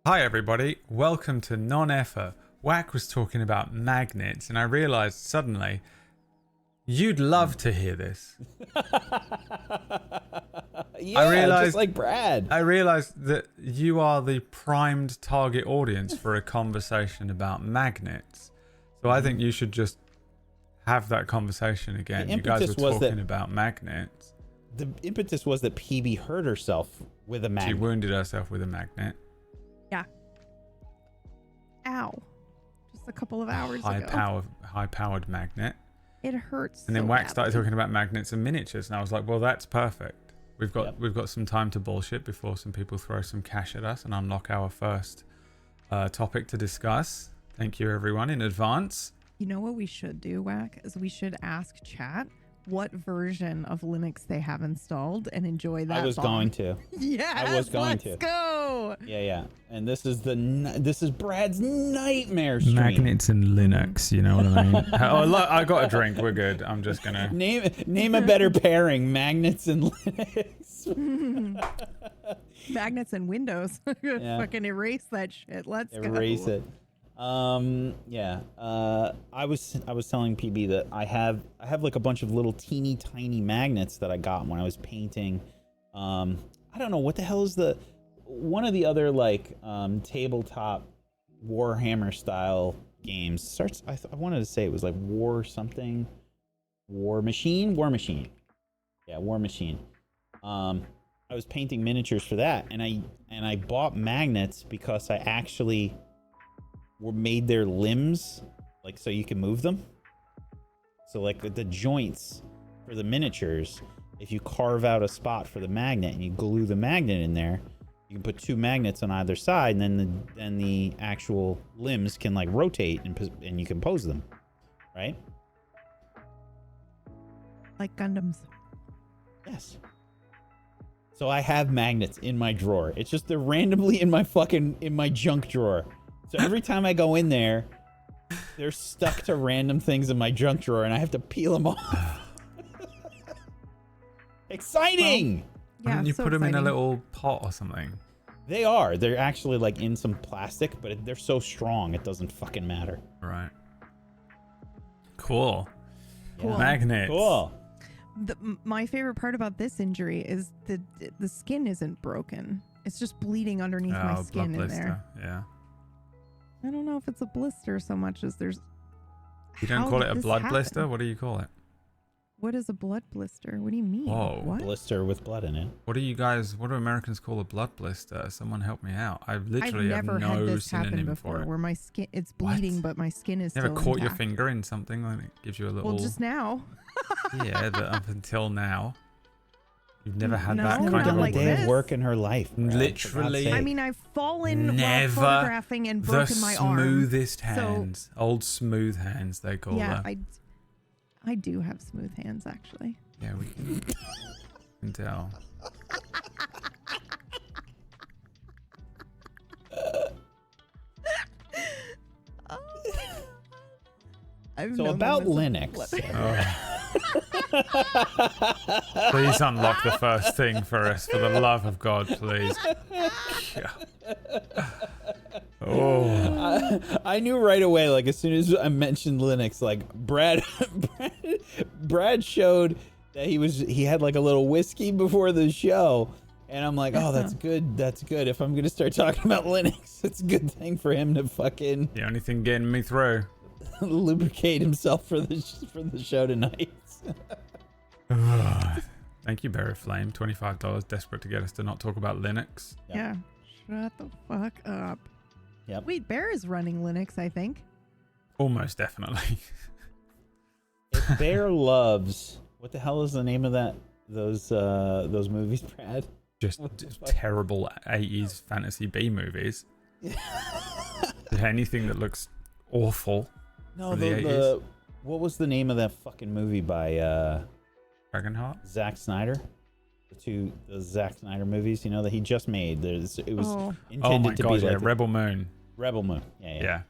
Hi everybody, welcome to Non-Effer. Whack was talking about magnets and I realised suddenly you'd love to hear this. Just like Brad. I realised that you are the primed target audience for a conversation about magnets. So I think you should just have that conversation again. You guys were talking about magnets. The impetus was that PB hurt herself with a magnet. She wounded herself with a magnet. Yeah. Ow. Just a couple of hours ago. High-powered magnet. It hurts. And then Wax started talking about magnets and miniatures, and I was like, well, that's perfect. We've got some time to bullshit before some people throw some cash at us and unlock our first topic to discuss. Thank you, everyone, in advance. You know what we should do, Whack? Is we should ask chat what version of Linux they have installed and enjoy that. I was going to. Yes, I was going let's to. Go. Yeah. And this is Brad's nightmare stream. Magnets and Linux, you know what I mean? Oh, look, I got a drink. We're good. I'm just gonna name a better pairing: magnets and Linux. Magnets and Windows. Fucking erase that shit. Let's erase it. I was telling PB that I have like a bunch of little teeny tiny magnets that I got when I was painting. I don't know what the hell is one of the other like tabletop Warhammer style games I wanted to say it was like War Machine. Yeah, War Machine. I was painting miniatures for that, and I bought magnets because I actually made their limbs like so you can move them. So like the joints for the miniatures, if you carve out a spot for the magnet and you glue the magnet in there, you can put two magnets on either side, and then the actual limbs can like rotate and you can pose them, right? Like Gundams. Yes. So I have magnets in my drawer. It's just they're randomly in my junk drawer. So every time I go in there, they're stuck to random things in my junk drawer, and I have to peel them off. Exciting! Well, yeah, you put them in a little pot or something. They are. They're actually like in some plastic, but they're so strong it doesn't fucking matter. Right. Cool. Yeah. Magnets. Cool. My favorite part about this injury is the skin isn't broken. It's just bleeding underneath my skin in there. Yeah. I don't know if it's a blister so much as there's... You don't call it a blood blister? What do you call it? What is a blood blister? What do you mean? Whoa. What? Blister with blood in it. What do Americans call a blood blister? Someone help me out. I've never have had no this happen synonym before, for it. Where my skin, it's bleeding, but my skin is you still ever caught intact. your finger in something and it gives you a little... Well, just now. Yeah, but up until now. You've never had No, that not kind of like day this. of work in her life. Brad, literally. I mean, I've fallen while Never photographing and broken my arm. The smoothest hands. Old smooth hands, they call Yeah, them. I do have smooth hands, actually. Yeah, we can tell. So about Linux. Please unlock the first thing for us, for the love of God, please. Oh. I knew right away, like as soon as I mentioned Linux, like Brad showed that he had like a little whiskey before the show, and I'm like, oh, that's good. If I'm gonna start talking about Linux, it's a good thing for him to fucking The only thing getting me through. lubricate himself for the show tonight. Thank you, Berry Flame. $25, desperate to get us to not talk about Linux. Yep. Yeah. Shut the fuck up. Yep. Wait, Bear is running Linux, I think. Almost definitely. If Bear loves, what the hell is the name of those movies, Brad? Just terrible 80s fantasy B movies. Anything that looks awful. No, from the 80s. What was the name of that fucking movie by Dragonheart? Zack Snyder? The Zack Snyder movies, that he just made. It was intended to be like Rebel Moon. Rebel Moon. Yeah.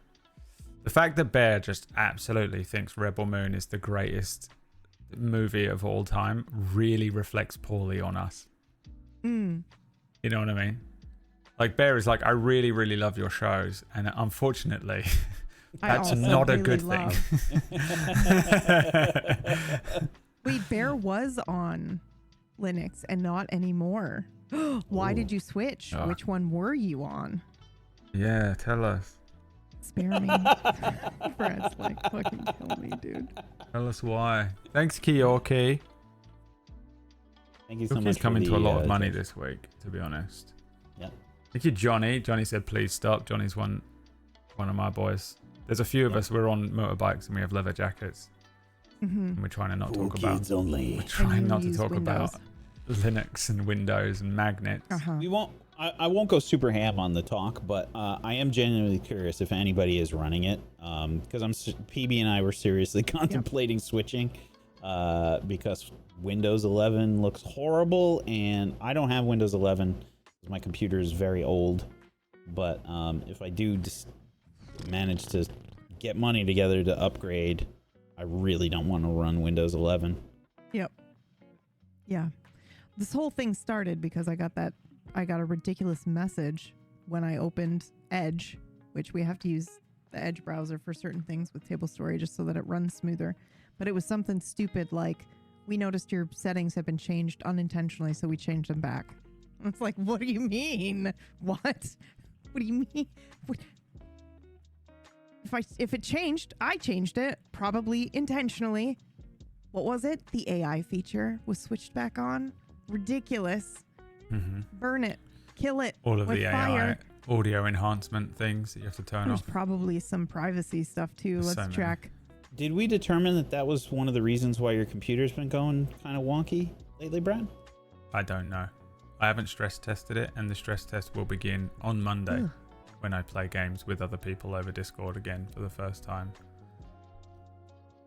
The fact that Bear just absolutely thinks Rebel Moon is the greatest movie of all time really reflects poorly on us. Mm. You know what I mean? Like Bear is like, I really, really love your shows, and unfortunately, I that's also not a really good love- thing. Wait, Bear was on Linux and not anymore. Why did you switch? Oh. Which one were you on? Yeah, tell us. Spare me. Brad's like, fucking kill me, dude. Tell us why. Thanks, Kiyoki. Thank you so Kiyoki's much. coming to a lot of money tip. this week, to be honest. Yep. Thank you, Johnny. Johnny said, please stop. Johnny's one of my boys. There's a few of us. We're on motorbikes and we have leather jackets. Mm-hmm. And we're trying to not Cool talk about. kids only. We're trying not to use talk Windows. about Linux and Windows and magnets. Uh-huh. We won't. I won't go super ham on the talk, but I am genuinely curious if anybody is running it, because PB and I were seriously contemplating switching, because Windows 11 looks horrible, and I don't have Windows 11 because my computer is very old. But if I do just manage to get money together to upgrade, I really don't want to run Windows 11. Yep. Yeah. This whole thing started because I got a ridiculous message when I opened Edge, which we have to use the Edge browser for certain things with Tablestory just so that it runs smoother. But it was something stupid like, we noticed your settings have been changed unintentionally, so we changed them back. And it's like, what do you mean? What? What do you mean? What? If it changed, I changed it, probably intentionally. What was it? The AI feature was switched back on. Ridiculous. Mm-hmm. Burn it. Kill it. All of with the fire. AI audio enhancement things that you have to turn There's off. probably some privacy stuff too. There's Let's so many. check. Did we determine that that was one of the reasons why your computer's been going kind of wonky lately, Brad? I don't know. I haven't stress tested it, and the stress test will begin on Monday Ugh. when I play games with other people over Discord again for the first time.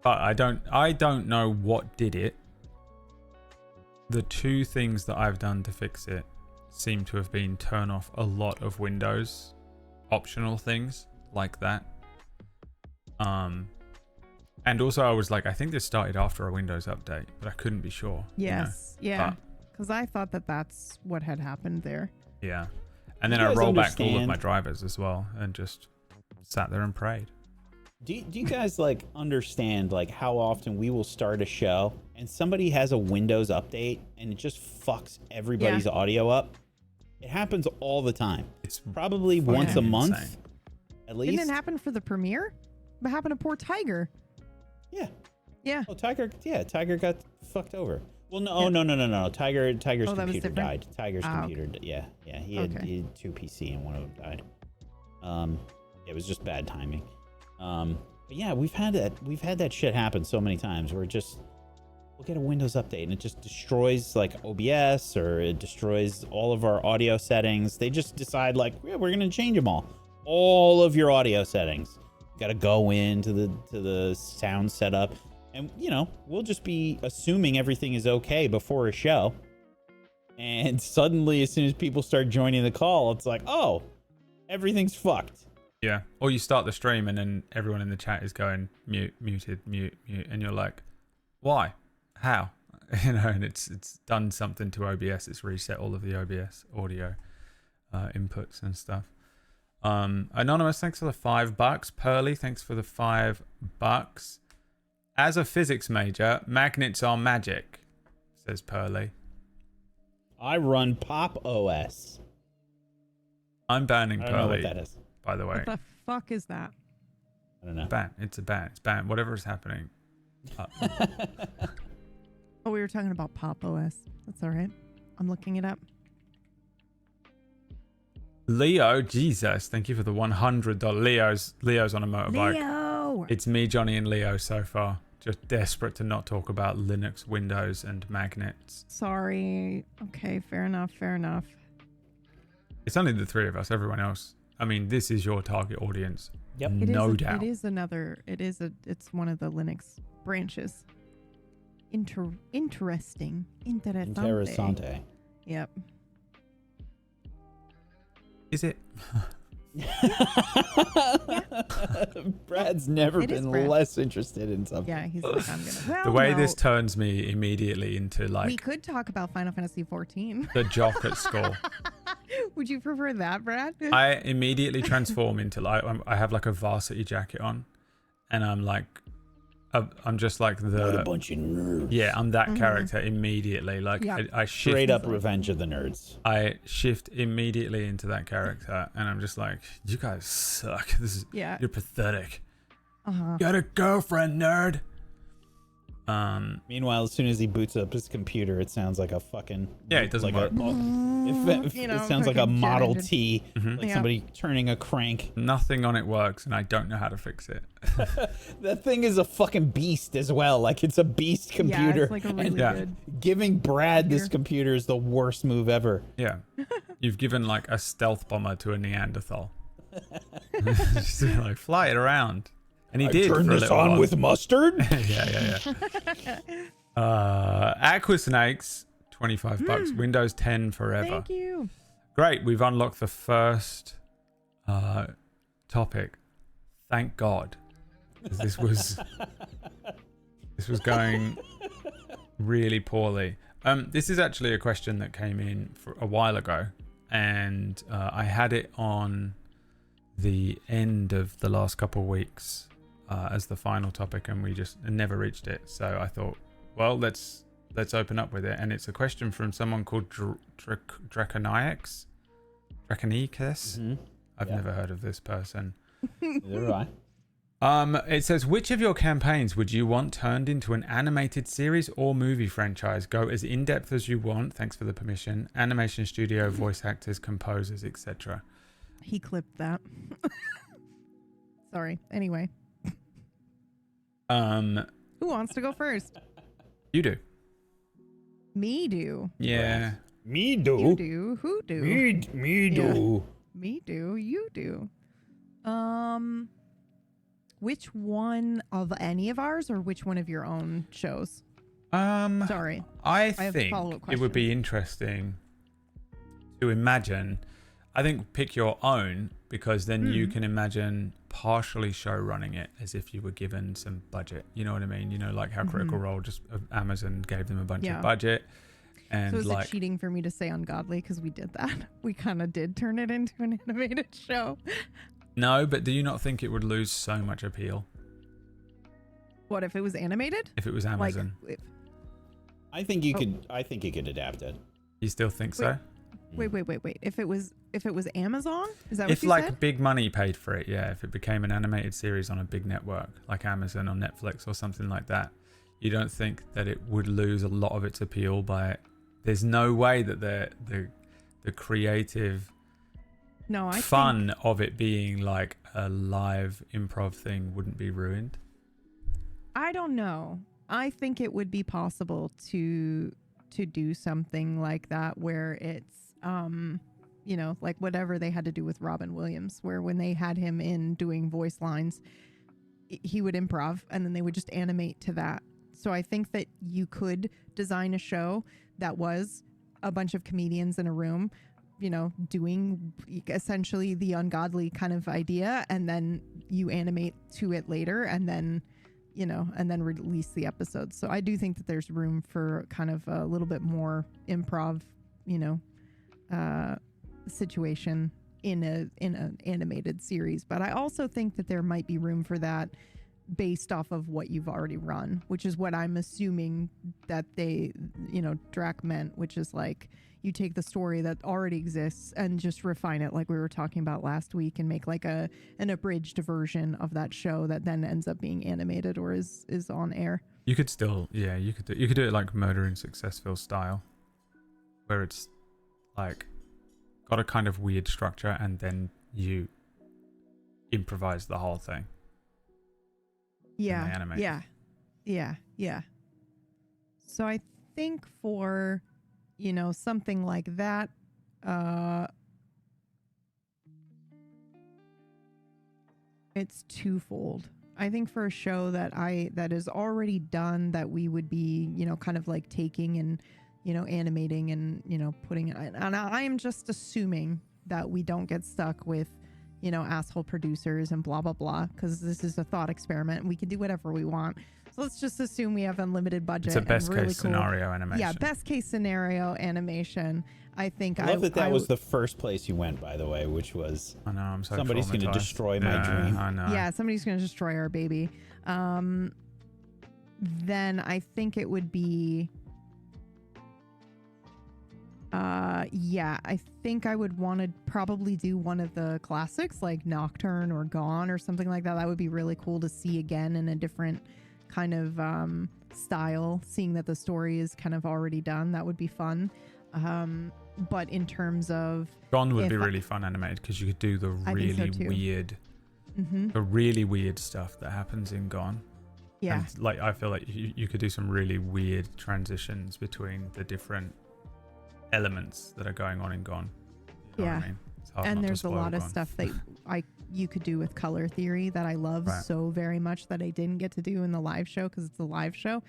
But I don't know what did it. The two things that I've done to fix it seem to have been turn off a lot of Windows optional things like that. And also I was like, I think this started after a Windows update, but I couldn't be sure. Yes. You know? Yeah. Because I thought that that's what had happened there. Yeah. And then You I guys rollbacked all of understand- my drivers as well and just sat there and prayed. Do you guys like understand like how often we will start a show and somebody has a Windows update and it just fucks everybody's audio up? It happens all the time. It's Probably fucking once a month, insane. at least. Didn't it happen for the premiere? What happened to poor Tiger? Yeah. Yeah. Oh, Tiger got fucked over. Well, no, Yeah. oh, no. Tiger's Oh, that was computer different? died. Tiger's Ah, computer, yeah. He had two PC and one of them died. It was just bad timing. But yeah, we've had that shit happen so many times where we'll get a Windows update and it just destroys like OBS or it destroys all of our audio settings. They just decide like, yeah, we're gonna change them all of your audio settings. You gotta go into the sound setup, and we'll just be assuming everything is okay before a show. And suddenly, as soon as people start joining the call, it's like, oh, everything's fucked. Yeah. Or you start the stream and then everyone in the chat is going muted, mute, and you're like, why? How? And it's done something to OBS. It's reset all of the OBS audio inputs and stuff. Anonymous, thanks for the $5. Pearly, thanks for the $5. As a physics major, magnets are magic, says Pearly. I run Pop OS. I'm banning I don't know what Pearly, that is. by the way. What the fuck is that? I don't know. Ban. It's a ban. It's ban. Whatever is happening. Oh, we were talking about Pop OS. That's all right. I'm looking it up. Leo, Jesus, thank you for the $100. Leo's on a motorbike. Leo! It's me, Johnny, and Leo so far. Just desperate to not talk about Linux, Windows, and magnets. Sorry. Okay, fair enough. It's only the three of us. Everyone else. I mean, this is your target audience. Yep. No doubt. It's one of the Linux branches. Interesting. Interessante. Yep. Is it? Brad's never It is been Brad. less interested in something. Yeah, he's like, I'm gonna. Well, The way no. this turns me immediately into We like could talk about Final Fantasy 14. the jock at school. Would you prefer that, Brad? I immediately transform into like I have like a varsity jacket on, and I'm just like What a bunch of nerds. yeah, I'm that character immediately. Like Yeah. I shift Straight up Revenge of the Nerds. I shift immediately into that character, and I'm just like, you guys suck. You're pathetic. Got a girlfriend, nerd. Meanwhile, as soon as he boots up his computer, it sounds like a fucking it doesn't work. It sounds like a Model T, like somebody turning a crank. Nothing on it works, and I don't know how to fix it. That thing is a fucking beast as well. Like it's a beast computer. Yeah, it's like a really good. Giving Brad this computer is the worst move ever. Yeah, you've given like a stealth bomber to a Neanderthal. Just like fly it around. And he did. Turn for a this little on while. with mustard. yeah. Aquasnakes, $25. Windows 10 forever. Thank you. Great. We've unlocked the first topic. Thank God. 'Cause this was going really poorly. This is actually a question that came in for a while ago, and I had it on the end of the last couple of weeks as the final topic, and we just never reached it. So I thought, well, let's open up with it. And it's a question from someone called Draconicus. I've never heard of this person. Neither have I. It says, which of your campaigns would you want turned into an animated series or movie franchise? Go as in-depth as you want. Thanks for the permission. Animation studio, voice actors, composers, etc. He clipped that. Sorry. Anyway. Who wants to go first? You do. Me do. Yeah. Me do. You do. Who do? Me do. Me do. You do. Which one of any of ours, or which one of your own shows? Sorry. I think it would be interesting to imagine. I think pick your own, because then you can imagine partially show running it as if you were given some budget. You know what I mean? You know, like how Critical Role just Amazon gave them a bunch of budget. And so is like, it cheating for me to say Ungodly because we did that? We kind of did turn it into an animated show. No, but do you not think it would lose so much appeal? What if it was animated? If it was Amazon. Like, I think you could. I think you could adapt it. You still think so? Wait. If it was Amazon, is that what If you like said? big money paid for it, yeah. If it became an animated series on a big network like Amazon or Netflix or something like that, you don't think that it would lose a lot of its appeal by it? There's no way that the creative fun of it being like a live improv thing wouldn't be ruined. I don't know. I think it would be possible to do something like that where it's like whatever they had to do with Robin Williams, where when they had him in doing voice lines, he would improv and then they would just animate to that. So I think that you could design a show that was a bunch of comedians in a room, doing essentially the Ungodly kind of idea, and then you animate to it later and then release the episodes. So I do think that there's room for kind of a little bit more improv, situation in an animated series. But I also think that there might be room for that based off of what you've already run, which is what I'm assuming that they, Drac meant, which is like you take the story that already exists and just refine it like we were talking about last week and make like an abridged version of that show that then ends up being animated or is on air. You could still, you could do it like Murder in Successville style, where it's like got a kind of weird structure and then you improvise the whole thing. Yeah. So I think for, something like that, it's twofold. I think for a show that is already done, that we would be, kind of like taking and, animating and, putting it, and I am just assuming that we don't get stuck with, asshole producers and blah, blah, blah, because this is a thought experiment and we can do whatever we want. So let's just assume we have unlimited budget. It's a best and really case cool. scenario animation. Yeah, best case scenario animation. I think I love that was the first place you went, by the way, which was I know, I'm so somebody's going to traumatized. destroy my dream. I know. Yeah, somebody's going to destroy our baby. Then I think it would be I think I would want to probably do one of the classics like Nocturne or Gone or something like that. That would be really cool to see again in a different kind of style, seeing that the story is kind of already done. That would be fun. But in terms of Gone would be really fun animated because you could do the really weird, the really weird stuff that happens in Gone. Yeah. And like I feel like you could do some really weird transitions between the different elements that are going on in Gone. You know what I mean? It's hard and not to there's a spoil lot of Gone. stuff that you could do with color theory that I love so very much that I didn't get to do in the live show because it's a live show.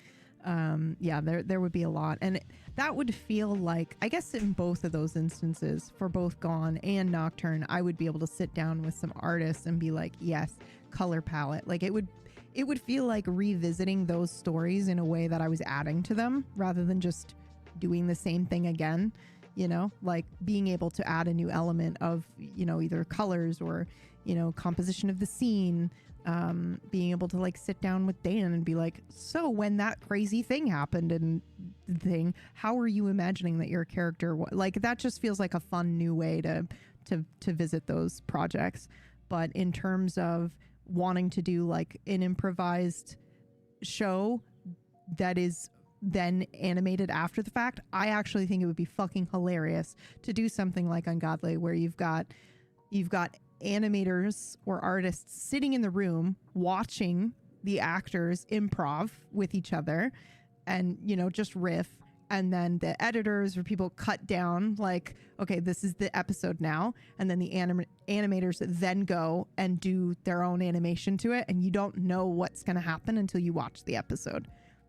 There would be a lot, and that would feel like, I guess in both of those instances, for both Gone and Nocturne, I would be able to sit down with some artists and be like, yes, color palette. Like it would feel like revisiting those stories in a way that I was adding to them rather than just doing the same thing again, you know, like being able to add a new element of, you know, either colors or, you know, composition of the scene, being able to like sit down with Dan and be like, so when that crazy thing happened and how are you imagining that your character, like that just feels like a fun new way to visit those projects. But in terms of wanting to do like an improvised show that is then animated after the fact, I actually think it would be fucking hilarious to do something like Ungodly, where you've got animators or artists sitting in the room watching the actors improv with each other and, you know, just riff, and then the editors or people cut down like, okay, this is the episode now, and then the animators then go and do their own animation to it, and you don't know what's going to happen until you watch the episode.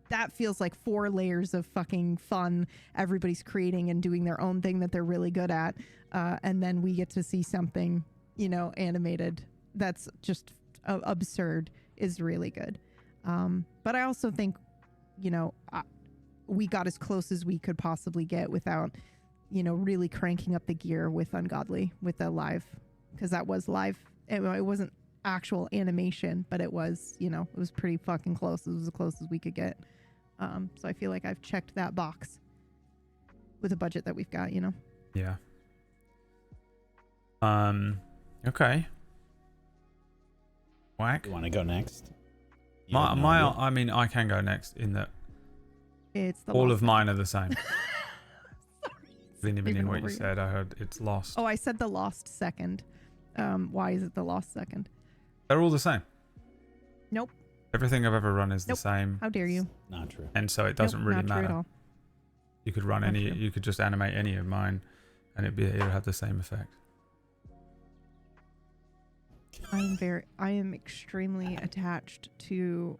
That feels like 4 layers of fucking fun. Everybody's creating and doing their own thing that they're really good at. And then we get to see something, you know, animated that's just absurd, is really good. But I also think, you know, we got as close as we could possibly get without, you know, really cranking up the gear with Ungodly, with the live, because that was live. It wasn't actual animation, but it was, you know, it was pretty fucking close. It was as close as we could get. So I feel like I've checked that box with the budget that we've got, you know? Yeah. Okay. Whack. You want to go next? I mean, I can go next in that It's the all Lost of mine are the same. Sorry. Didn't even hear what you over here. said. I heard it's Lost. Oh, I said the Lost second. Why is it the Lost second? They're all the same. Nope. Everything I've ever run is the Nope. same, How dare you? Not true. and so it doesn't really not true at matter. all. You could run Not any. true. You could just animate any of mine, and it'd have the same effect. I am extremely attached to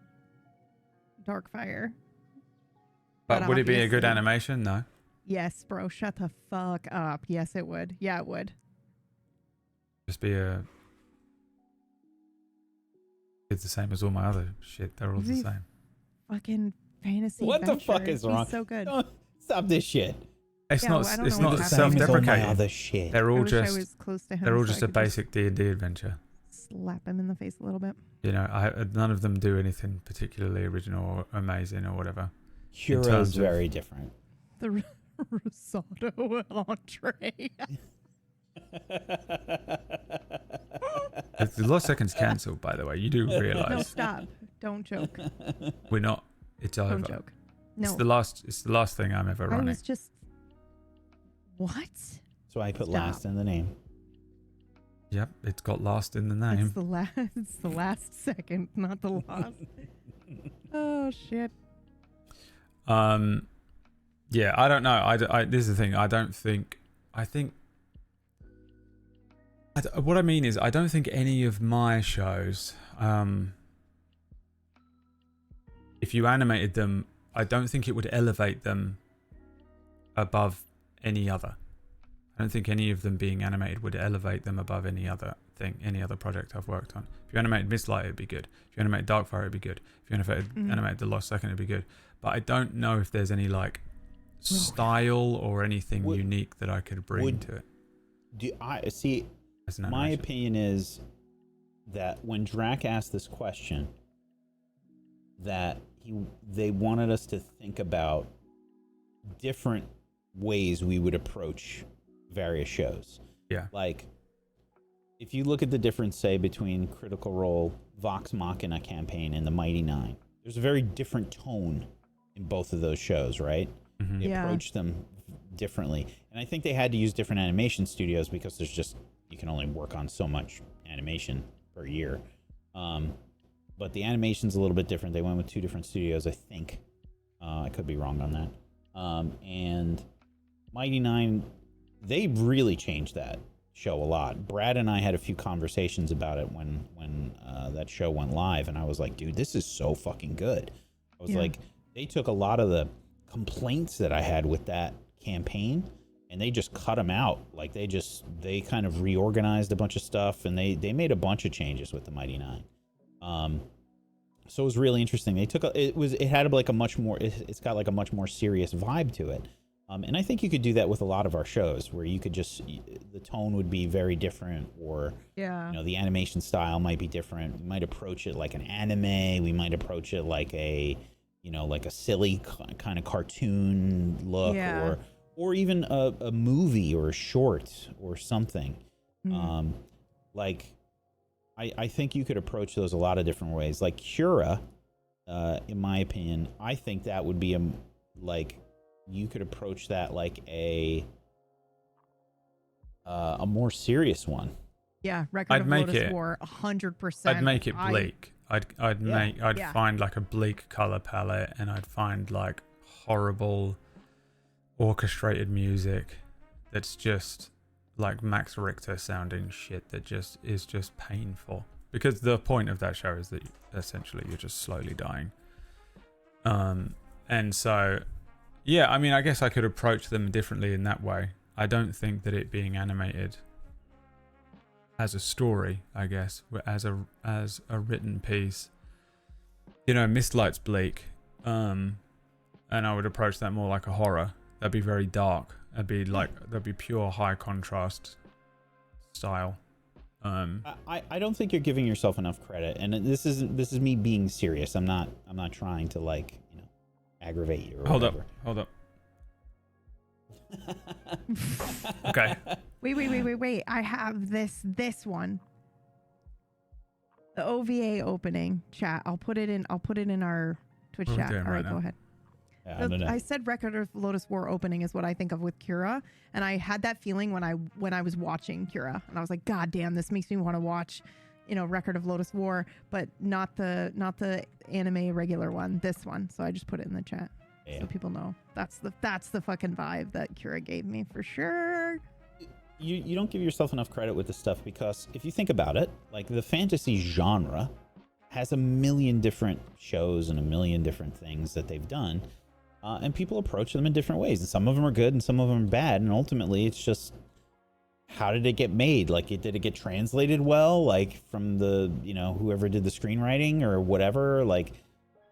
Darkfire. But would it be a good obviously- animation? No. Yes, bro. Shut the fuck up. Yes, it would. Yeah, it would. Just be a. It's the same as all my other shit. They're all the Really? same. Fucking fantasy. What the fuck adventure. is He's wrong? so good. Don't stop this shit. It's Yeah, not. well, I don't It's know not what's happening. self-deprecating. Other shit. They're I all wish I just. was close to him. They're all so just I a could basic D&D adventure. slap him in the face a little bit. You know, none of them do anything particularly original or amazing or whatever. Hero's terms of- very different. The risotto entree. The Lost Seconds cancelled, by the way. You do No, realise stop. Don't joke. we're not. It's over. Don't joke. No. It's the last thing I'm ever I running. was just. What? So I put Stop. last in the name. Yep, it's got Last in the name. It's the last. It's the last second, not the last. Oh shit. Yeah, I don't know. This is the thing. What I mean is, I don't think any of my shows, if you animated them, I don't think it would elevate them above any other. I don't think any of them being animated would elevate them above any other thing, any other project I've worked on. If you animated Mistlight, it'd be good. If you animated Darkfire, it'd be good. If you animated The Lost Second, it'd be good. But I don't know if there's any like style or anything unique that I could bring to it. Do I see? My opinion is that when Drac asked this question, that they wanted us to think about different ways we would approach various shows. Yeah. Like, if you look at the difference, say, between Critical Role, Vox Machina campaign, and the Mighty Nine, there's a very different tone in both of those shows, right? Mm-hmm. They approach them differently. And I think they had to use different animation studios because you can only work on so much animation per year. But the animation's a little bit different. They went with 2 different studios, I think. I could be wrong on that. And Mighty Nine, they really changed that show a lot. Brad and I had a few conversations about it when that show went live, and I was like, dude, this is so fucking good. I was like, they took a lot of the complaints that I had with that campaign, and they just cut them out. Like, they kind of reorganized a bunch of stuff, and they made a bunch of changes with the Mighty Nine. So it was really interesting. It's got like a much more serious vibe to it. And I think you could do that with a lot of our shows, where you could the tone would be very different, or the animation style might be different. We might approach it like an anime. We might approach it like a silly kind of cartoon look, or even a movie or a short or something. I think you could approach those a lot of different ways. Like Cura, in my opinion, I think that would be you could approach that like a more serious one. Yeah, Record of Lotus War, 100%. I'd make it bleak. I'd find like a bleak color palette, and I'd find like horrible orchestrated music that's just like Max Richter sounding shit that is just painful, because the point of that show is that essentially you're just slowly dying. And so I mean, I guess I could approach them differently in that way. I don't think that it being animated as a story, I guess, as a written piece, Mistlight's bleak, and I would approach that more like a horror. That'd be very dark. That'd be pure high contrast style. I don't think you're giving yourself enough credit, and this is me being serious. I'm not trying to aggravate you or whatever. Hold up. Okay. Wait. I have this one. The OVA opening chat. I'll put it in our Twitch chat. All right, go ahead. I said Record of Lotus War opening is what I think of with Cura, and I had that feeling when I was watching Cura, and I was like, God damn, this makes me want to watch, Record of Lotus War, but not the anime regular one, this one. So I just put it in the chat so people know. That's the fucking vibe that Cura gave me for sure. You don't give yourself enough credit with this stuff, because if you think about it, like, the fantasy genre has a million different shows and a million different things that they've done. And people approach them in different ways, and some of them are good and some of them are bad, and ultimately it's just, how did it get made? Like, did it get translated well, like from the whoever did the screenwriting or whatever? Like,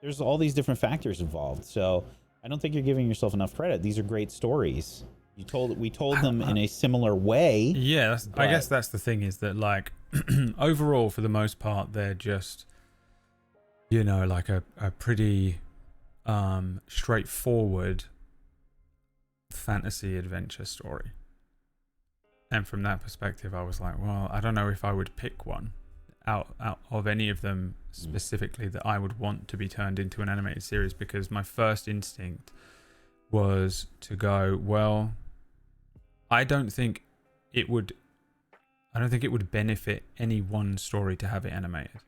there's all these different factors involved. So I don't think you're giving yourself enough credit. These are great stories. We told them in a similar way. Yeah, I guess that's the thing, is that, like, overall, for the most part, they're just like a pretty straightforward fantasy adventure story. And from that perspective, I was like, well, I don't know if I would pick one out of any of them specifically that I would want to be turned into an animated series, because my first instinct was to go, well, I don't think it would benefit any one story to have it animated.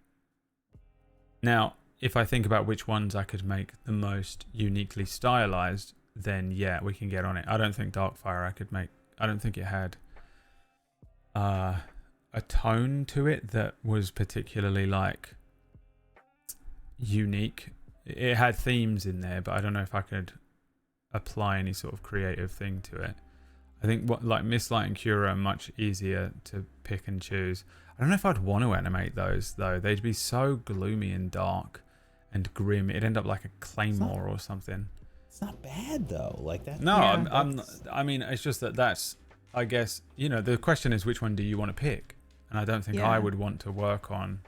Now, if I think about which ones I could make the most uniquely stylized, then yeah, we can get on it. I don't think Darkfire I don't think it had a tone to it that was particularly like unique. It had themes in there, but I don't know if I could apply any sort of creative thing to it. I think like Mistlight and Cura are much easier to pick and choose. I don't know if I'd want to animate those though. They'd be so gloomy and dark and grim. It'd end up like a claymore or something. It's not bad though. Like that. No, Yeah. I mean, it's just that's. I guess the question is which one do you want to pick, and I don't think I would want to work on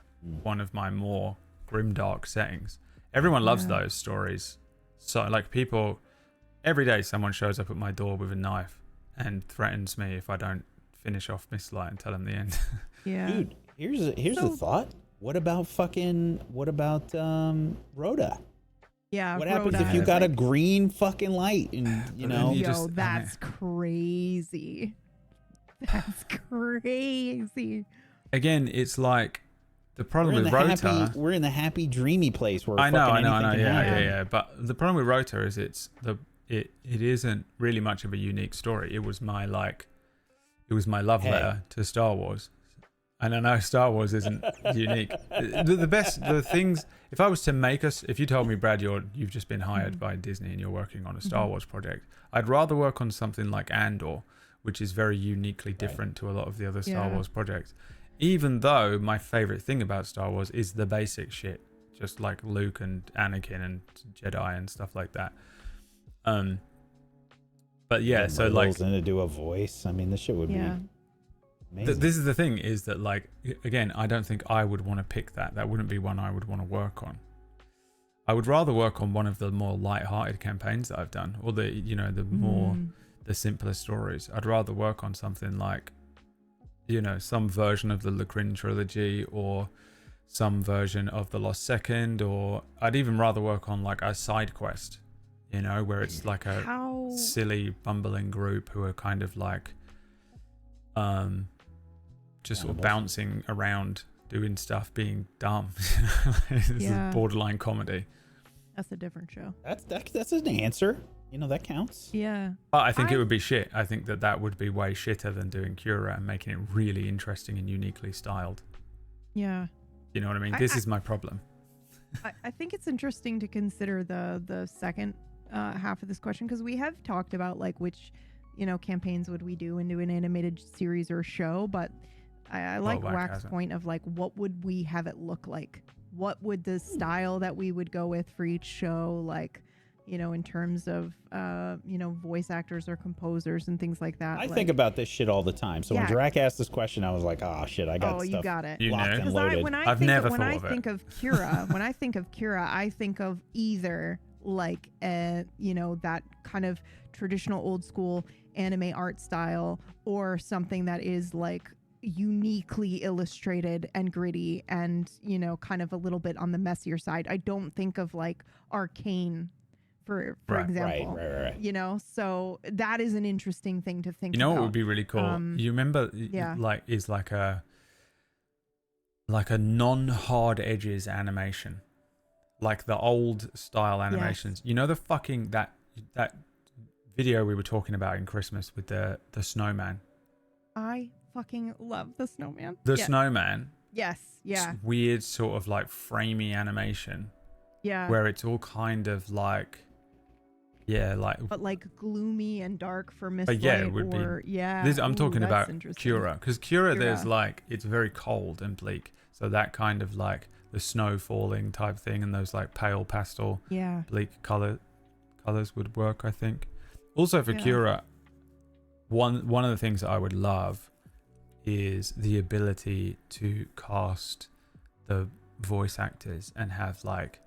one of my more grimdark settings. Everyone loves those stories. So like people, every day someone shows up at my door with a knife and threatens me if I don't finish off Mistlight and tell them the end. Yeah. Dude, here's a thought. What about Rhoda? Yeah. What happens Rhoda if you is got a like, green fucking light and you know? you Yo, just- that's crazy. That's crazy. Again, it's like the problem We're in with the Rota. happy, we're in the happy, dreamy place where I know. fucking anything can happen. Yeah. But the problem with Rota is it isn't really much of a unique story. It was my love letter to Star Wars. And I know Star Wars isn't unique. The things, if I was to make us, if you told me, Brad, you've just been hired by Disney and you're working on a Star Wars project, I'd rather work on something like Andor, which is very uniquely different to a lot of the other Star Wars projects. Even though my favorite thing about Star Wars is the basic shit, just like Luke and Anakin and Jedi and stuff like that. But yeah, so like, to do a voice. I mean, this shit would be amazing. this is the thing, is that like, again, I don't think I would want to pick that. That wouldn't be one I would want to work on. I would rather work on one of the more light-hearted campaigns that I've done, or the simpler stories. I'd rather work on something like, some version of the Lacrin trilogy, or some version of the Lost Second, or I'd even rather work on like a side quest, where it's like a silly bumbling group who are kind of like just sort of bouncing around doing stuff, being dumb. It's a borderline comedy. That's a different show. That's an answer. That counts. Yeah. But I think it would be shit. I think that would be way shitter than doing Cura and making it really interesting and uniquely styled. Yeah. You know what I mean? This is my problem. I think it's interesting to consider the second half of this question, because we have talked about like which campaigns would we do into an animated series or show, but I like Wax's point of like, what would we have it look like? What would the style that we would go with for each show, like, in terms of voice actors or composers and things like that. I think about this shit all the time. So when Drac asked this question, I was like, oh shit, I got stuff. You got it. Locked and loaded. When I think of Cura, I think of either like that kind of traditional old school anime art style, or something that is like uniquely illustrated and gritty and kind of a little bit on the messier side. I don't think of like Arcane for example. Right. So that is an interesting thing to think about. What would be really cool? You remember like is like a non-hard edges animation, like the old style animations. Yes. The fucking that video we were talking about in Christmas with the snowman. I fucking love the snowman. Snowman. Yes. Yeah. Weird sort of like framey animation. Yeah. Where it's all kind of like, but like gloomy and dark for Mistlight. But it would be. I'm talking about Cura, because Cura, there's like, it's very cold and bleak. So that kind of like the snow falling type thing, and those like pale pastel, bleak colors would work, I think. Also for Cura, one of the things that I would love is the ability to cast the voice actors and have like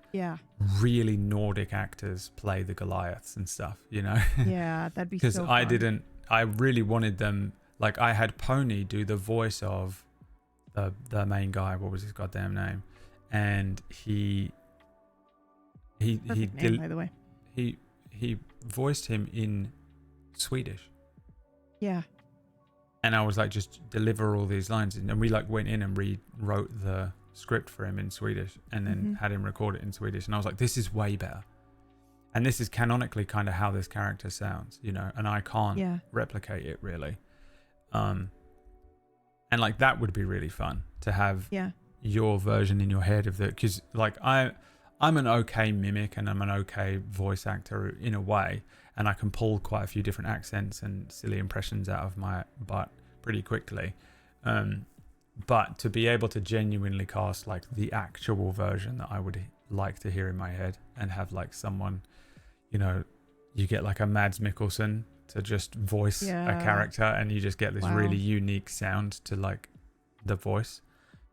really Nordic actors play the Goliaths and stuff, Yeah, that'd be so fun. Because I really wanted them, like I had Pony do the voice of the main guy. What was his goddamn name? And he name, by the way. He voiced him in Swedish. Yeah. And I was like, just deliver all these lines. And we like went in and rewrote the script for him in Swedish, and then had him record it in Swedish. And I was like, this is way better. And this is canonically kind of how this character sounds, and I can't replicate it really. And like that would be really fun to have your version in your head of because like I'm an okay mimic and I'm an okay voice actor in a way, and I can pull quite a few different accents and silly impressions out of my butt pretty quickly. But to be able to genuinely cast like the actual version that I would like to hear in my head, and have like someone, you know, you get like a Mads Mikkelsen to just voice a character, and you just get this really unique sound to like the voice.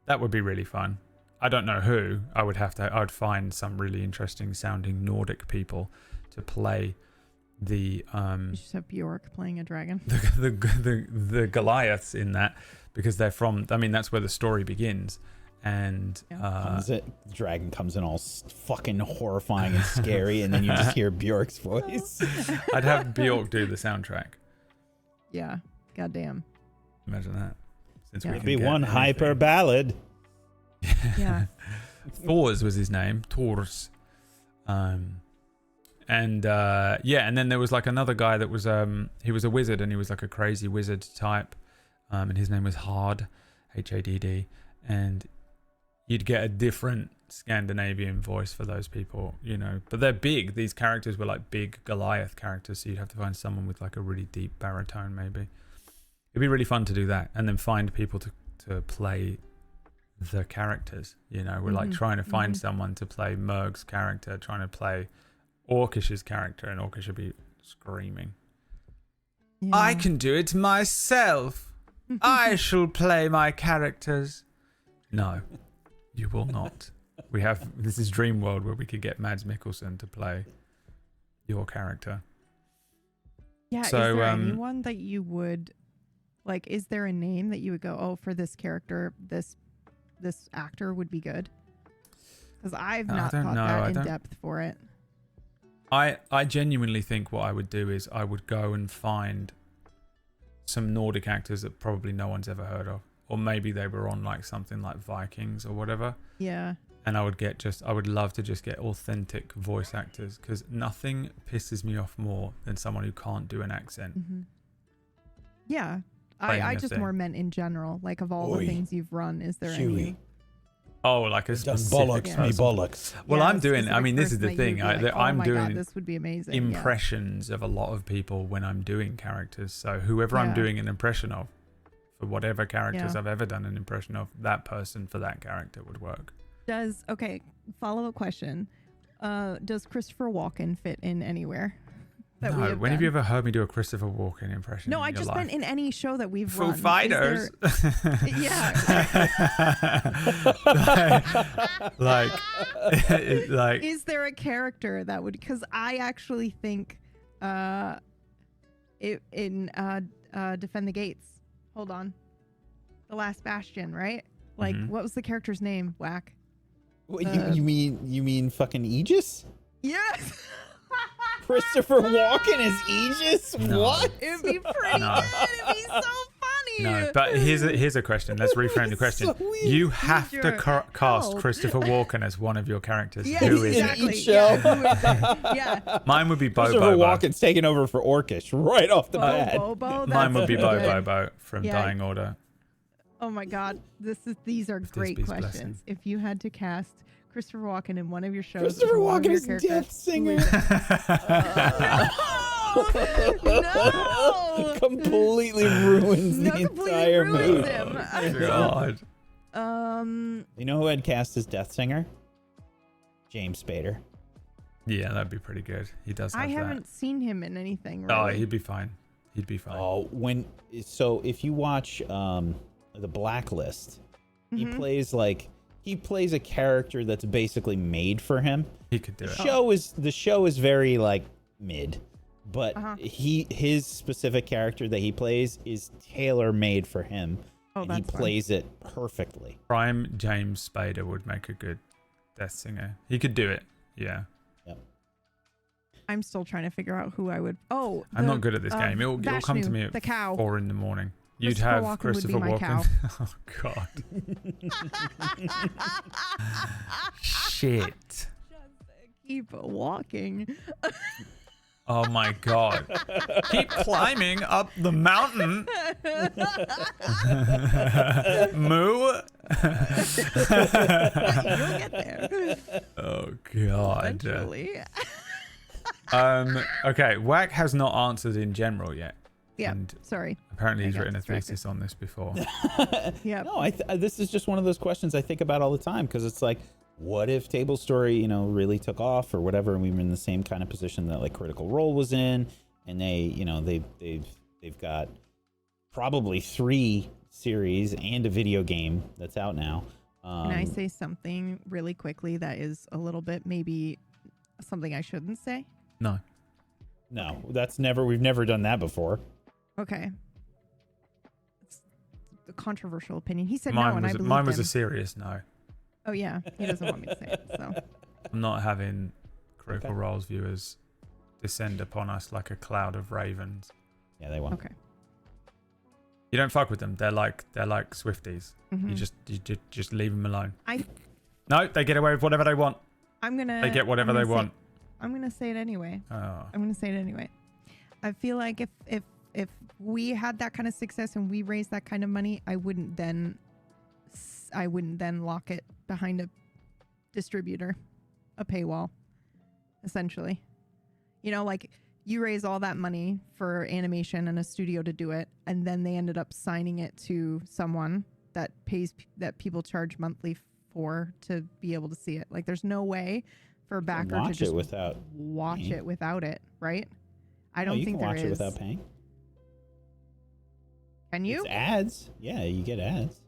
That would be really fun. I don't know who. I would find some really interesting sounding Nordic people to play the You just have Bjork playing a dragon. the Goliaths in that, because they're from, I mean, that's where the story begins. And the dragon comes in all fucking horrifying and scary, and then you just hear Bjork's voice. I'd have Bjork do the soundtrack. Yeah, goddamn. Imagine that. Since Yeah. we It'd can be get one anything. hyper ballad. Yeah. Thors was his name, Thors. And then there was like another guy that was he was a wizard, and he was like a crazy wizard type, and his name was Hard, Hadd, and you'd get a different Scandinavian voice for those people, you know, but they're big. These characters were like big Goliath characters, so you'd have to find someone with like a really deep baritone. Maybe it'd be really fun to do that, and then find people to play the characters, you know. We're like trying to find someone to play Merg's character, trying to play Orkish's character, and Orkish would be screaming, Yeah. I can do it myself. I shall play my characters. No, you will not. This is Dream World, where we could get Mads Mikkelsen to play your character. Yeah, So, is there anyone that you would, like, is there a name that you would go, oh, for this character, this actor would be good? Because I've not thought that in depth for it. I genuinely think what I would do is I would go and find some Nordic actors that probably no one's ever heard of, or maybe they were on like something like Vikings or whatever. Yeah. And I would love to just get authentic voice actors, because nothing pisses me off more than someone who can't do an accent. Mm-hmm. Yeah. Playing I a just thing. more meant in general, like of all the things you've run, is there any? Oh, like a specific bollocks, me person. bollocks. Well, Yeah, I'm a doing. I specific mean, this is person the that you thing. would be like, I'm oh my doing God, this would be amazing. impressions of a lot of people when I'm doing characters. So whoever I'm Yeah. doing an impression of, for whatever characters I've ever done an impression of, that person for that character would work. Follow-up question. Does Christopher Walken fit in anywhere? No, when have you ever heard me do a Christopher Walken impression? No, in I your just life? meant in any show that we've Foo run. Fighters. Yeah. like Is there a character that would? Because I actually think, in Defend the Gates. Hold on. The Last Bastion, right? Like, what was the character's name? Whack. What, you mean fucking Aegis? Yes. Christopher Walken as Aegis? No. What? It'd be pretty No. good. It'd be so funny. no, but here's a question. Let's reframe the question. So weird. You have to Your cast help. Christopher Walken as one of your characters. Yeah, Who is it? exactly. each Yeah, show. who is it? Yeah. Mine would be Bo Christopher Bobo. Walken's taking over for Orkish right off the bat. Bobo. Mine would be Bo Bo. Bobo from Yeah. Dying Order. Oh my God, these are great Beast questions. Blessing. If you had to cast Christopher Walken in one of your shows, Christopher for one of Walken your is characters, Death Singer. No! Completely ruins No, the completely entire ruins movie. him. God. You know who I'd cast as Death Singer? James Spader. Yeah, that'd be pretty good. He does have I that. haven't seen him in anything. Oh, Really. he'd be fine. He'd be fine. Oh, if you watch The Blacklist, he plays a character that's basically made for him. He could do it. The show is very like mid, but his specific character that he plays is tailor made for him. Oh, and he that's fun. plays it perfectly. Prime James Spader would make a good Death Singer. He could do it. Yeah. I'm still trying to figure out who I would. Oh, I'm not good at this game. It'll come to me at the cow. 4 a.m. You'd Christopher have Walken would be Christopher my Walken. Oh God. Shit. Keep walking. Oh my God. Keep climbing up the mountain. Moo. You'll get there. Oh god. Eventually. Okay, Whack has not answered in general yet. Yeah. And Sorry. apparently he's got written a distracted. thesis on this before. Yeah. No, this is just one of those questions I think about all the time, because it's like, what if Table Story, really took off or whatever, and we were in the same kind of position that like Critical Role was in, and they've got probably 3 series and a video game that's out now. Can I say something really quickly that is a little bit maybe something I shouldn't say? No. No, we've never done that before. Okay. It's a controversial opinion. He said no, and I believe mine was him. a serious no. Oh yeah, he doesn't want me to say it. So I'm not having Critical Role's viewers descend upon us like a cloud of ravens. Yeah, they won't. okay. You don't fuck with them. They're like Swifties. Mhm. You just leave them alone. I- No, they get away with whatever they want. I'm gonna. They get whatever they want. I'm gonna say it anyway. Oh. I'm gonna say it anyway. I feel like if we had that kind of success and we raised that kind of money, I wouldn't then lock it behind a distributor, a paywall, essentially. Like you raise all that money for animation and a studio to do it, and then they ended up signing it to someone that people charge monthly for to be able to see it. Like there's no way for a backer to just watch it without it, right? I don't think there is. You can watch it without paying. Can you? It's ads. Yeah, you get ads.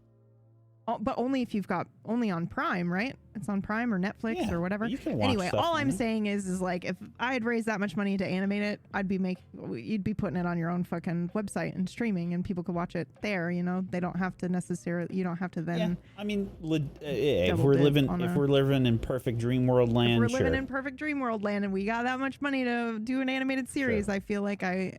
Oh, but only if you've got on Prime, right? It's on Prime or Netflix or whatever. You can watch Anyway, stuff all on I'm there. saying is like if I had raised that much money to animate it, you'd be putting it on your own fucking website and streaming, and people could watch it there. They don't have to necessarily. You don't have to then. Yeah, I mean, if double we're dip living on in perfect dream world land, We're sure. living in perfect dream world land, and we got that much money to do an animated series. Sure. I feel like I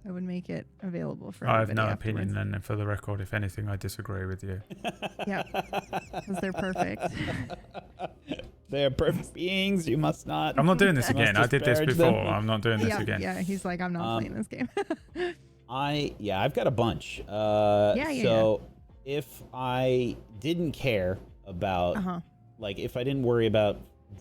would make it available for. I have no everybody opinion, afterwards. and for the record, if anything, I disagree with you. Yeah, because they're perfect. They're perfect beings. You must not. I'm not doing this You must again. I did this disparage before. them. I'm not doing this Yeah, again. yeah. He's like, I'm not playing this game. I've got a bunch. Yeah. So if I didn't care about, like, if I didn't worry about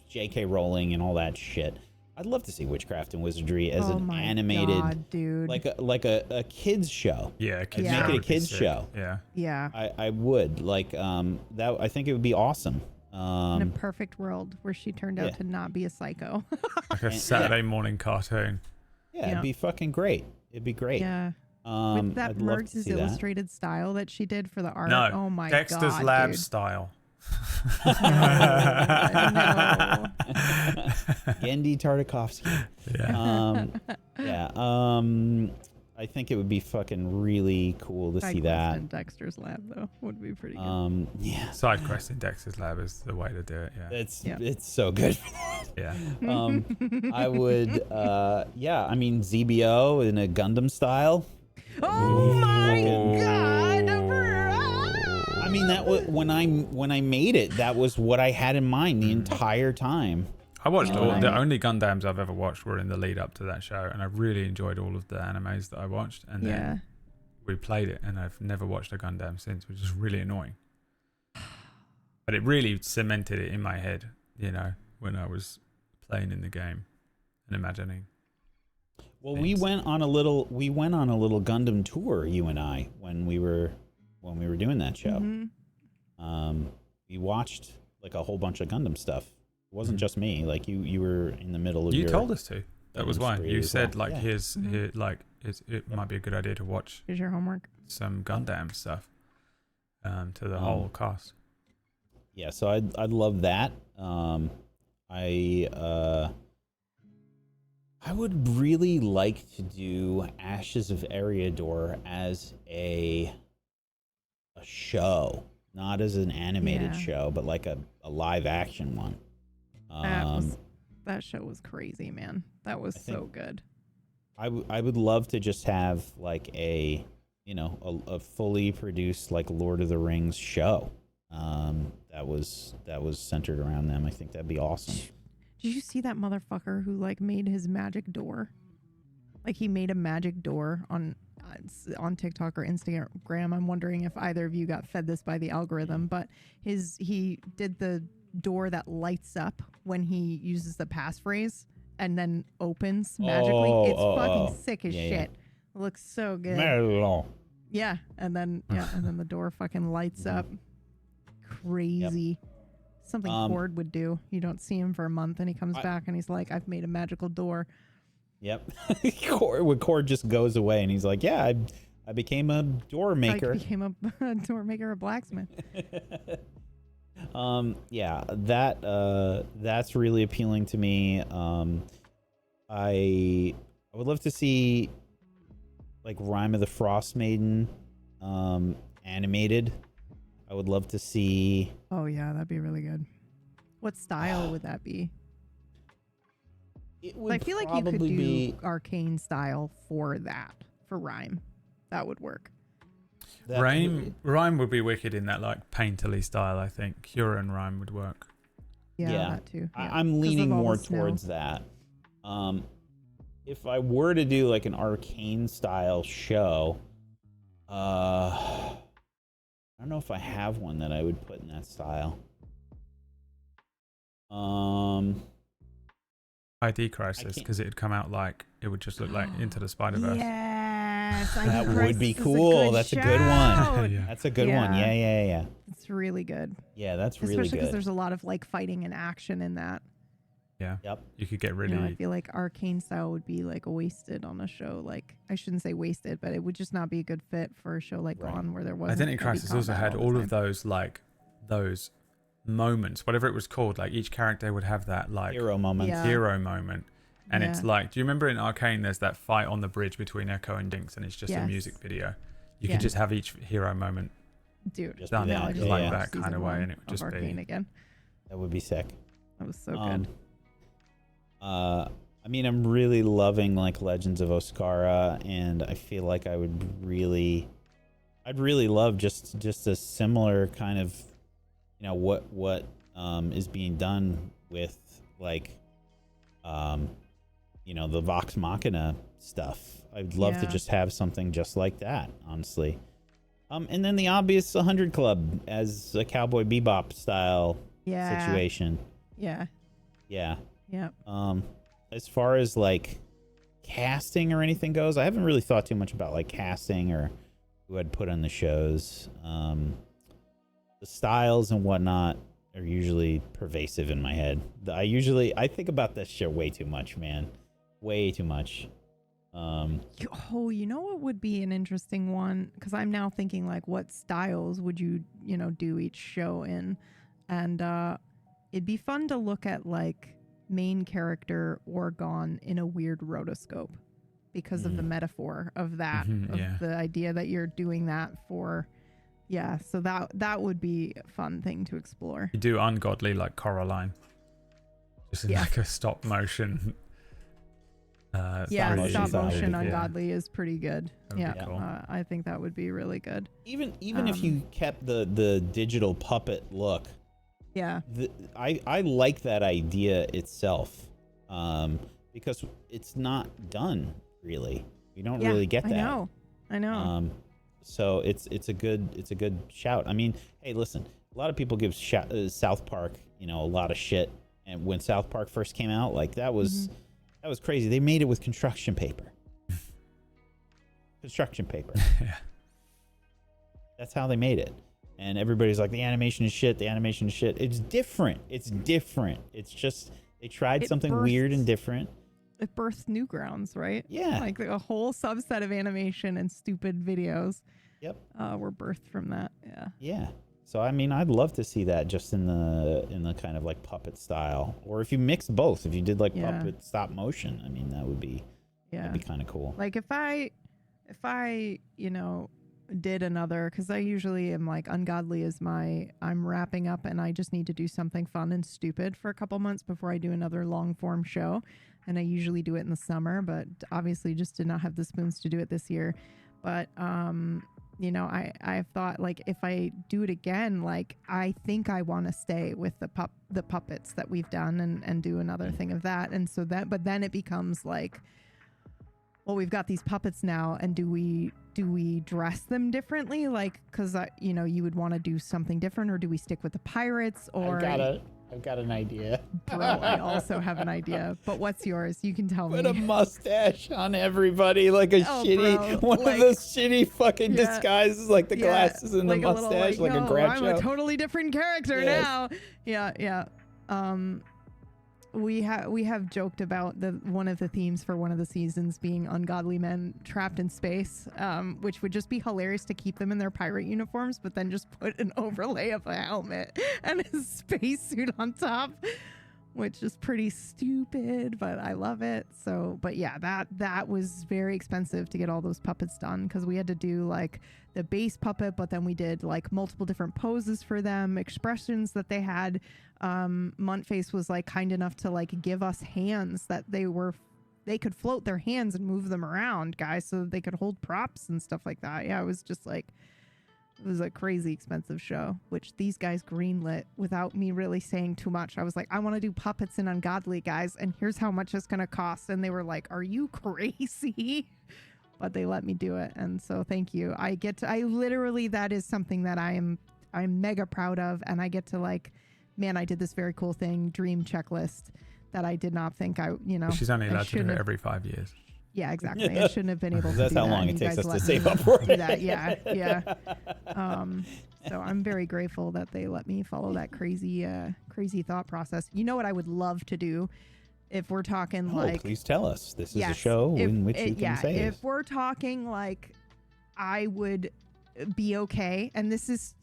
J.K. Rowling and all that shit, I'd love to see Witchcraft and Wizardry as an animated, God, dude. like a kids show. Yeah, kids Yeah. show Make it a would be kids sick. show. Yeah. Yeah. I would like that. I think it would be awesome. In a perfect world where she turned out yeah. to not be a psycho. Like a Saturday morning cartoon. Yeah, it'd be fucking great. It'd be great. Yeah. With that I'd love to Mergs' see that. illustrated style that she did for the art. No, Oh my Dexter's God, Lab dude. style. No. Gendy Tartakovsky. Yeah. I think it would be fucking really cool to see that. In Dexter's Lab though would be pretty good. Yeah. Side quest in Dexter's Lab is the way to do it. Yeah. It's so good. Yeah. I would I mean ZBO in a Gundam style. Oh my God! I mean that was when I made it, that was what I had in mind the entire time. I watched Oh, the right. only Gundams I've ever watched were in the lead up to that show, and I really enjoyed all of the animes that I watched. And then we played it, and I've never watched a Gundam since, which is really annoying. But it really cemented it in my head, when I was playing in the game and imagining. Well, things. we went on a little Gundam tour, you and I, when we were doing that show. Mhm. We watched like a whole bunch of Gundam stuff. It wasn't just me. Like you were in the middle of You your told us to. That was Gundam why spree you as said well. like Yeah. it might be a good idea to watch Here's your homework. some Gundam stuff to the whole cast. Yeah, so I'd love that. I would really like to do Ashes of Eriador as a show, not as an animated Yeah. show, but like a live action one. That show was crazy, man. That was so good. I would love to just have like a fully produced like Lord of the Rings show. That was centered around them. I think that'd be awesome. Did you see that motherfucker who like made his magic door? Like he made a magic door on on TikTok or Instagram. I'm wondering if either of you got fed this by the algorithm, but he did the door that lights up when he uses the passphrase and then opens magically. It's fucking sick as shit. It looks so good. Yeah, and then the door fucking lights up. Crazy. Yep. Something Cord would do. You don't see him for a month, and he comes back and he's like, "I've made a magical door." Yep. Cord just goes away, and he's like, "Yeah, I became a door maker. I became a door maker, a blacksmith." Yeah, that's really appealing to me. I would love to see like Rime of the Frost Maiden animated. I would love to see. Oh yeah, that'd be really good. What style would that be? It would I feel like you could do arcane style for Rime. That would work. Rime would be wicked in that like painterly style. I think Cura and Rime would work. Yeah, that too. Yeah. I'm leaning more towards that. If I were to do like an arcane style show, I don't know if I have one that I would put in that style. ID Crisis, because it'd come out like it would just look like Into the Spider-Verse. Yes, that would be cool. That's a good one. Yeah. That's a good one. Yeah. It's really good. Yeah, that's really Especially good. because there's a lot of like fighting and action in that. Yeah. Yep. You could get really. I feel like arcane style would be like wasted on a show. Like I shouldn't say wasted, but it would just not be a good fit for a show like Gone, where there was. Identity Crisis also had all of those like those moments, whatever it was called. Like each character would have that like hero moment. And it's like, do you remember in Arcane there's that fight on the bridge between Echo and Dinks, and it's just a music video. You could just have each hero moment done like that kind of way, and it would just Arcane be again. That would be sick. That was so good. I mean, I'm really loving like Legends of Oscara, and I feel like I'd really love just a similar kind of, what is being done with like, the Vox Machina stuff. I'd love to just have something just like that, honestly. And then the obvious 100 Club as a Cowboy Bebop style situation. Yeah. As far as like casting or anything goes, I haven't really thought too much about like casting or who I'd put on the shows. The styles and whatnot are usually pervasive in my head. I think about that shit way too much, man. Way too much. You know what would be an interesting one? Because I'm now thinking like, what styles would you do each show in? And it'd be fun to look at like main character Orgon in a weird rotoscope because of the metaphor of that, the idea that you're doing that for. Yeah, so that would be a fun thing to explore. You do Ungodly like Coraline, just in like a stop motion. Stop motion Ungodly is pretty good. Cool. I think that would be really good. Even if you kept the digital puppet look. Yeah. I like that idea itself, because it's not done really. You don't really get that. I know. So it's a good shout. I mean, hey, listen, a lot of people give South Park, a lot of shit, and when South Park first came out, like that was crazy. They made it with construction paper. Yeah. That's how they made it. And everybody's like, the animation is shit. It's different. It's just they tried something weird and different. It birthed Newgrounds, right? Yeah. Like a whole subset of animation and stupid videos. Yep. Were birthed from that. Yeah. Yeah. So I mean, I'd love to see that just in the kind of like puppet style, or if you mix both, if you did like puppet stop motion, I mean, that would be that'd be kind of cool. Like if I did another, because I usually am like, Ungodly is I'm wrapping up and I just need to do something fun and stupid for a couple months before I do another long form show, and I usually do it in the summer, but obviously just did not have the spoons to do it this year. But I've thought, like, if I do it again, like, I think I want to stay with the puppets that we've done and do another thing of that. And so but then it becomes like, well, we've got these puppets now, and do we dress them differently? Like, because you would want to do something different, or do we stick with the pirates? Or I've got an idea. bro, I also have an idea. But what's yours? You can tell me. Put a mustache on everybody, like a shitty bro, one of those shitty fucking disguises, like the glasses and like the mustache, like a Groucho. I'm a totally different character now. Yeah. We have joked about one of the themes for one of the seasons being ungodly men trapped in space, which would just be hilarious to keep them in their pirate uniforms, but then just put an overlay of a helmet and a spacesuit on top, which is pretty stupid, but I love it. So, but yeah, that was very expensive to get all those puppets done, because we had to do like the base puppet, but then we did like multiple different poses for them, expressions that they had. Muntface was like kind enough to like give us hands that they could float their hands and move them around, guys, so that they could hold props and stuff like that. Yeah, it was just like, it was a crazy expensive show, which these guys greenlit without me really saying too much. I was like, I want to do puppets in Ungodly, guys, and here's how much it's going to cost. And they were like, are you crazy? But they let me do it. And so thank you. I literally, that is something that I'm mega proud of. And I get to like, man, I did this very cool thing, dream checklist that I did not think She's only allowed to do it every 5 years. Yeah, exactly. I shouldn't have been able to That's do how that. long it You takes guys us to let save me up for do it. that. Yeah. So I'm very grateful that they let me follow that crazy thought process. You know what I would love to do if we're talking please tell us. This is a yes, show in which you can say if we're talking like, I would be okay. And this is,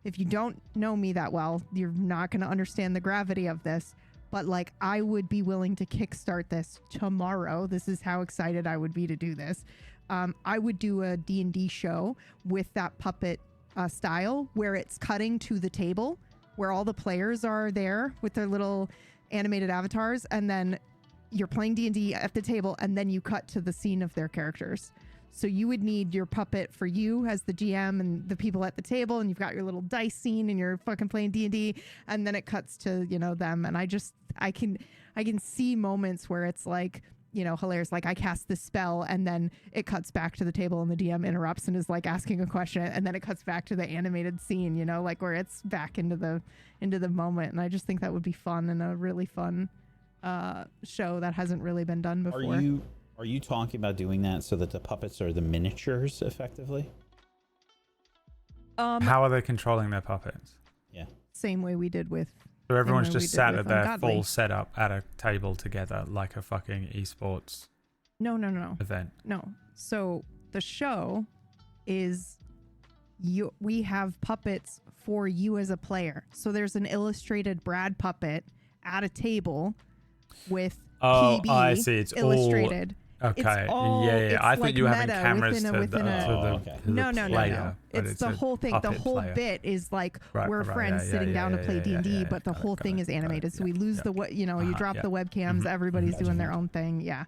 if you don't know me that well, you're not going to understand the gravity of this. But like, I would be willing to kickstart this tomorrow. This is how excited I would be to do this. I would do a D&D show with that puppet style, where it's cutting to the table, where all the players are there with their little animated avatars, and then you're playing D&D at the table, and then you cut to the scene of their characters. So you would need your puppet for you as the GM and the people at the table, and you've got your little dice scene, and you're fucking playing D&D, and then it cuts to, them. And I can see moments where it's like, hilarious. Like I cast this spell, and then it cuts back to the table, and the DM interrupts and is like asking a question, and then it cuts back to the animated scene, like where it's back into the moment. And I just think that would be fun, and a really fun show that hasn't really been done before. Are you talking about doing that so that the puppets are the miniatures, effectively? How are they controlling their puppets? Yeah. Same way we did with. So everyone's just sat at their Ungodly. full setup at a table together, like a fucking esports No. event. No. So the show is we have puppets for you as a player. So there's an illustrated Brad puppet at a table with PB I see. It's illustrated. Okay. It's I thought like you were having meta cameras within to a- the No. player, but It's the whole thing. The puppet whole player. bit is like Right, we're right, friends yeah, sitting yeah, down to yeah, play yeah, D&D, yeah, but the got it, whole got thing it, is got it, animated. So yeah, we lose yeah. you drop yeah. the webcams. Everybody's doing their own thing. Yeah.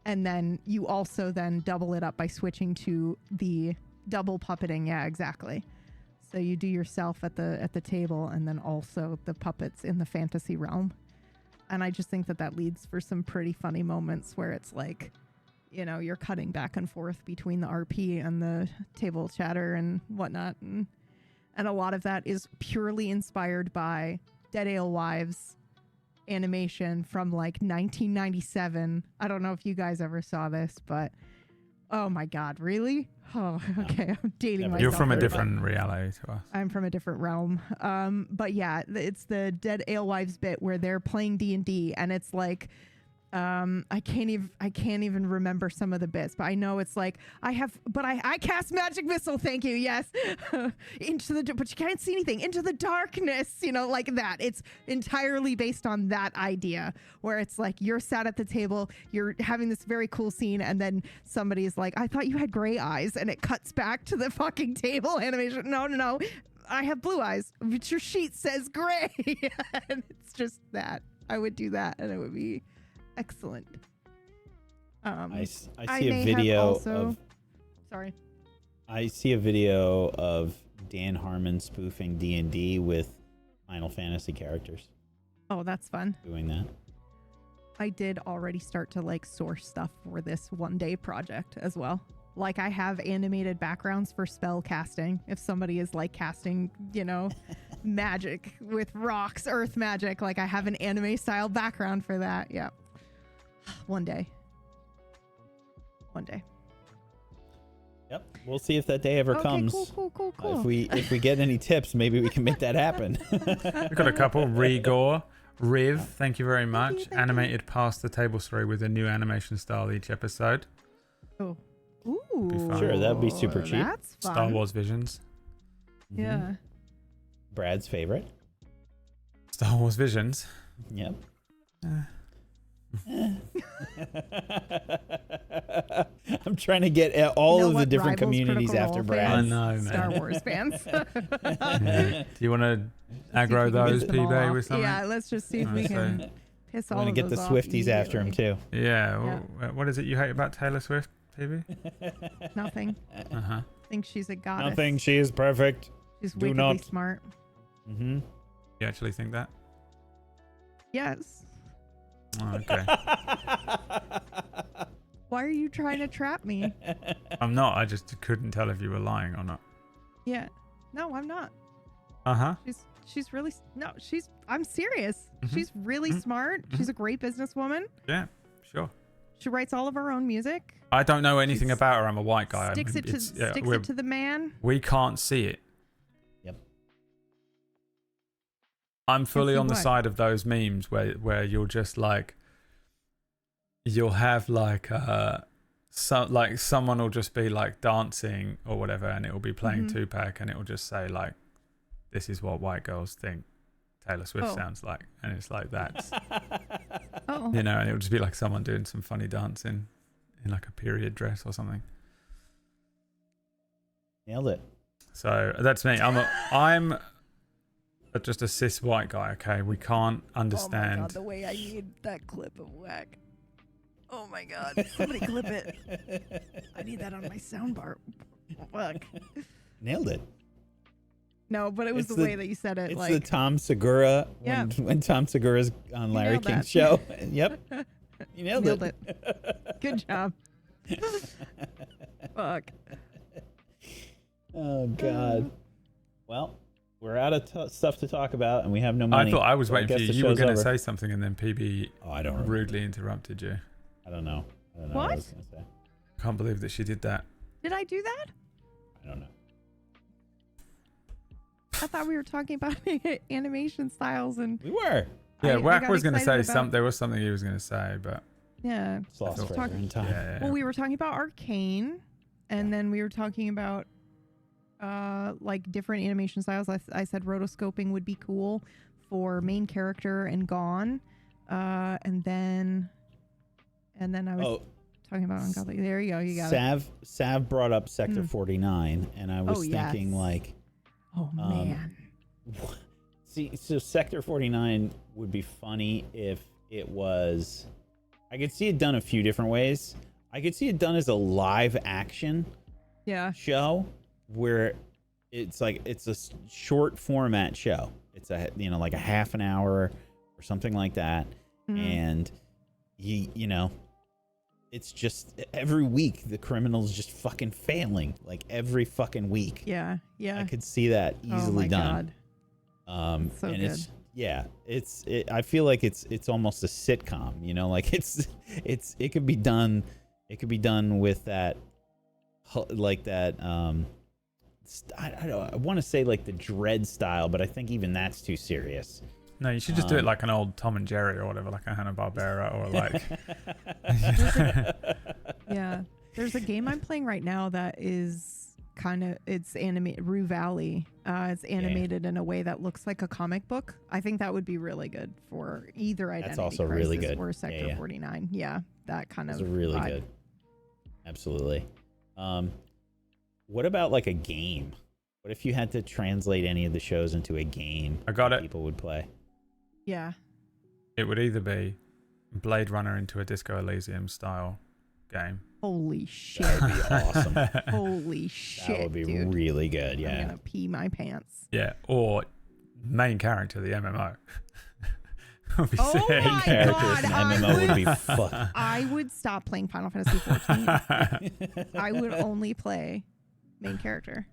And then you also then double it up by switching to the double puppeting. Yeah, exactly. So you do yourself at the table, and then also the puppets in the fantasy realm. And I just think that leads for some pretty funny moments where it's like, you're cutting back and forth between the RP and the table chatter and whatnot. And a lot of that is purely inspired by Dead Alewives animation from like 1997. I don't know if you guys ever saw this, but oh my God, really? Oh, okay. I'm dating myself. You're from a here, different reality to us. I'm from a different realm. But yeah, it's the Dead Alewives bit where they're playing D&D, and it's like, I can't even remember some of the bits, but I know it's like I cast magic missile. Thank you. Yes. But you can't see anything into the darkness, like that. It's entirely based on that idea where it's like you're sat at the table, you're having this very cool scene, and then somebody's like, I thought you had gray eyes, and it cuts back to the fucking table animation. No. I have blue eyes, but your sheet says gray. And it's just that. I would do that, and it would be excellent. I see a video of. Sorry. I see a video of Dan Harmon spoofing D&D with Final Fantasy characters. Oh, that's fun. Doing that. I did already start to like source stuff for this 1-day project as well. Like I have animated backgrounds for spell casting. If somebody is like casting, magic with rocks, earth magic, like I have an anime style background for that. Yeah. One day. Yep. We'll see if that day ever comes. Cool. If we get any tips, maybe we can make that happen. We've got a couple. Rigor, Riv, thank you very much. Thank you. Animated past the table story with a new animation style each episode. Oh. Ooh. Be fun. Sure, that'd be super cheap. That's fun. Star Wars Visions. Yeah. Brad's favorite. Star Wars Visions. Yep. I'm trying to get all of the different communities after Brad. I know, man. Star Wars fans. Do you want to aggro those, PB, with something? Yeah, let's just see if we can piss all I'm of gonna get the those off Swifties after him immediately. too. Yeah. What is it you hate about Taylor Swift, PB? Nothing. Uh-huh. Think she's a goddess. Nothing. She is perfect. She's Do wickedly not. smart. Mm-hmm. You actually think that? Yes. Oh, okay. Why are you trying to trap me? I'm not. I just couldn't tell if you were lying or not. Yeah. No, I'm not. Uh-huh. She's really I'm serious. Mhm. She's really smart. She's a great businesswoman. Yeah, sure. She writes all of her own music. I don't know anything She's- about her. I'm a white guy. Sticks it to the man. We can't see it. Yep. I'm fully see on the what? side of those memes where you'll just like, you'll have like someone will just be like dancing or whatever, and it will be playing Tupac, and it will just say like, "This is what white girls think Taylor Swift sounds like," and it's like that's Oh. and it will just be like someone doing some funny dancing in like a period dress or something. Nailed it. So that's me. I'm just a cis white guy. Okay, we can't understand. Oh my god, the way I need that clip of whack. Oh my god, somebody clip it. I need that on my soundbar. Fuck. Nailed it. No, but it was It's the the- way that you said it. It's like the Tom Segura Yeah. when Tom Segura's on Larry nailed King's that. show. Yep. You nailed Nailed it. Good job. Fuck. Oh God. Well, we're out of stuff to talk about, and we have no money. I thought I was so waiting for guess you. the You were show's going to over. say something, and then PB Oh, I don't remember. rudely interrupted you. I don't know. What I What? was gonna say. Can't believe that she did that. Did I do that? I don't know. I thought we were talking about animation styles and We were. Yeah, I Wack got was going to say excited about- something. There was something he was going to say, but yeah. It's lost Talk- forever in time. yeah. Well, we were talking about Arcane, and then we were talking about like different animation styles. I said rotoscoping would be cool for main character and Gone, and then I was talking about Ungodly. There you go, you got it. Sav brought up Sector 49, and I was Oh, thinking yes. like, Oh man, see, so Sector 49 would be funny if it was. I could see it done a few different ways. I could see it done as a live action yeah, show where it's like it's a short format show. It's a like a half an hour or something like that, and you know. It's just every week the criminal's just fucking failing, like every fucking week. yeah. I could see that Oh easily my done. god, so and good. I feel like it's almost a sitcom, like it could be done. It could be done with that, like that. I want to say like the Dread style, but I think even that's too serious. no, you should just do it like an old Tom and Jerry or whatever, like a Hanna-Barbera or like. Yeah, there's a game I'm playing right now that is it's animated. Rue Valley. It's animated in a way that looks like a comic book. I think that would be really good for either Identity That's also Crisis really good. or Sector 49. Yeah, that kind It's of really vibe. good. Absolutely. What about like a game? What if you had to translate any of the shows into a game? I got that it. People would play. Yeah. It would either be Blade Runner into a Disco Elysium style game. Holy shit. That would be awesome. Holy shit. That would be dude. really good. I'm Yeah. gonna pee my pants. Yeah, or main character, the MMO. Would be Oh sick. my characters in God, MMO would be fuck. I would stop playing Final Fantasy 14. I would only play main character.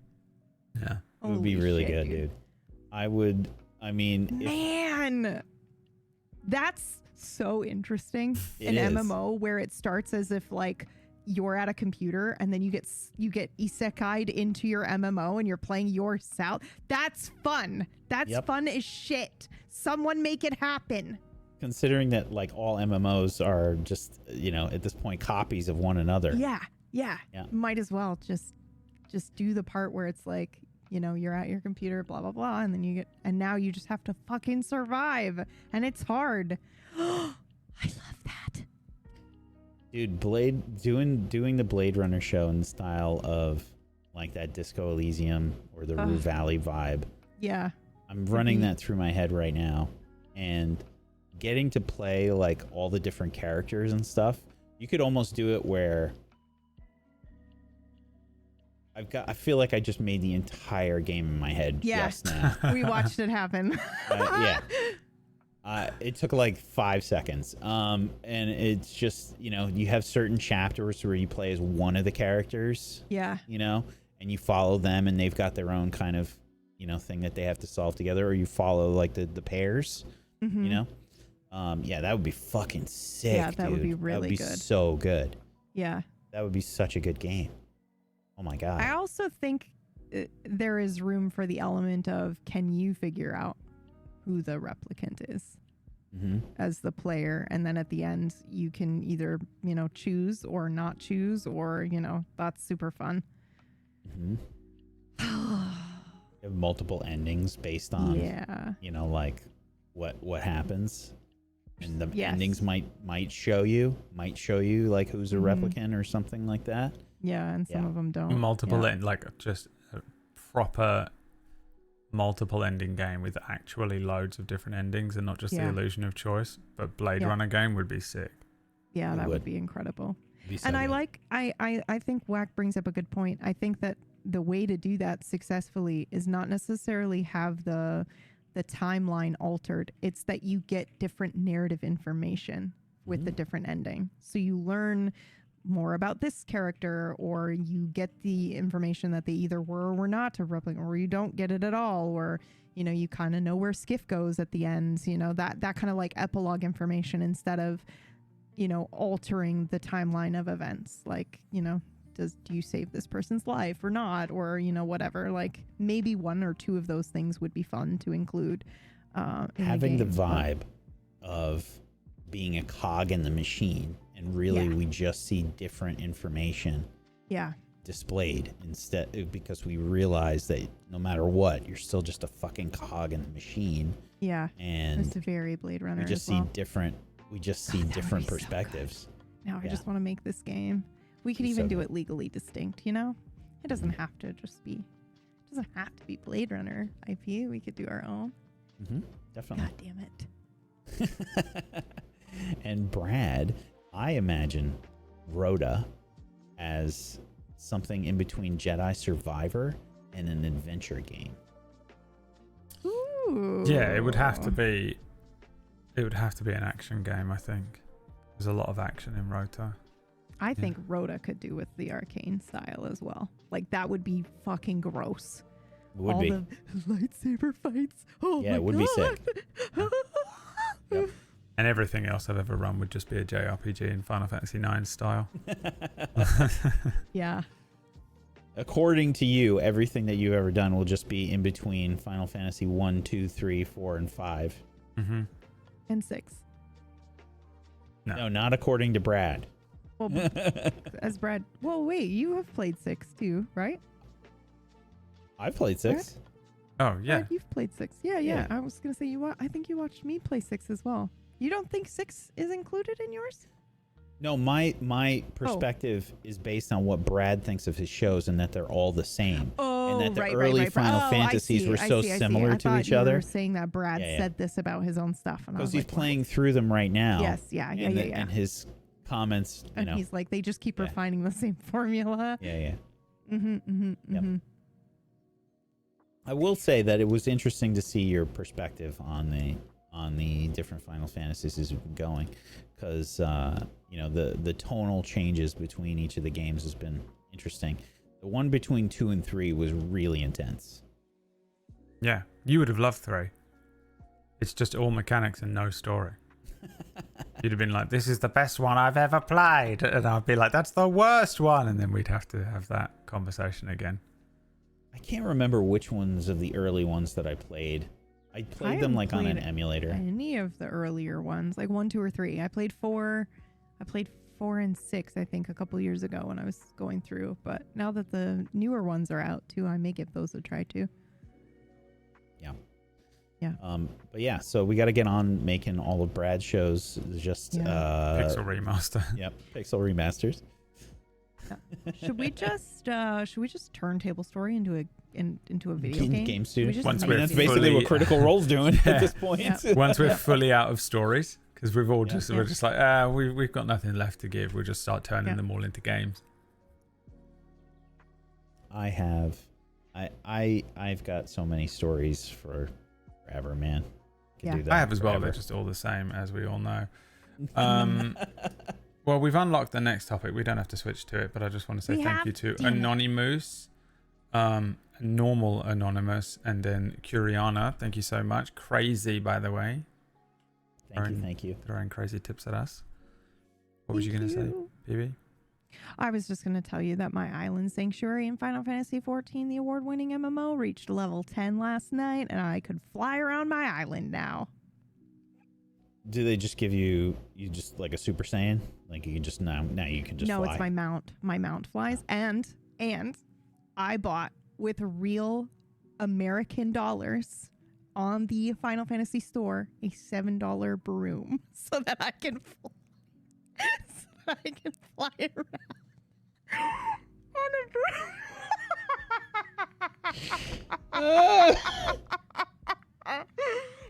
Yeah. It would be really Holy shit, good, dude. I mean, if, Man, that's so interesting. It An is. MMO where it starts as if like you're at a computer and then you get isekai'd into your MMO and you're playing yourself. That's fun. That's Yep. fun as shit. Someone make it happen. considering that like all MMOs are just, at this point copies of one another. Yeah. Yeah. Might as well just do the part where it's like, you're at your computer, blah blah blah, and then now you just have to fucking survive, and it's hard. I love that. Dude, doing the Blade Runner show in the style of like that Disco Elysium or the Rue Valley vibe. Yeah. I'm running that through my head right now, and getting to play like all the different characters and stuff. You could almost do it where I feel like I just made the entire game in my head just now. We watched it happen. Yeah. It took like 5 seconds. And it's just, you have certain chapters where you play as one of the characters. Yeah. And you follow them, and they've got their own kind of, thing that they have to solve together, or you follow like the pairs, yeah, that would be fucking sick. Yeah, that would be dude. really That would be good. so good. Yeah. That would be such a good game. Oh my God. I also think there is room for the element of, can you figure out who the replicant is as the player, and then at the end you can either choose or not choose, or that's super fun. You have multiple endings based on like what happens, and the endings might show you like who's a replicant or something like that. Yeah, and some of them don't. Multiple like just a proper multiple ending game with actually loads of different endings and not just the illusion of choice. But Blade Runner game would be sick. Yeah, that would be incredible. Be so and good. I think Whack brings up a good point. I think that the way to do that successfully is not necessarily have the timeline altered. It's that you get different narrative information with the different ending. So you learn more about this character, or you get the information that they either were or were not a replicant, or you don't get it at all, or you kind of know where Skiff goes at the end, that kind of like epilogue information, instead of altering the timeline of events, like do you save this person's life or not, or whatever. Like maybe one or two of those things would be fun to include in having the game, vibe of being a cog in the machine, and really we just see different information displayed instead, because we realize that no matter what, you're still just a fucking cog in the machine. And it's very Blade Runner. we just see different different perspectives. Now I just want to make this game. We could even do it legally distinct, It doesn't have to just be, Blade Runner IP. We could do our own. Definitely. God damn it. And Brad, I imagine Rhoda as something in between Jedi Survivor and an adventure game. Ooh. Yeah, it would have to be an action game, I think. There's a lot of action in Rota. I think Rhoda could do with the arcane style as well. Like that would be fucking gross. It would All be. the lightsaber fights. Oh Yeah, my it would be sick. Yep. And everything else I've ever run would just be a JRPG in Final Fantasy IX style. Yeah. According to you, everything that you've ever done will just be in between Final Fantasy 1, 2, 3, 4, and 5. And 6. No, not according to Brad. Well, as Brad. Well, wait, you have played 6 too, right? I've played 6. Oh, yeah. Brad, you've played 6. Yeah. I was gonna say I think you watched me play 6 as well. You don't think 6 is included in yours? No, my perspective is based on what Brad thinks of his shows, and that they're all the same. Oh, and that the right, early right. Final Oh, Fantasies were so similar to each You other. were saying that Brad said this about his own stuff, and I Because was he's like, playing through them right now. Yes, yeah. And his comments, and he's like, they just keep refining the same formula. Yeah. Mm-hmm. I will say that it was interesting to see your perspective on on the different Final Fantasies as we've been going, because the tonal changes between each of the games has been interesting. The one between 2 and 3 was really intense. Yeah, you would have loved 3. It's just all mechanics and no story. You'd have been like, this is the best one I've ever played. And I'd be like, that's the worst one. And then we'd have to have that conversation again. I can't remember which ones of the early ones that I played. I played them like on an emulator. Any of the earlier ones, like 1, 2, or 3. I played 4. I played 4 and 6, I think, a couple years ago when I was going through. But now that the newer ones are out too, I may give those a try too. Yeah. But yeah, so we got to get on making all of Brad's shows. Just Pixel remaster. Yep, Pixel remasters. Yeah. Should we just turn Tablestory into a video game studio? That's basically what Critical Role's doing at this point. Yeah. Once we're fully out of stories, because we've all we're just like, we've got nothing left to give. We'll just start turning them all into games. I've got so many stories for forever, man. Yeah. I have as well. They're just all the same, as we all know. Well, we've unlocked the next topic. We don't have to switch to it, but I just want to say thank you to Anonymous, Normal Anonymous, and then Curiana. Thank you so much. Crazy, by the way. Thank you. Throwing crazy tips at us. What was you going to say, PB? I was just going to tell you that my Island Sanctuary in Final Fantasy XIV, the award-winning MMO, reached level 10 last night, and I could fly around my island now. Do they just give you just like a Super Saiyan? Like you can just now you can just fly? No, it's my mount. My mount flies, and I bought with real American dollars on the Final Fantasy store a $7 broom so that I can fly around on a broom.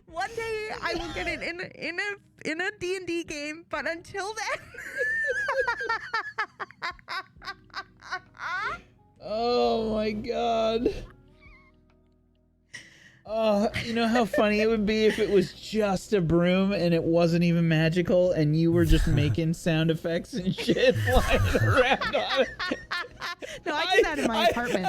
One day I will get it in a D&D game, but until then. Oh my god. You know how funny it would be if it was just a broom and it wasn't even magical and you were just making sound effects and shit flying around on it. No, I do that in my apartment.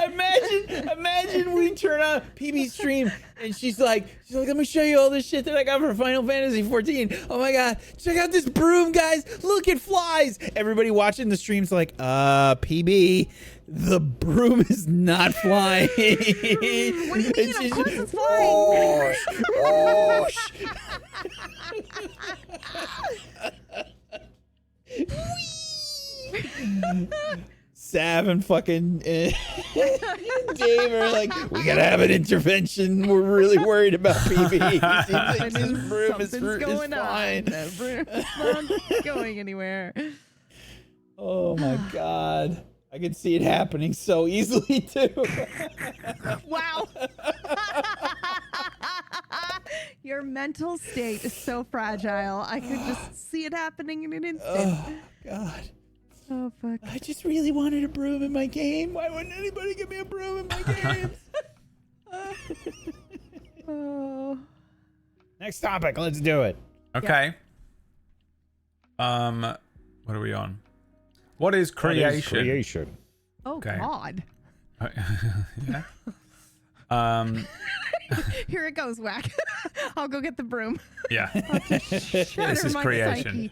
Imagine we turn on PB's stream and she's like, let me show you all this shit that I got for Final Fantasy 14. Oh my god, check out this broom, guys. Look, it flies. Everybody watching the stream's like, PB, the broom is not flying. What do you mean? Of course it's flying. Sav and fucking Dave are like, we gotta have an intervention. We're really worried about PB. He thinks his broom is flying. That broom is not going anywhere. Oh my god. I could see it happening so easily too. Wow. Your mental state is so fragile. I could just see it happening in an instant. Oh god. Oh fuck. I just really wanted a broom in my game. Why wouldn't anybody give me a broom in my games? Oh. Next topic, let's do it. Okay. What are we on? What is creation? Oh Okay. god. Yeah. Here it goes, Whack. I'll go get the broom. Yeah. This is creation.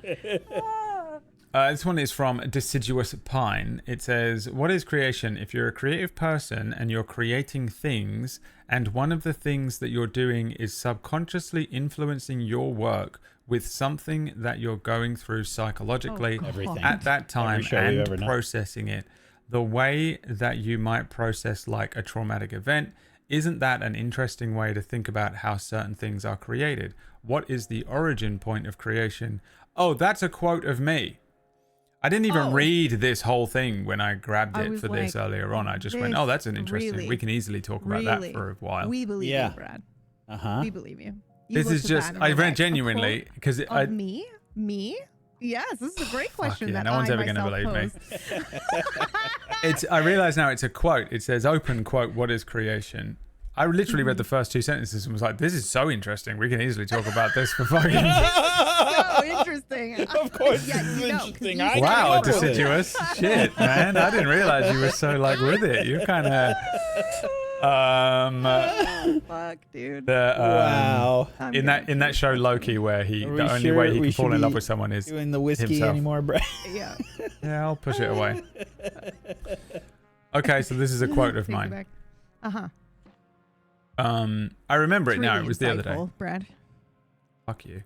This one is from Deciduous Pine. It says, what is creation? If you're a creative person and you're creating things, and one of the things that you're doing is subconsciously influencing your work with something that you're going through psychologically at that time and processing it the way that you might process like a traumatic event, isn't that an interesting way to think about how certain things are created? What is the origin point of creation? Oh, that's a quote of me. I didn't even read this whole thing when I grabbed it for this earlier on. I just went, oh, that's an interesting. Really, we can easily talk about that for a while. We believe you, Brad. We believe you. This is just, I read genuinely because me? Yes, this is a great question. Yeah, that no one's ever going to believe me. I realize now it's a quote. It says, open quote, what is creation? I literally read the first 2 sentences and was like, this is so interesting. We can easily talk about this for fucking... So interesting. Of course, Yeah, this is you know, 'cause interesting. you I said came Wow, up with it. deciduous. Shit, man. I didn't realize you were so like with it. You're kind of... Fuck, dude. Wow. I'm In that show Loki, where Are we the only sure way he we can fall should in love be with someone is Doing the whiskey himself. anymore, Brad? Yeah. Yeah, I'll push it away. Okay, so this is a quote of Take it mine. back. Uh-huh. I remember it It's now. really It was the other day. insightful, Brad. Fuck you.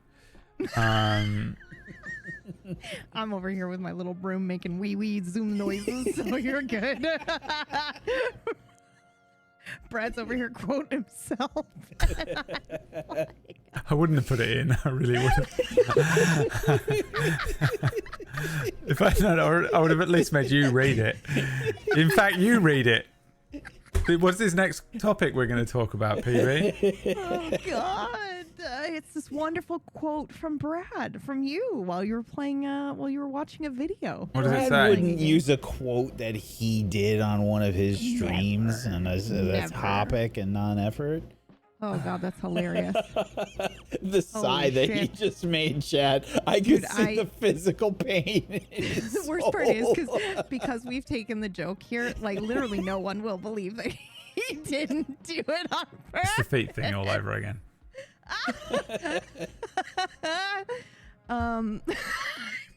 I'm over here with my little broom making wee zoom noises, so you're good. Brad's over here quoting himself. I wouldn't have put it in. I really would have. If I'd known, I would have at least made you read it. In fact, you read it. What's this next topic we're going to talk about, PB? Oh God! It's this wonderful quote from Brad, from you, while you were playing, while you were watching a video. What does it Brad say? wouldn't use a quote that he did on one of his streams and a Never. topic and non-effort. Oh God, that's hilarious. The sigh that he shit. just made, Chad. I could Dude, see the physical pain. In his The worst part is soul. because we've taken the joke here, like literally no one will believe that he didn't do it on It's the purpose. feet thing all over again.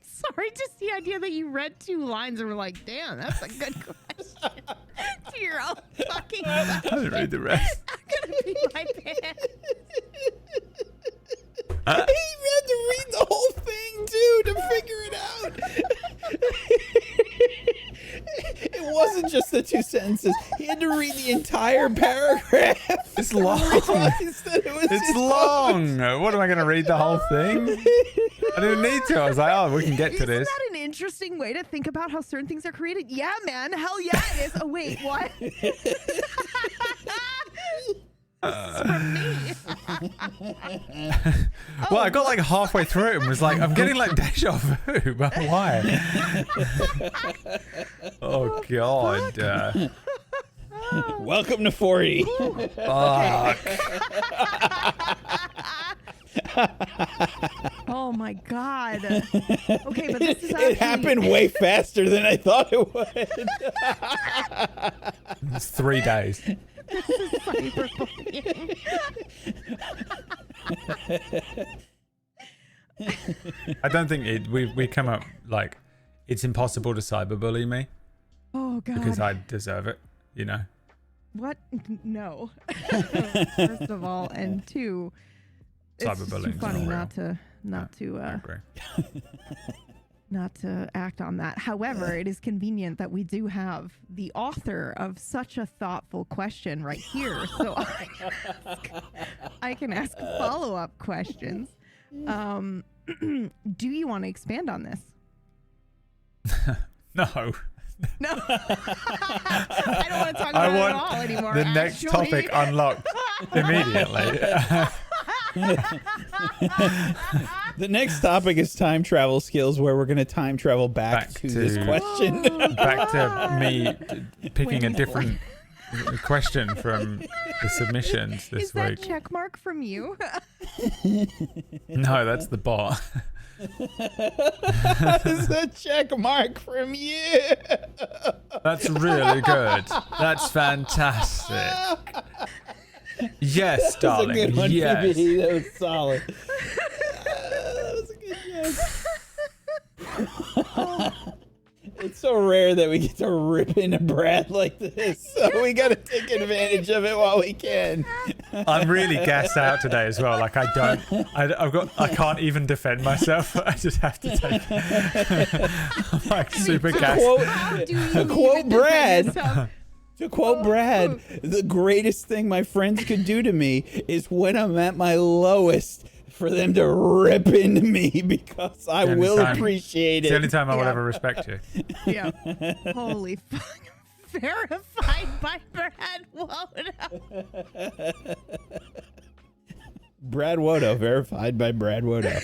Sorry, just the idea that you read 2 lines and were like, damn, that's a good question. To your own fucking I didn't read the rest. I'm gonna be my pants. He had to read the whole thing too to figure it out. It wasn't just the 2 sentences. He had to read the entire paragraph. It's long. Realized that it was It's his long. What am I going to read the whole thing? I didn't need to. I was like, oh, we can get to Isn't this. that an interesting way to think about how certain things are created? Yeah, man. Hell yeah, it is. Oh, wait, what? From me. Well, I got like halfway through it and was like, I'm getting like deja vu, but why? Oh, God. Welcome to 40. Fuck. Oh my God. Okay, but this is It happened way faster than I thought it would. It's 3 days. cyberbullying. I don't think we come up like it's impossible to cyberbully me Oh God. because I deserve it, you know. What? No. First of all, and 2, it's just too Cyberbullying's funny not not to I agree. not to act on that. However, it is convenient that we do have the author of such a thoughtful question right here, so I can ask follow-up questions. Do you want to expand on this? No. No. I don't want to talk I about it want at all anymore. the next actually. topic unlocked immediately. The next topic is time travel skills, where we're going to time travel back to this to- question. Back to me picking a Wait, different question from the submissions this Is that week. check mark from you? No, that's the bot. Is a check mark from you. That's really good. That's fantastic. Yes, That was a darling. good one, Yes. PB. That was solid. That was a good joke. It's so rare that we get to rip into Brad like this, so we got to take advantage of it while we can. I'm really gassed out today as well. Like I can't even defend myself. I just have to take it. I'm like super gassed. How do you To quote even defend Brad. yourself? To quote Brad, the greatest thing my friends could do to me is when I'm at my lowest, for them to rip into me, because I The only will time- appreciate It's the it. only time I will Yeah. ever respect you. Yeah. Holy fuck. Verified by Brad Woda. Brad Wodo, verified by Brad Wodo.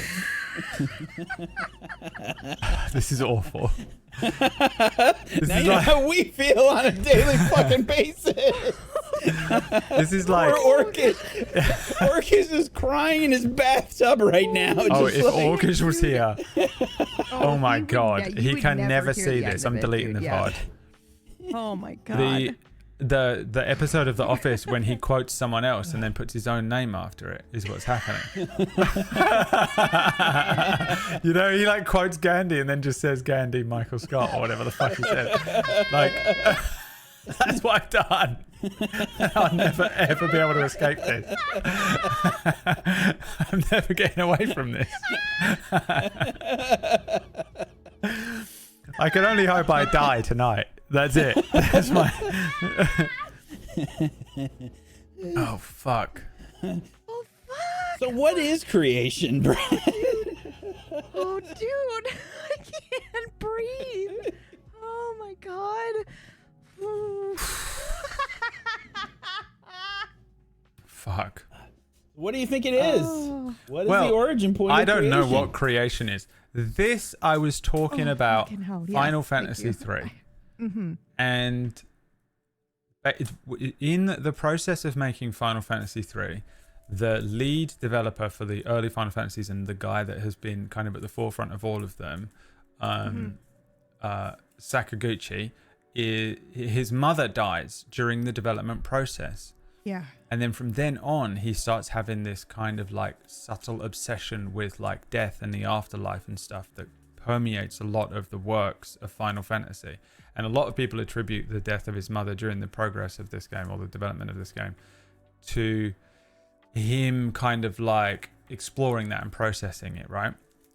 This is awful. This Now is you know like, how we feel on a daily fucking basis. This is like Poor Orcish. Orcish is crying in his bathtub right now. Oh, just if like- Orcish was here. Oh my you would- god. yeah, you He would can never never hear see the end this. of I'm it, deleting dude. the Yeah. pod. Oh my god. The episode of The Office when he quotes someone else and then puts his own name after it is what's happening. You know, he like quotes Gandhi and then just says Gandhi, Michael Scott, or whatever the fuck he said. Like, that's what I've done. I'll never ever be able to escape this. I'm never getting away from this. I can only hope I die tonight. That's it. That's my. Oh fuck. Oh fuck. So what is creation, Brad? Oh dude, I can't breathe. Oh my god. Fuck. What do you think it is? Oh. What is Well, the origin point I of don't know creation? what creation is. This I was talking Oh, about fucking hell, yes, Final thank Fantasy you. 3. Mm-hmm. And in the process of making Final Fantasy 3, the lead developer for the early Final Fantasies and the guy that has been kind of at the forefront of all of them, Sakaguchi, his mother dies during the development process. Yeah. And then from then on, he starts having this kind of like subtle obsession with like death and the afterlife and stuff that permeates a lot of the works of Final Fantasy. And a lot of people attribute the death of his mother during the progress of this game or the development of this game to him kind of like exploring that and processing it, right?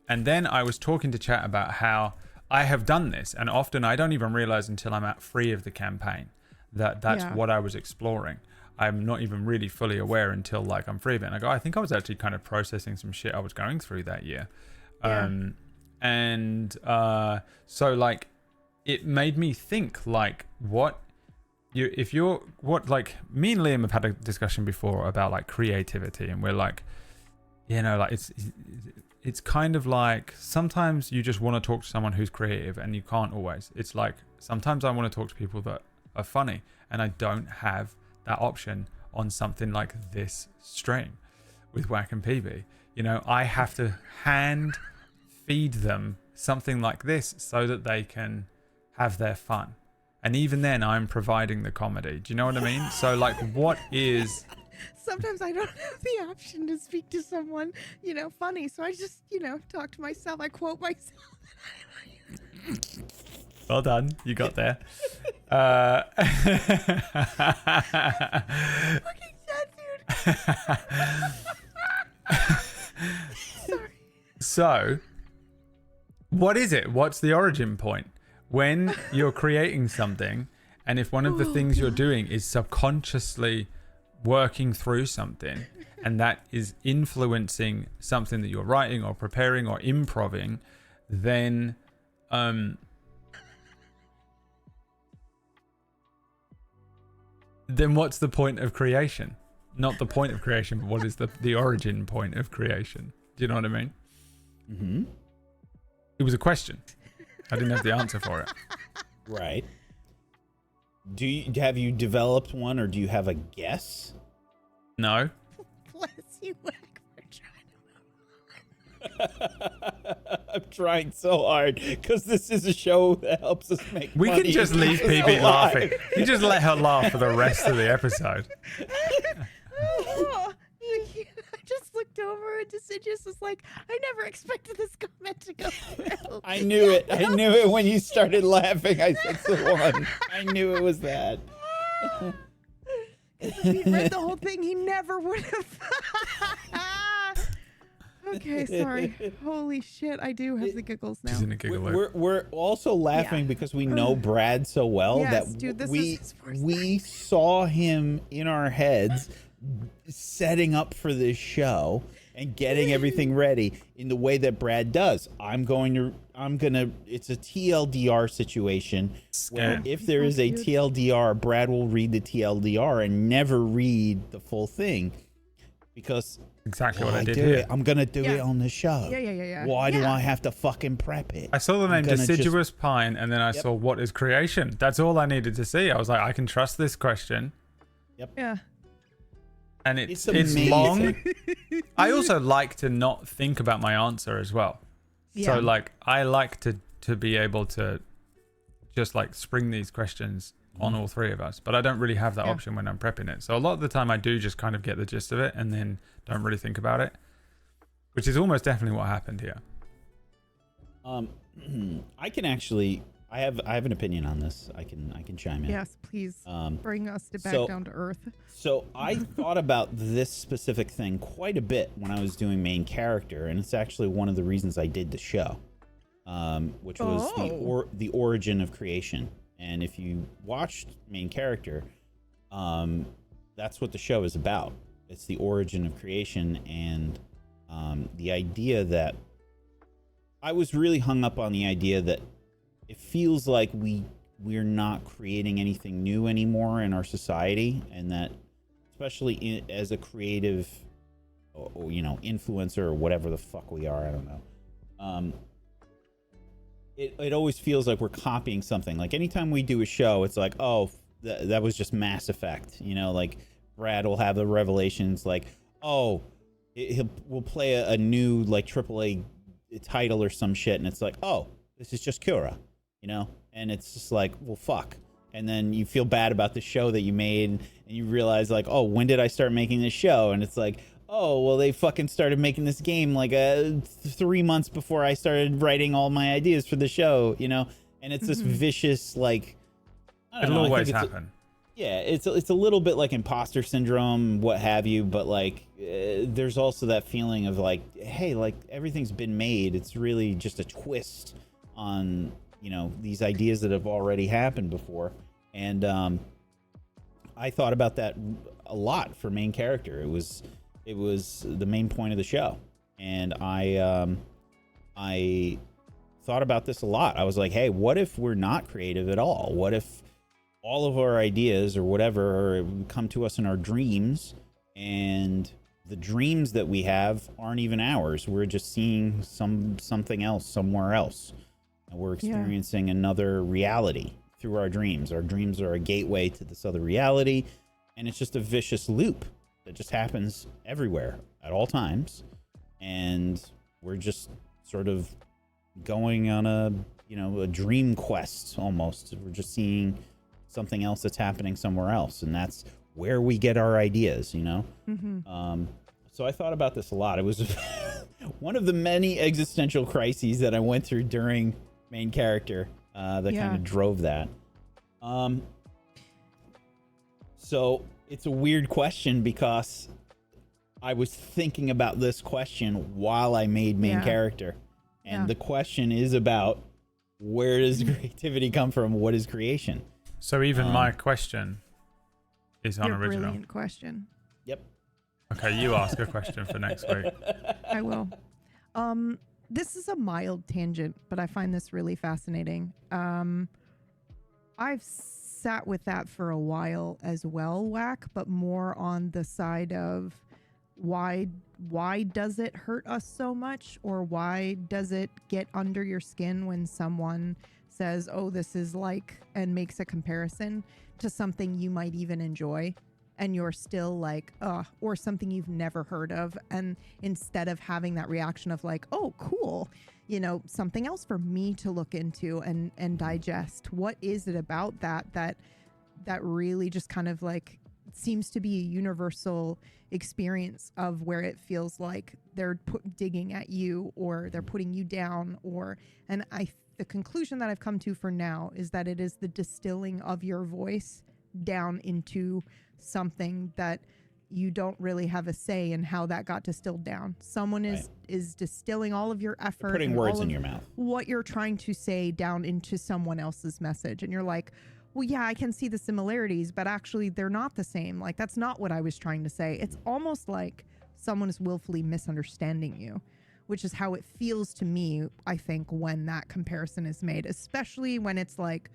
And then I was talking to chat about how I have done this, and often I don't even realize until I'm at 3 of the campaign that that's Yeah. what I was exploring. I'm not even really fully aware until like I'm 3 of it. And I go, I think I was actually kind of processing some shit I was going through that year. Yeah. So like it made me think like me and Liam have had a discussion before about like creativity, and we're like, you know, like it's kind of like sometimes you just want to talk to someone who's creative and you can't always. It's like sometimes I want to talk to people that are funny, and I don't have that option on something like this stream with Whack and PB. You know, I have to hand feed them something like this so that they can have their fun. And even then I'm providing the comedy. Do you know what I mean? So like what is... Sometimes I don't have the option to speak to someone, you know, funny. So I just, you know, talk to myself. I quote myself. Well done. You got there. Fucking dead, dude. Sorry. So, what is it? What's the origin point? When you're creating something, and if one of the things you're doing is subconsciously working through something, and that is influencing something that you're writing or preparing or improving, then what's the point of creation? Not the point of creation, but what is the origin point of creation? Do you know what I mean? Mm-hmm. It was a question. I didn't have the answer for it. Right. Have you developed one, or do you have a guess? No. Bless you, Whack, for I'm trying so hard because this is a show that helps us make We money. can just leave Keep us PB alive. laughing. You just let her laugh for the rest of the episode. Oh, I just looked over and Deciduous was like, I never expected this comment to go through. I knew it. I knew it when you started laughing. I said the one. I knew it was that. If he'd read the whole thing, he never would have. Okay, sorry. Holy shit, I do have the giggles now. She's in a giggle loop. We're also laughing Yeah. because we know Brad so well Yes, that dude, this we is his first we saw him in our heads setting up for this show and getting everything ready in the way that Brad does. It's a TLDR situation where Scam. if there is a TLDR, Brad will read the TLDR and never read the full thing because Exactly what I did do here. it. I'm gonna do it Yeah. on the show. Yeah. Why do Yeah. I have to fucking prep it? I saw the I'm name gonna just- Deciduous Pine, and then I Yep. saw what is creation. That's all I needed to see. I was like, I can trust this question. Yeah. And it's amazing. long. I also like to not think about my answer as well. Yeah. So like I like to be able to just like spring these questions on all three of us, but I don't really have that option when I'm prepping it. So a lot of the time I do just kind of get the gist of it and then don't really think about it, which is almost definitely what happened here. I can actually, I have an opinion on this. I can chime in. Yes, please bring us back down to earth. So I thought about this specific thing quite a bit when I was doing main character, and it's actually one of the reasons I did the show, which was the origin of creation. And if you watched main character, that's what the show is about. It's the origin of creation, and the idea that I was really hung up on the idea that it feels like we're not creating anything new anymore in our society, and that especially as a creative, influencer or whatever the fuck we are, I don't know. It always feels like we're copying something. Like anytime we do a show, it's like, oh, that was just Mass Effect. Like Brad will have the revelations, like, oh, we'll play a new like AAA title or some shit, and it's like, oh, this is just Cura, and it's just like, well, fuck. And then you feel bad about the show that you made, and you realize like, oh, when did I start making this show? And it's like, oh, well, they fucking started making this game like 3 months before I started writing all my ideas for the show, and it's this vicious, like, I don't know, always happen. It's a little bit like imposter syndrome, what have you, but like there's also that feeling of like, hey, like everything's been made. It's really just a twist on, these ideas that have already happened before. And I thought about that a lot for main character. It was the main point of the show. And I thought about this a lot. I was like, hey, what if we're not creative at all? What if all of our ideas or whatever come to us in our dreams, and the dreams that we have aren't even ours? We're just seeing something else somewhere else, and we're experiencing another reality through our dreams. Our dreams are a gateway to this other reality, and it's just a vicious loop that just happens everywhere at all times, and we're just sort of going on a dream quest almost. We're just seeing something else that's happening somewhere else, and that's where we get our ideas. So I thought about this a lot. It was one of the many existential crises that I went through during main character that kind of drove that. So it's a weird question because I was thinking about this question while I made main character, and the question is about, where does creativity come from? What is creation? So even my question is unoriginal. Brilliant question. Yep. Okay, you ask a question for next week. I will. This is a mild tangent, but I find this really fascinating. I've sat with that for a while as well, Whack, but more on the side of why does it hurt us so much, or why does it get under your skin when someone says, oh, this is like, and makes a comparison to something you might even enjoy, and you're still like, or something you've never heard of, and instead of having that reaction of like, oh, cool, something else for me to look into and digest. What is it about that really just kind of like seems to be a universal experience of where it feels like they're digging at you, or they're putting you down, and the conclusion that I've come to for now is that it is the distilling of your voice down into something that you don't really have a say in how that got distilled down. Someone is distilling all of your effort, they're putting words in your mouth, what you're trying to say down into someone else's message. And you're like, well, yeah, I can see the similarities, but actually they're not the same. Like, that's not what I was trying to say. It's almost like someone is willfully misunderstanding you, which is how it feels to me, I think, when that comparison is made, especially when it's like,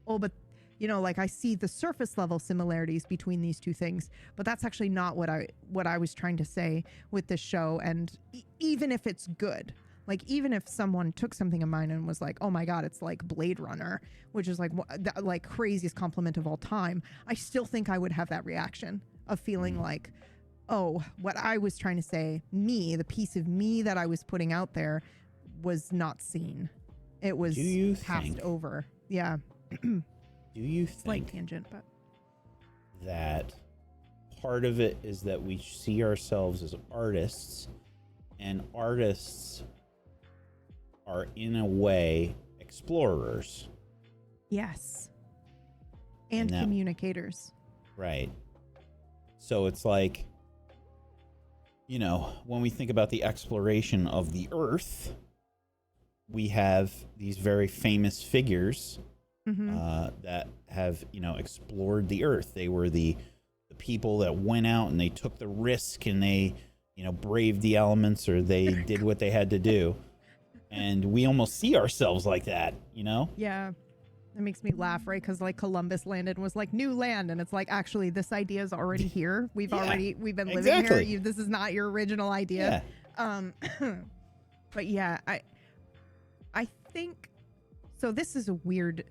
oh, but like I see the surface level similarities between these two things, but that's actually not what I was trying to say with this show. And even if it's good, Like, even if someone took something of mine and was like, oh my God, it's like Blade Runner, which is like like craziest compliment of all time, I still think I would have that reaction of feeling like, oh, what I was trying to say, the piece of me that I was putting out there was not seen. It was passed over. Yeah. Do you think slight tangent, but that part of it is that we see ourselves as artists, and artists are in a way explorers? Yes. And communicators. Right. So it's like, you know, when we think about the exploration of the earth, we have these very famous figures that have, you know, explored the earth. They were the people that went out and they took the risk and they, you know, braved the elements, or they did what they had to do. And we almost see ourselves like that, you know? Yeah. It makes me laugh, right? Because like Columbus landed and was like, new land. And it's like, actually, this idea is already here. We've been living here. This is not your original idea. Yeah. But yeah, I think, so this is a weird,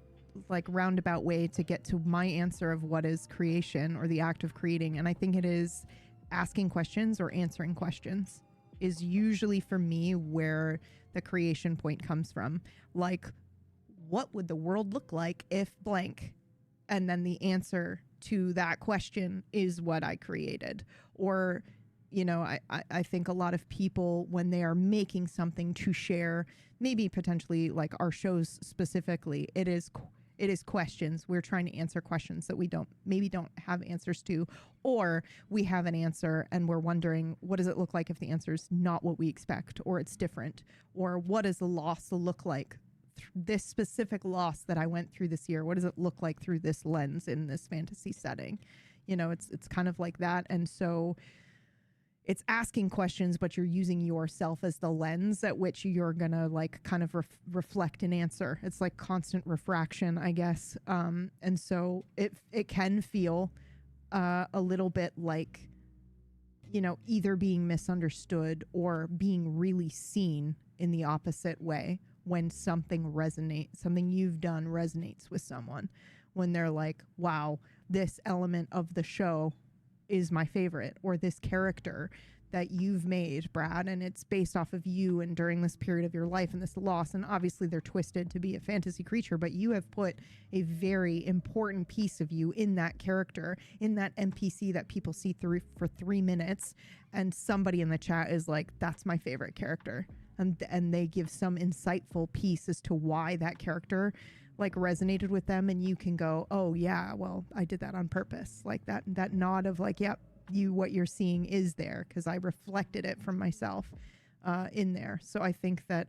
like, roundabout way to get to my answer of what is creation, or the act of creating. And I think it is asking questions or answering questions is usually for me where the creation point comes from. Like, what would the world look like if blank? And then the answer to that question is what I created. Or, you know, I think a lot of people, when they are making something to share, maybe potentially like our shows specifically, it is questions. We're trying to answer questions that we don't have answers to, or we have an answer and we're wondering, what does it look like if the answer is not what we expect, or it's different, or what does the loss look like? This specific loss that I went through this year, what does it look like through this lens in this fantasy setting? You know, it's kind of like that. And so it's asking questions, but you're using yourself as the lens at which you're gonna like kind of reflect an answer. It's like constant refraction, I guess. And so it can feel a little bit like, you know, either being misunderstood or being really seen in the opposite way, when something you've done resonates with someone, when they're like, wow, this element of the show is my favorite, or this character that you've made, Brad, and it's based off of you and during this period of your life and this loss. And obviously they're twisted to be a fantasy creature, but you have put a very important piece of you in that character, in that NPC that people see through for 3 minutes. And somebody in the chat is like, that's my favorite character. And they give some insightful piece as to why that character like resonated with them, and you can go, oh yeah, well, I did that on purpose. Like that nod of like, yep, what you're seeing is there because I reflected it from myself in there. So I think that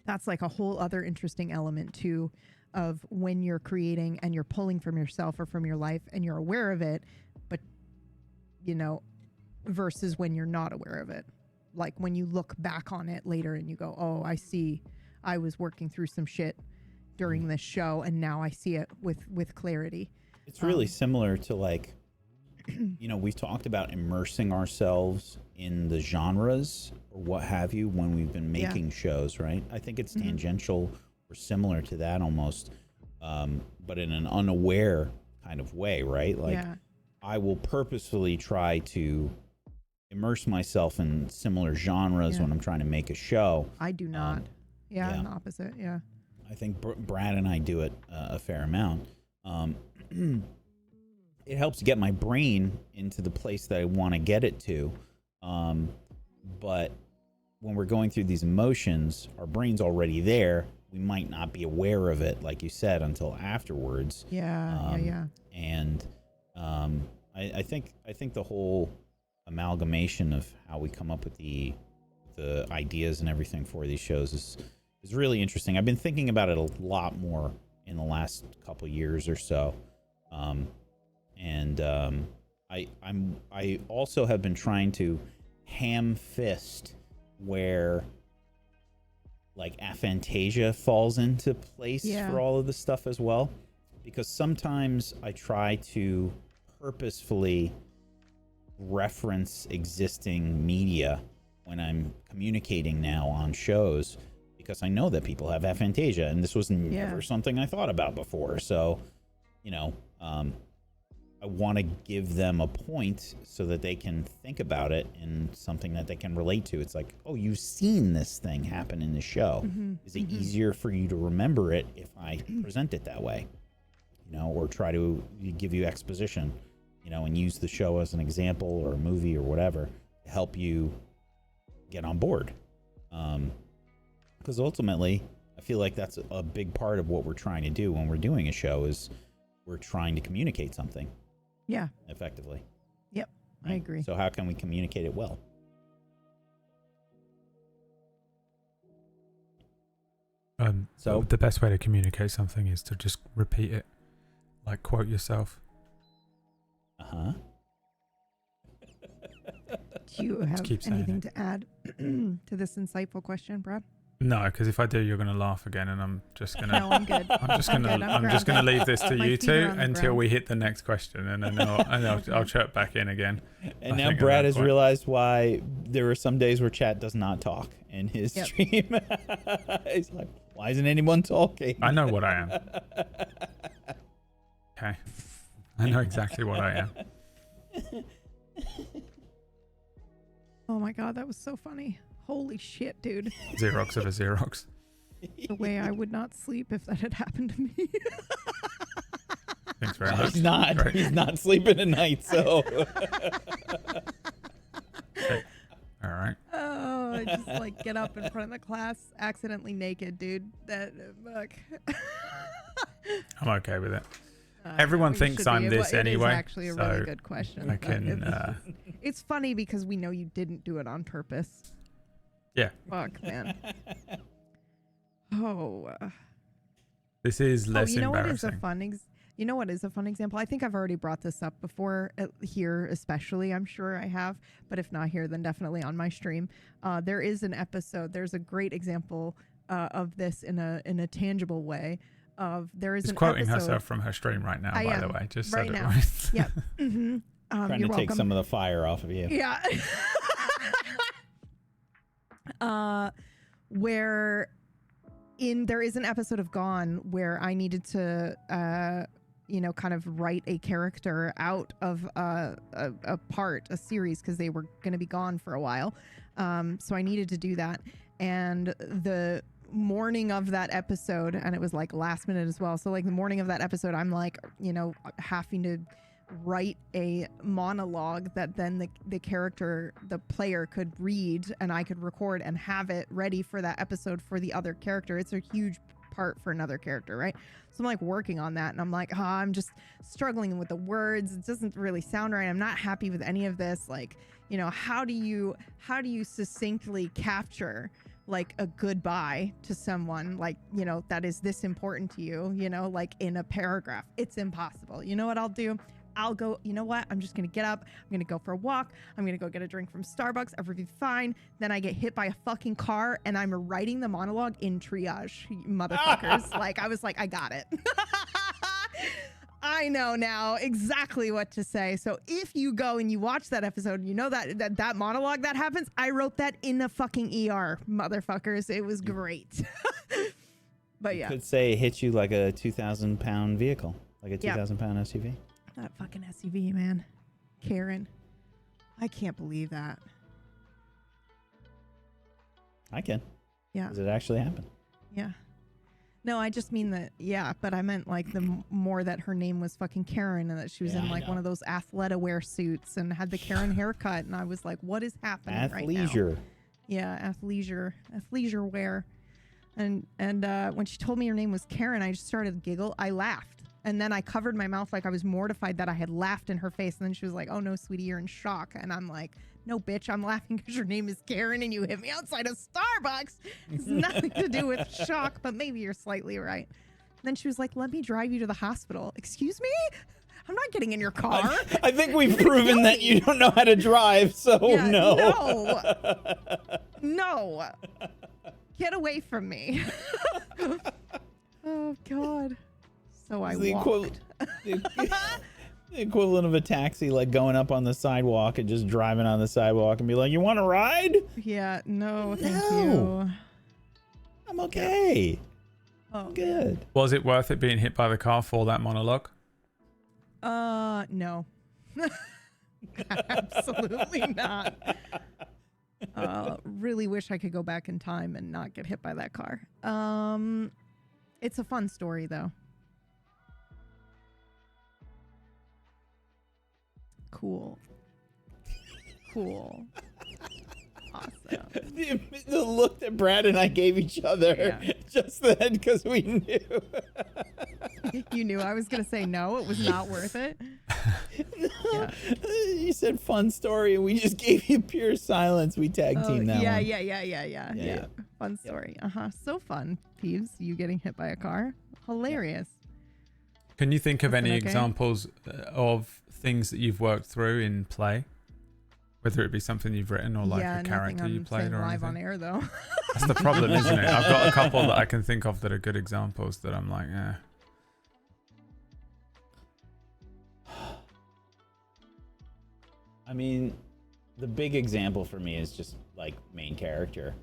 that's like a whole other interesting element too, of when you're creating and you're pulling from yourself or from your life and you're aware of it, but you know, versus when you're not aware of it. Like when you look back on it later and you go, oh, I see, I was working through some shit during this show and now I see it with clarity. It's really similar to like, you know, we've talked about immersing ourselves in the genres or what have you when we've been making shows, right? I think it's tangential or similar to that almost, but in an unaware kind of way, right? Like I will purposefully try to immerse myself in similar genres when I'm trying to make a show. I do not. I'm the opposite. Yeah. I think Brad and I do it a fair amount. It helps get my brain into the place that I want to get it to. But when we're going through these emotions, our brain's already there. We might not be aware of it, like you said, until afterwards. And I think the whole amalgamation of how we come up with the ideas and everything for these shows is really interesting. I've been thinking about it a lot more in the last couple years or so. I also have been trying to ham fist where like aphantasia falls into place for all of this stuff as well, because sometimes I try to purposefully reference existing media when I'm communicating now on shows, because I know that people have aphantasia, and this was never something I thought about before. So, I want to give them a point so that they can think about it and something that they can relate to. It's like, oh, you've seen this thing happen in the show. Is it easier for you to remember it if I present it that way? Or try to give you exposition, and use the show as an example or a movie or whatever to help you get on board. Because ultimately, I feel like that's a big part of what we're trying to do when we're doing a show is we're trying to communicate something. Yeah. Effectively. Yep. Right? I agree. So how can we communicate it well? So the best way to communicate something is to just repeat it, like quote yourself. Uh-huh. Do you have anything to add to this insightful question, Brad? No, because if I do, you're going to laugh again, and I'm just going to. No, I'm good. I'm just going to leave this to you two until we hit the next question, and then I'll chirp back in again. And now Brad has realized why there are some days where chat does not talk in his stream. He's like, why isn't anyone talking? I know what I am. Okay, I know exactly what I am. Oh my god, that was so funny. Holy shit, dude. Xerox of a Xerox. The way I would not sleep if that had happened to me. Thanks very much. He's not sleeping tonight, so. Okay. All right. Oh, I just get up in front of the class accidentally naked, dude. That fuck. I'm okay with it. Everyone thinks I'm this anyway. It's actually a really good question. I can. It's funny because we know you didn't do it on purpose. Yeah. Fuck, man. Oh. This is less embarrassing. You know what is a fun example? I think I've already brought this up before here, especially. I'm sure I have, but if not here, then definitely on my stream. There is an episode. There's a great example of this in a tangible way. She's quoting herself from her stream right now, by the way. Just right so now. Yep. Mm-hmm. Trying to take some of the fire off of you. Yeah. Where there is an episode of Gone where I needed to kind of write a character out of a series because they were going to be gone for a while. So I needed to do that. And the morning of that episode, and it was last minute as well. So the morning of that episode, I'm having to write a monologue that then the character, the player could read and I could record and have it ready for that episode for the other character. It's a huge part for another character, right? So I'm working on that and I'm I'm just struggling with the words. It doesn't really sound right. I'm not happy with any of this. How do you succinctly capture a goodbye to someone that is this important to you, in a paragraph? It's impossible. You know what I'll do? I'll go, you know what? I'm just going to get up. I'm going to go for a walk. I'm going to go get a drink from Starbucks. Everything's fine. Then I get hit by a fucking car and I'm writing the monologue in triage, motherfuckers. I was I got it. I know now exactly what to say. So if you go and you watch that episode, you know that monologue that happens, I wrote that in the fucking ER, motherfuckers. It was great. But yeah. You could say it hits you like a 2,000-pound vehicle, like a 2,000-pound SUV. That fucking SUV, man. Karen. I can't believe that. I can. Yeah. Does it actually happen? Yeah. No, I just mean that, but I meant the more that her name was fucking Karen and that she was in one of those athleta wear suits and had the Karen haircut. And I was what is happening right now? Athleisure. Yeah, athleisure wear. And when she told me her name was Karen, I just started to giggle. I laughed. And then I covered my mouth I was mortified that I had laughed in her face. And then she was like, oh, no, sweetie, you're in shock. And I'm like, no, bitch, I'm laughing because your name is Karen and you hit me outside of Starbucks. It's nothing to do with shock, but maybe you're slightly right. And then she was like, let me drive you to the hospital. Excuse me? I'm not getting in your car. I think we've proven that you don't know how to drive, so no. No. Get away from me. Oh, God. So I walked. The equivalent of a taxi, like going up on the sidewalk and just driving on the sidewalk and be like, "You want to ride?" Yeah, no, thank No. you. I'm okay. Oh, I'm good. Was it worth it being hit by the car for that monologue? No. Absolutely not. Really wish I could go back in time and not get hit by that car. It's a fun story though. Cool. Awesome. The look that Brad and I gave each other just then, because we knew. You knew I was going to say no, it was not worth it. Yeah. You said fun story, and we just gave you pure silence. We tag team that one. Yeah. Fun story. So fun, Peeves. You getting hit by a car? Hilarious. Can you think of any Okay. examples of things that you've worked through in play? Whether it be something you've written or like a character you played or live anything. on air though. That's the problem, isn't it? I've got a couple that I can think of that are good examples that I'm like, yeah. I mean, the big example for me is just like main character.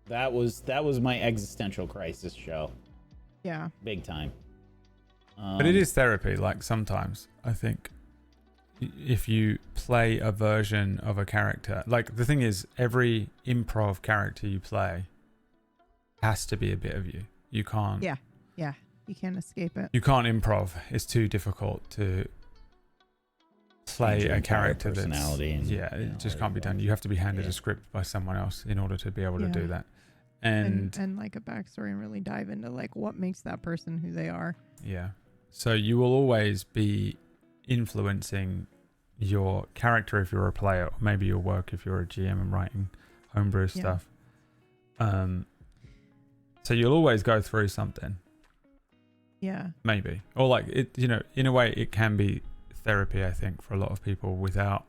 That was my existential crisis show. Yeah. Big time. But it is therapy, like sometimes, I think. If you play a version of a character, like the thing is, every improv character you play has to be a bit of you. You can't. Yeah. You can't escape it. You can't improv. It's too difficult to play Change your a entire character that's personality and, it just can't be done. You have to be handed a script by someone else in order to be able to do that. And like a backstory and really dive into like what makes that person who they are. yeah. So you will always be influencing your character if you're a player, or maybe your work if you're a GM and writing homebrew stuff. So you'll always go through something. Yeah. Maybe. Or like it, in a way it can be therapy, I think, for a lot of people without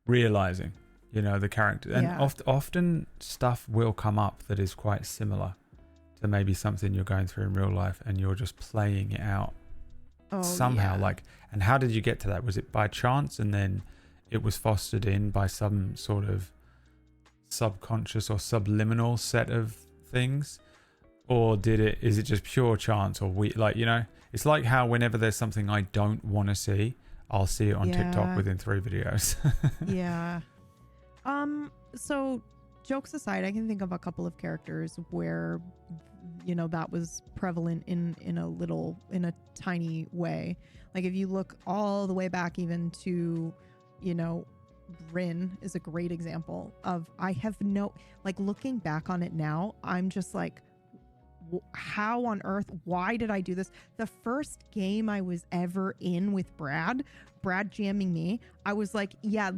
realizing, the character. And often stuff will come up that is quite similar to maybe something you're going through in real life and you're just playing it out somehow. And how did you get to that? Was it by chance and then it was fostered in by some sort of subconscious or subliminal set of things? Or is it just pure chance? Or it's like how whenever there's something I don't want to see, I'll see it on TikTok within 3 videos. Yeah. So jokes aside, I can think of a couple of characters where that was prevalent in a tiny way. Like if you look all the way back even to Rin is a great example of looking back on it now, I'm just like, how on earth, why did I do this? The first game I was ever in with Brad jamming me, I was like, yeah,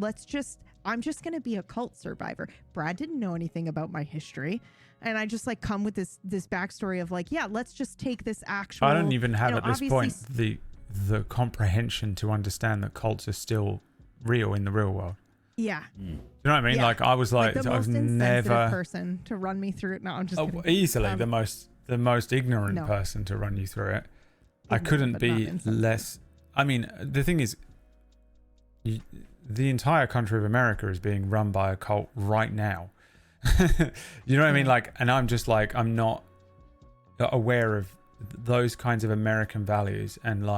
I'm just going to be a cult survivor. Brad didn't know anything about my history. And I just come with this backstory of let's just take this actual. I don't even have at this point the comprehension to understand that cults are still real in the real world. Yeah. Do you know what I mean? Yeah. I was the I was most insensitive never person to run me through it. No, I'm just kidding. easily the most ignorant person to run you through it. I couldn't be less. I mean, the thing is, the entire country of America is being run by a cult right now. You know what I mean? And I'm just I'm not aware of those kinds of American values, and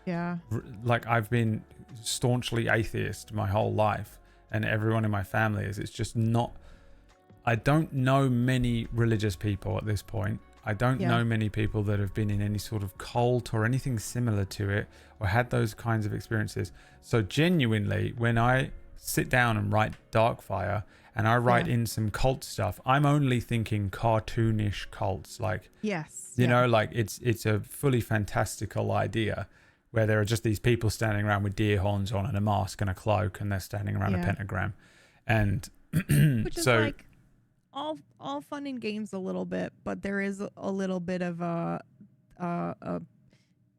I've been staunchly atheist my whole life, and everyone in my family is. It's just not. I don't know many religious people at this point. I don't know many people that have been in any sort of cult or anything similar to it or had those kinds of experiences. So genuinely, when I sit down and write Darkfire and I write in some cult stuff, I'm only thinking cartoonish cults. It's a fully fantastical idea where there are just these people standing around with deer horns on and a mask and a cloak, and they're standing around a pentagram. And which is all fun and games a little bit, but there is a little bit of an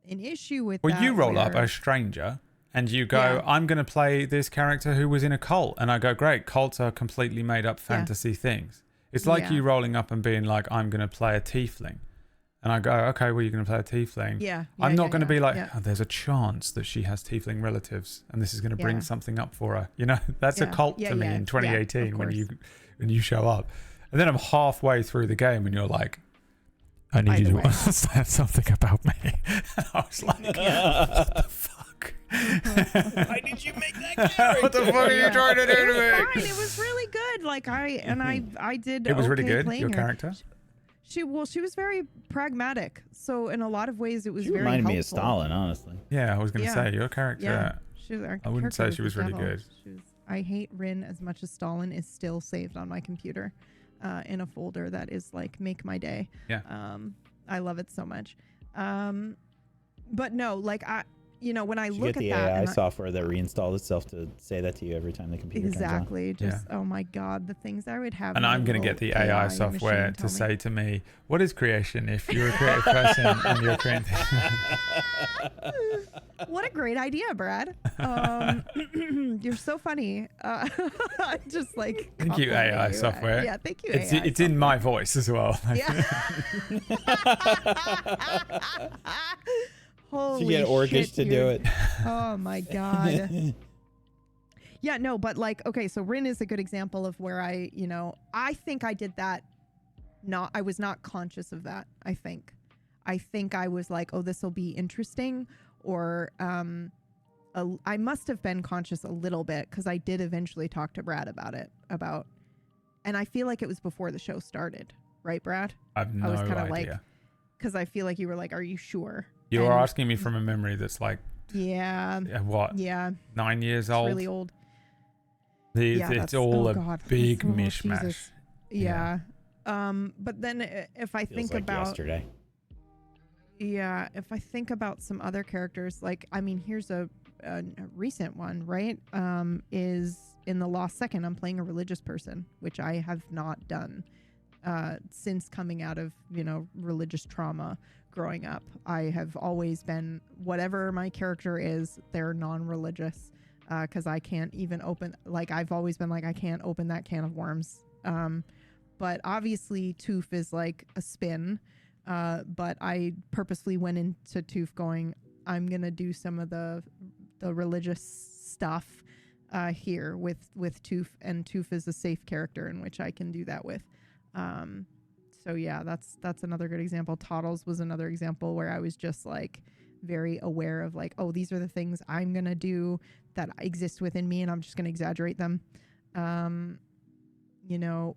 issue with that. Well, you roll up a stranger and you go, I'm going to play this character who was in a cult. And I go, great, cults are completely made up fantasy things. It's like you rolling up and being like, I'm going to play a tiefling. and I go, okay, well, you're going to play a tiefling. Yeah. I'm not going to be like, yeah. oh, there's a chance that she has tiefling relatives, and this is going to bring Yeah. something up for her. You know, that's a Yeah. cult Yeah, to me yeah. in Yeah, 2018 of when course. you show up, and then I'm halfway through the game, and you're like, I need Either you to way. understand something about me. And I was like, what the fuck? Why did you make that character? What the fuck are you trying to do It to was me? fine. It was really good. Like I did. It was really okay good. playing Your her. character. She was very pragmatic. So in a lot of ways, it was She very reminded helpful. me of Stalin, honestly. Yeah, I was going to Yeah. say your character. Yeah, she was, I wouldn't say she was really good. I hate Rin as much as Stalin is still saved on my computer, in a folder that is like make my day. Yeah. I love it so much. But no, like when I You look get at the that, AI and software that reinstalled itself to say that to you every time the computer turns on. exactly, just oh my god, the things I would have. And my I'm going to little get the AI software machine to tell me. say to me, what is creation if you're a creative person and you're creating? What a great idea, Brad. You're so funny. Just like Thank you, complimenting AI you. software. Yeah, thank you. It's AI it's in my voice as well. Yeah. Holy You get Orcish shit, to dude. do it. Oh my god. Yeah, no, but like, okay, so Rin is a good example of where I think I did that. I was not conscious of that. I think I was like, oh, this will be interesting, or I must have been conscious a little bit because I did eventually talk to Brad about it. And I feel like it was before the show started, right, Brad? I have no was kinda like, idea. Because I feel like you were like, are you sure? You are And- asking me from a memory that's like, Yeah. what, Yeah. 9 years It's old? really old. It's that's- all oh a God. big Oh, mishmash. Jesus. Yeah. Yeah. But then if I Feels think like about yesterday. yeah, if I think about some other characters, like I mean, here's a recent one, right? Is in the Lost Second, I'm playing a religious person, which I have not done since coming out of religious trauma growing up. I have always been, whatever my character is, they're non-religious, because I can't even open, like I've always been like, I can't open that can of worms. But obviously Toof is like a spin, but I purposely went into Toof going, I'm gonna do some of the religious stuff here with Toof, and Toof is a safe character in which I can do that with. So yeah, that's another good example. Toddles was another example where I was just like very aware of like, oh, these are the things I'm gonna do that exist within me, and I'm just gonna exaggerate them.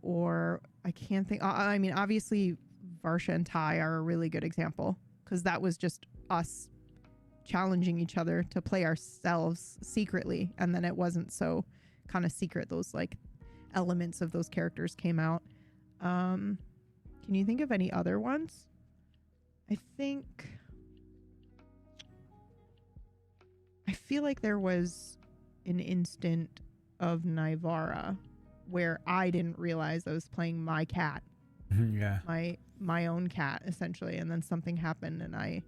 Or I can't think. I mean, obviously, Varsha and Ty are a really good example because that was just us challenging each other to play ourselves secretly, and then it wasn't so kind of secret. Those like elements of those characters came out. Can you think of any other ones? I feel like there was an instant of Nivara where I didn't realize I was playing my cat, Yeah. my own cat essentially, and then something happened and I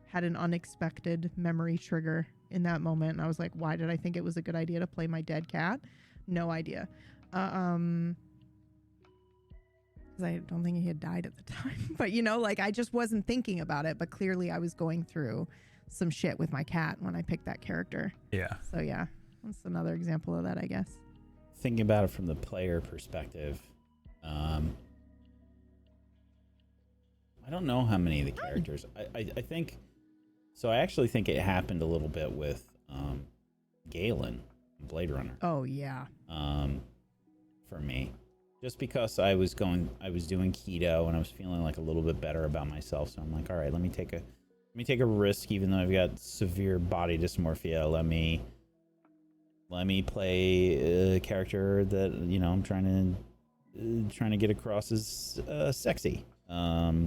had an unexpected memory trigger in that moment, and I was like, why did I think it was a good idea to play my dead cat? No idea. Because I don't think he had died at the time. But like I just wasn't thinking about it, but clearly I was going through some shit with my cat when I picked that character. Yeah. So yeah, that's another example of that, I guess. Thinking about it from the player perspective, I don't know how many of the characters. I think so. I actually think it happened a little bit with Galen, Blade Runner. Oh yeah. For me, just because I was doing keto and I was feeling like a little bit better about myself, so I'm like, all right, let me take a risk, even though I've got severe body dysmorphia. Let me play a character that I'm trying to get across as sexy. I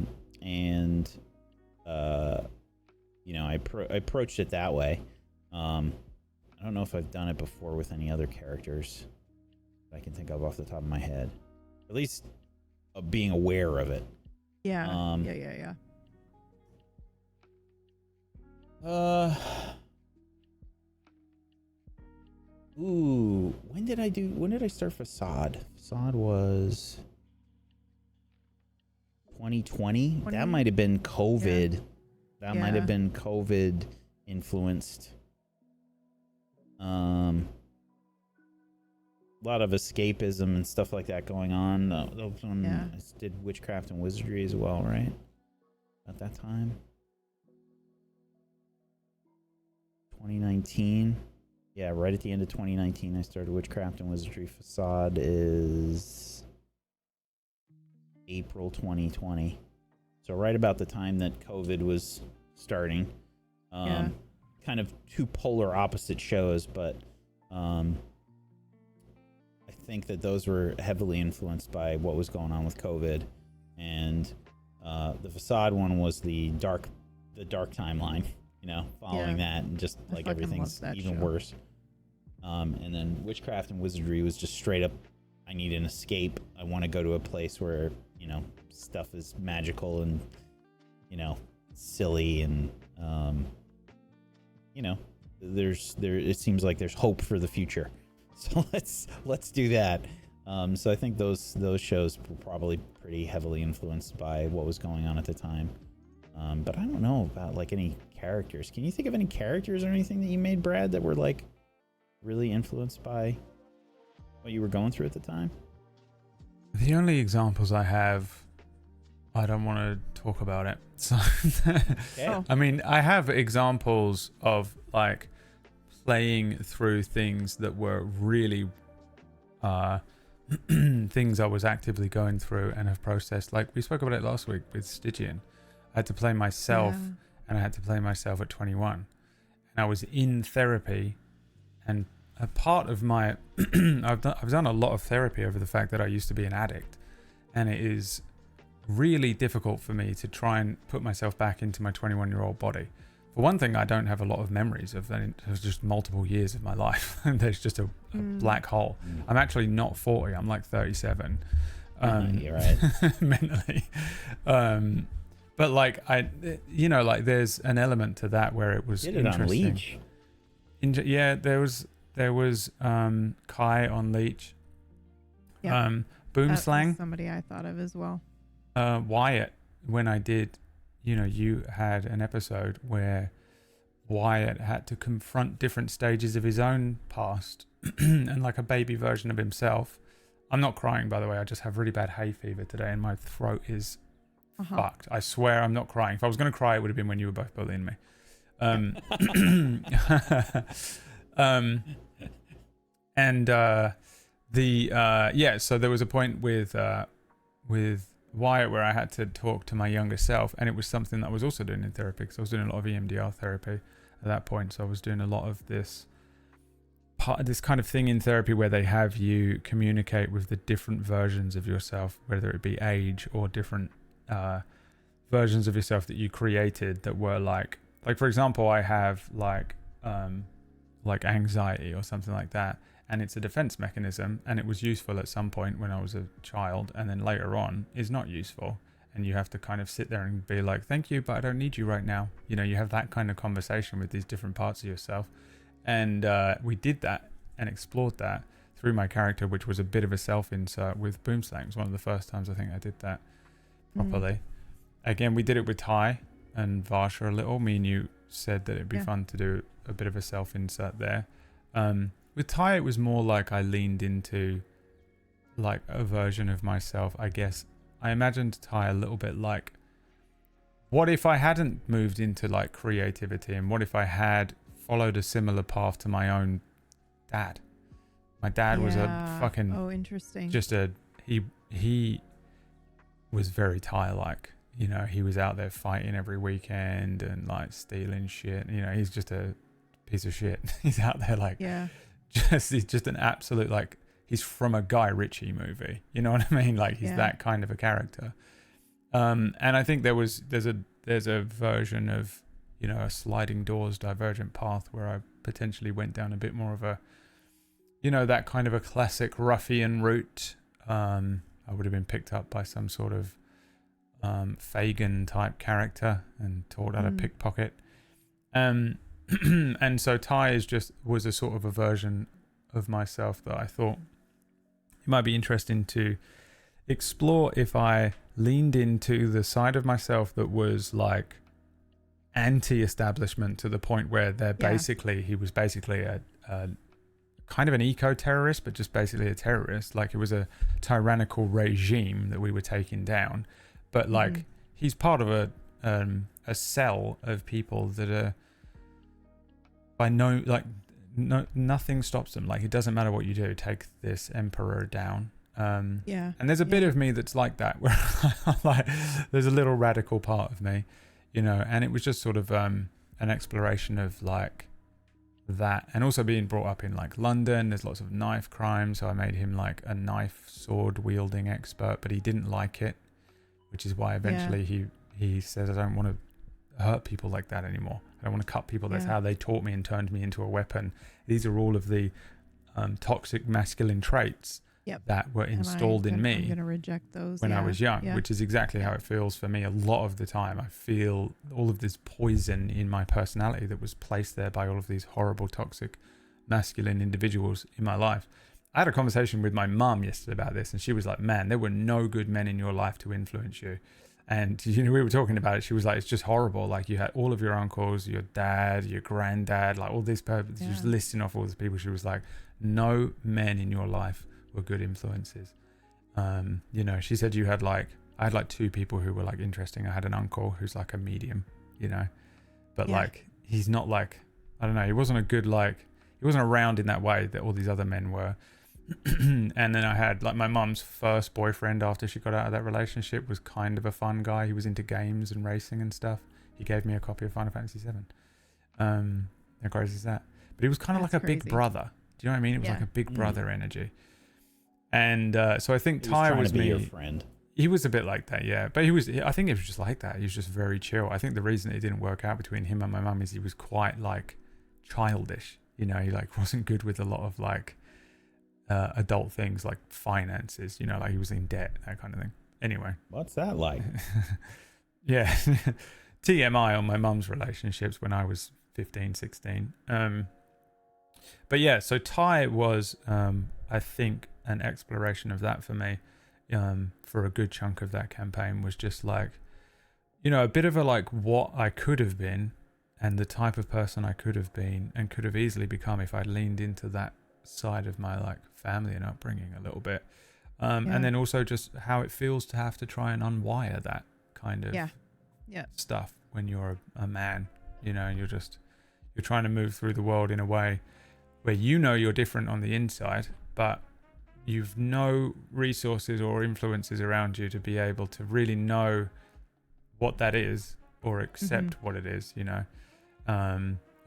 approached it that way. I don't know if I've done it before with any other characters that I can think of off the top of my head. At least being aware of it. Yeah. Yeah. When did I start Facade? Facade was 2020. That might have been COVID. Yeah. That might have been COVID influenced. A lot of escapism and stuff like that going on. I did witchcraft and wizardry as well, right? At that time. 2019. Yeah, right at the end of 2019, I started witchcraft and wizardry. Facade is April 2020. So right about the time that COVID was starting. Kind of two polar opposite shows, but I think that those were heavily influenced by what was going on with COVID. And the Facade one was the dark timeline, following that, and just like everything's even worse. And then witchcraft and wizardry was just straight up, I need an escape. I want to go to a place where, stuff is magical and, silly and, it seems like there's hope for the future. So let's do that. So I think those shows were probably pretty heavily influenced by what was going on at the time. But I don't know about like any characters. Can you think of any characters or anything that you made, Brad, that were like really influenced by what you were going through at the time? The only examples I have, I don't want to talk about it. So, I mean, I have examples of like playing through things that were really things I was actively going through and have processed. Like we spoke about it last week with Stygian. I had to play myself, and I had to play myself at 21. And I was in therapy, and a part of my I've done a lot of therapy over the fact that I used to be an addict, and it is really difficult for me to try and put myself back into my 21-year-old body. For one thing, I don't have a lot of memories of that. It was just multiple years of my life, and there's just a black hole. I'm actually not 40. I'm like 37. You're right. Mentally. But like like there's an element to that where it was interesting. On Leech. There was Kai on Leech. Yeah. Boomslang. Somebody I thought of as well. Wyatt, when I did, you had an episode where Wyatt had to confront different stages of his own past and like a baby version of himself. I'm not crying, by the way. I just have really bad hay fever today, and my throat is fucked. I swear I'm not crying. If I was going to cry, it would have been when you were both bullying me. So there was a point with Wyatt where I had to talk to my younger self, and it was something that I was also doing in therapy, because I was doing a lot of EMDR therapy at that point. So I was doing a lot of this kind of thing in therapy where they have you communicate with the different versions of yourself, whether it be age or different versions of yourself that you created that were like for example, I have like anxiety or something like that, and it's a defense mechanism, and it was useful at some point when I was a child, and then later on is not useful, and you have to kind of sit there and be like, thank you, but I don't need you right now. You have that kind of conversation with these different parts of yourself. And we did that and explored that through my character, which was a bit of a self-insert with Boomslang. It was one of the first times I think I did that properly. Again, we did it with Ty and Varsha a little. Me and you said that it'd be fun to do a bit of a self-insert there. With Ty, it was more like I leaned into like a version of myself, I guess. I imagined Ty a little bit like, what if I hadn't moved into like creativity, and what if I had followed a similar path to my own dad? My dad was a fucking interesting. He was very Ty-like. He was out there fighting every weekend and like stealing shit. He's just a piece of shit. He's out there like he's just an absolute, like, he's from a Guy Ritchie movie. You know what I mean? Like he's that kind of a character. And I think there's a version of a sliding doors divergent path where I potentially went down a bit more of a that kind of a classic ruffian route. I would have been picked up by some sort of Fagin type character and taught how to pickpocket. And so Ty was a sort of a version of myself that I thought it might be interesting to explore if I leaned into the side of myself that was like anti-establishment to the point where he was basically a kind of an eco-terrorist, but just basically a terrorist. Like, it was a tyrannical regime that we were taking down, but like he's part of a cell of people that are nothing stops them. Like, it doesn't matter what you do, take this emperor down. And there's a bit of me that's like that, where like there's a little radical part of me, you know, and it was just sort of an exploration of like that, and also being brought up in like London. There's lots of knife crime, so I made him like a knife sword wielding expert, but he didn't like it, which is why eventually he says, I don't want to hurt people like that anymore. I don't want to cut people. That's how they taught me and turned me into a weapon. These are all of the toxic masculine traits that were installed in me. I'm going to reject those when I was young, which is exactly how it feels for me a lot of the time. I feel all of this poison in my personality that was placed there by all of these horrible, toxic, masculine individuals in my life. I had a conversation with my mum yesterday about this, and she was like, man, there were no good men in your life to influence you. And, you know, we were talking about it. She was like, it's just horrible. Like, you had all of your uncles, your dad, your granddad, like all these people. She was listing off all these people. She was like, no men in your life were good influences. You know, she said I had like two people who were like interesting. I had an uncle who's like a medium, you know, but like, he's not like, I don't know, he wasn't a good, like, he wasn't around in that way that all these other men were. And then I had like my mum's first boyfriend after she got out of that relationship was kind of a fun guy. He was into games and racing and stuff. He gave me a copy of Final Fantasy VII. How crazy is that? But he was kind of like a big brother. Do you know what I mean? It was like a big brother energy. And so I think Ty was me. Your friend. He was a bit like that, yeah. But I think it was just like that. He was just very chill. I think the reason it didn't work out between him and my mum is he was quite like childish. You know, he like wasn't good with a lot of like adult things like finances, you know, like he was in debt, that kind of thing. Anyway. What's that like? Yeah. TMI on my mum's relationships when I was 15, 16. But yeah, so Ty was, I think, an exploration of that for me. For a good chunk of that campaign was just like, you know, a bit of a like what I could have been and the type of person I could have been and could have easily become if I'd leaned into that side of my like family and upbringing a little bit. And then also just how it feels to have to try and unwire that kind of stuff when you're a man, you know, and you're trying to move through the world in a way where you know you're different on the inside, but you've no resources or influences around you to be able to really know what that is or accept what it is, you know,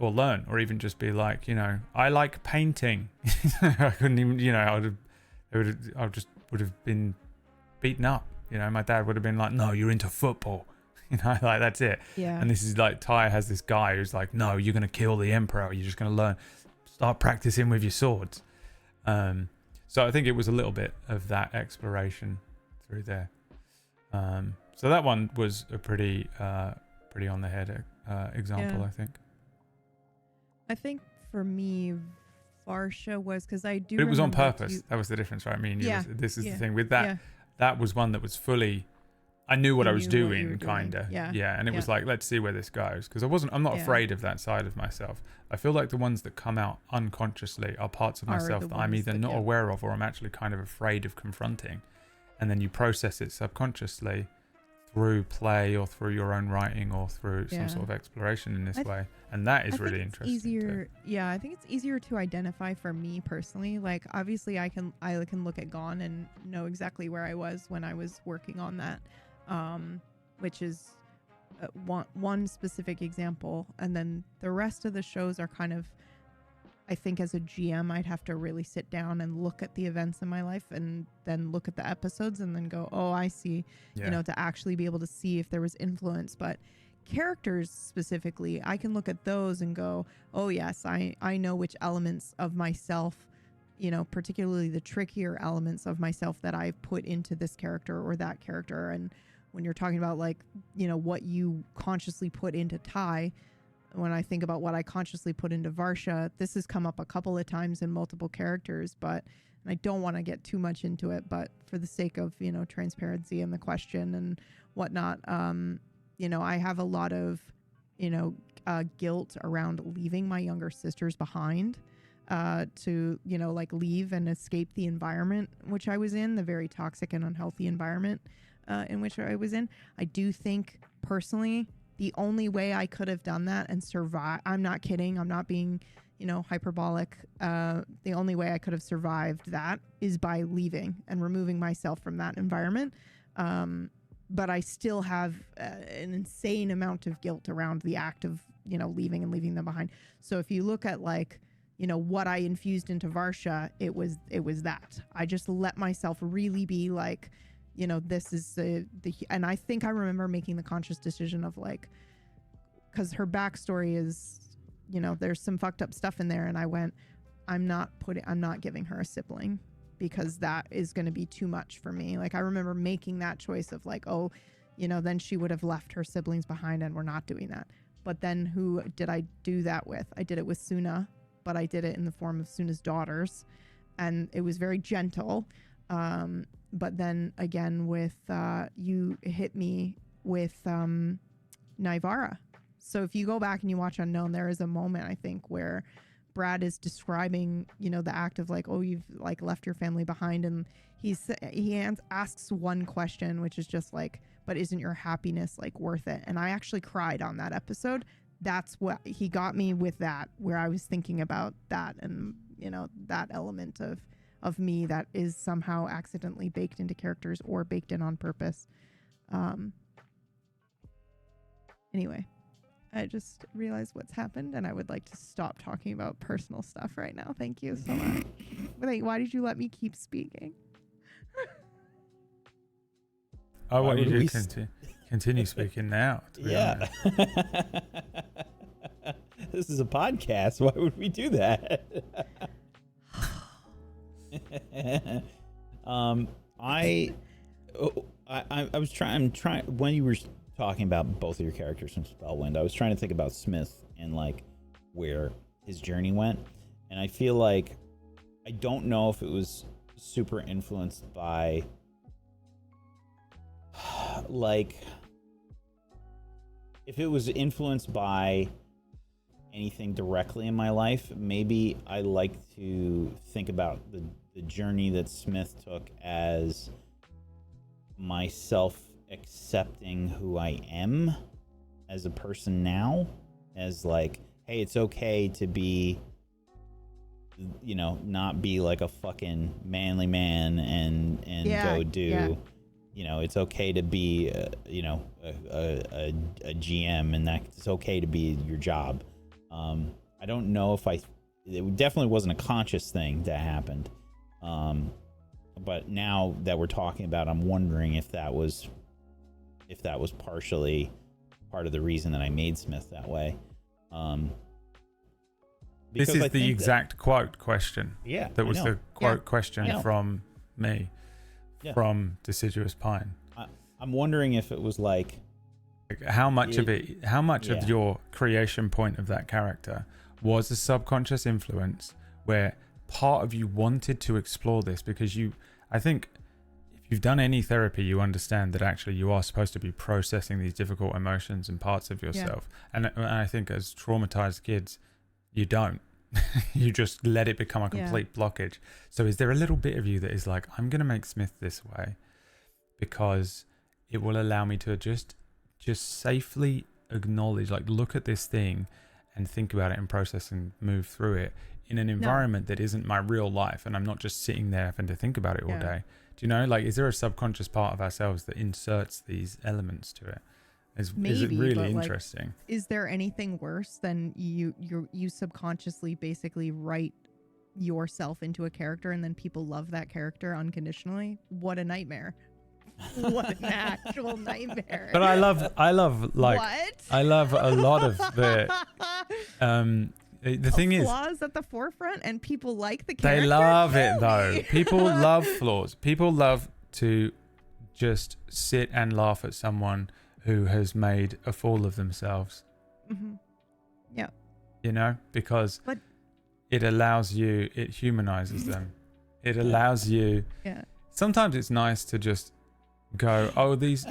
or learn, or even just be like, you know, I like painting. I couldn't even, you know, I would have been beaten up. You know, my dad would have been like, no, you're into football. You know, like that's it. Yeah. And this is like, Ty has this guy who's like, no, you're going to kill the emperor. You're just going to learn, start practicing with your swords. So I think it was a little bit of that exploration through there. So that one was a pretty on the head example, I think. I think for me, Varsha was because I do. But it was on purpose. That was the difference, right? I mean, this is the thing with that. Yeah. That was one that was fully. I knew what I was doing, kinda. Yeah, and it was like, let's see where this goes, because I'm not afraid of that side of myself. I feel like the ones that come out unconsciously are parts of myself that I'm either not aware of or I'm actually kind of afraid of confronting, and then you process it subconsciously through play or through your own writing or through some sort of exploration in this way, and that is really interesting. I think it's easier to identify for me personally. Like, obviously I can look at Gone and know exactly where I was when I was working on that, which is one specific example, and then the rest of the shows are kind of, I think as a GM, I'd have to really sit down and look at the events in my life and then look at the episodes and then go, oh, I see, you know, to actually be able to see if there was influence. But characters specifically, I can look at those and go, oh, yes, I know which elements of myself, you know, particularly the trickier elements of myself that I've put into this character or that character. And when you're talking about, like, you know, what you consciously put into Ty, when I think about what I consciously put into Varsha, this has come up a couple of times in multiple characters, but and I don't want to get too much into it, but for the sake of, transparency and the question and whatnot, I have a lot of, guilt around leaving my younger sisters behind, to, leave and escape the environment which I was in, the very toxic and unhealthy environment in which I was in. I do think personally, the only way I could have done that and survive, I'm not kidding, I'm not being, hyperbolic. The only way I could have survived that is by leaving and removing myself from that environment. But I still have an insane amount of guilt around the act of, leaving and leaving them behind. So if you look at what I infused into Varsha, it was that. I just let myself really be like, this is and I think I remember making the conscious decision of because her backstory is, there's some fucked up stuff in there. And I went, I'm not giving her a sibling because that is going to be too much for me. I remember making that choice of then she would have left her siblings behind, and we're not doing that. But then who did I do that with? I did it with Suna, but I did it in the form of Suna's daughters, and it was very gentle. But then again with you hit me with Naivara. So if you go back and you watch Unknown, there is a moment, I think, where Brad is describing, the act of you've left your family behind, and he asks one question, which is just but isn't your happiness worth it? And I actually cried on that episode. That's what he got me with, that where I was thinking about that, and that element of me that is somehow accidentally baked into characters or baked in on purpose. Anyway, I just realized what's happened, and I would like to stop talking about personal stuff right now. Thank you so much. Wait, why did you let me keep speaking? I want you to continue speaking now. Yeah. This is a podcast. Why would we do that? I was trying when you were talking about both of your characters from Spellwind, I was trying to think about Smith and where his journey went, and I feel I don't know if it was super influenced by if it was influenced by anything directly in my life. Maybe I like to think about the journey that Smith took as myself accepting who I am as a person now, as hey, it's okay to be, not be a fucking manly man and go do, it's okay to be, a GM, and that it's okay to be your job. I don't know if it definitely wasn't a conscious thing that happened. But now that we're talking about, I'm wondering if that was partially part of the reason that I made Smith that way. This is the exact quote question. Yeah. That was the quote question from me, from Deciduous Pine. I'm wondering if it was how much of your creation point of that character was a subconscious influence where part of you wanted to explore this, because I think if you've done any therapy, you understand that actually you are supposed to be processing these difficult emotions and parts of yourself. And I think as traumatized kids, you don't. You just let it become a complete blockage. So is there a little bit of you that is I'm going to make Smith this way because it will allow me to just safely acknowledge, look at this thing and think about it and process and move through it in an environment that isn't my real life, and I'm not just sitting there having to think about it all day. Do you know, is there a subconscious part of ourselves that inserts these elements to it? Is it really interesting? Is there anything worse than you subconsciously basically write yourself into a character and then people love that character unconditionally? What a nightmare. What an actual nightmare. But I love what? I love a lot of the thing is, flaws at the forefront, and people like the character. They love it though. People love flaws. People love to just sit and laugh at someone who has made a fool of themselves. Mm-hmm. Yeah. Because it allows you, it humanizes them. It allows you. Yeah. Sometimes it's nice to just go, oh, these,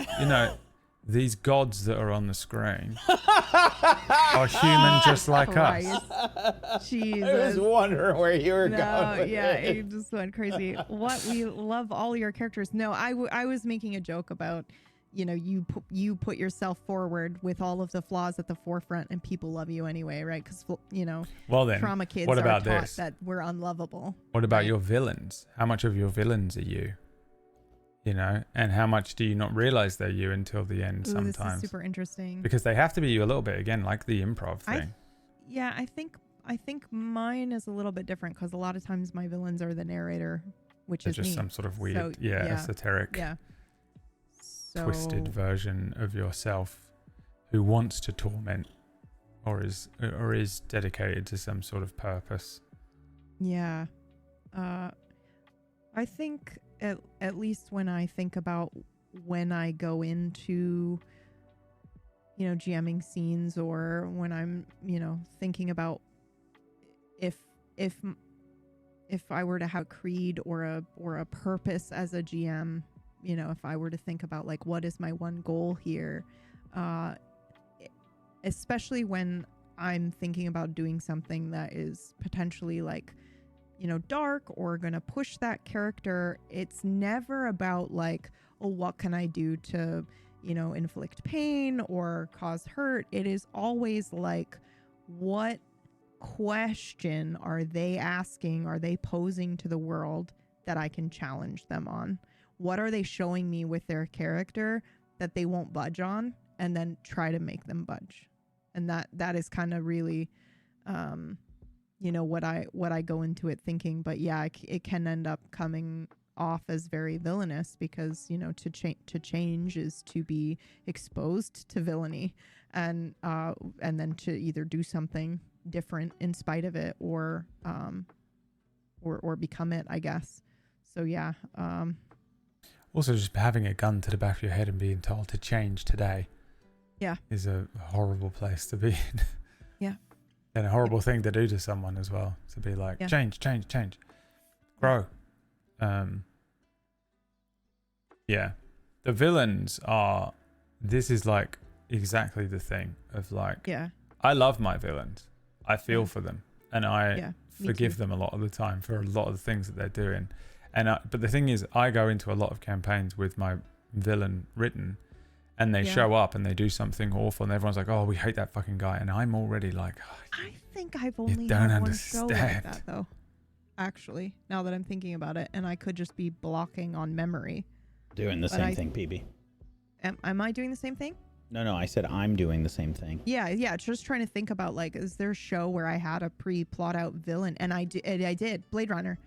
these gods that are on the screen are human just like us. Jesus. I was wondering where you were going with it. You just went crazy. What, we love all your characters. No, I was making a joke about, you put yourself forward with all of the flaws at the forefront, and people love you anyway, right? Because well then, trauma kids what are about taught this? that we're unlovable. What about right? your villains? How much of your villains are you? And how much do you not realize they're you until the end? Ooh, sometimes this is super interesting. because they have to be you a little bit, again, like the improv thing. I think mine is a little bit different, because a lot of times my villains are the narrator, which They're is just me. some sort of weird, So, esoteric, twisted version of yourself who wants to torment or is dedicated to some sort of purpose. Yeah. I think at least when I think about when I go into, GMing scenes, or when I'm, thinking about if I were to have a creed or a purpose as a GM, if I were to think about like, what is my one goal here, especially when I'm thinking about doing something that is potentially like, dark or gonna push that character, it's never about like, oh, what can I do to, inflict pain or cause hurt. It is always like, what question are they asking, are they posing to the world that I can challenge them on? What are they showing me with their character that they won't budge on, and then try to make them budge? And that is kind of really what I go into it thinking. But yeah, it can end up coming off as very villainous, because to change is to be exposed to villainy, and then to either do something different in spite of it, or become it, I guess. So yeah. Also, just having a gun to the back of your head and being told to change today is a horrible place to be in. Yeah. And a horrible thing to do to someone as well, to be like, change, grow. The villains are, this is like exactly the thing of like, I love my villains. I feel for them, and I forgive them a lot of the time for a lot of the things that they're doing. And but the thing is, I go into a lot of campaigns with my villain written, and they show up and they do something awful, and everyone's like, oh, we hate that fucking guy. And I'm already like, oh, I think I've only had one show like that, though. Actually, now that I'm thinking about it, and I could just be blocking on memory. Doing the same thing, PB. Am I doing the same thing? No, I said I'm doing the same thing. Yeah. Just trying to think about, like, is there a show where I had a pre-plot out villain, and I did Blade Runner,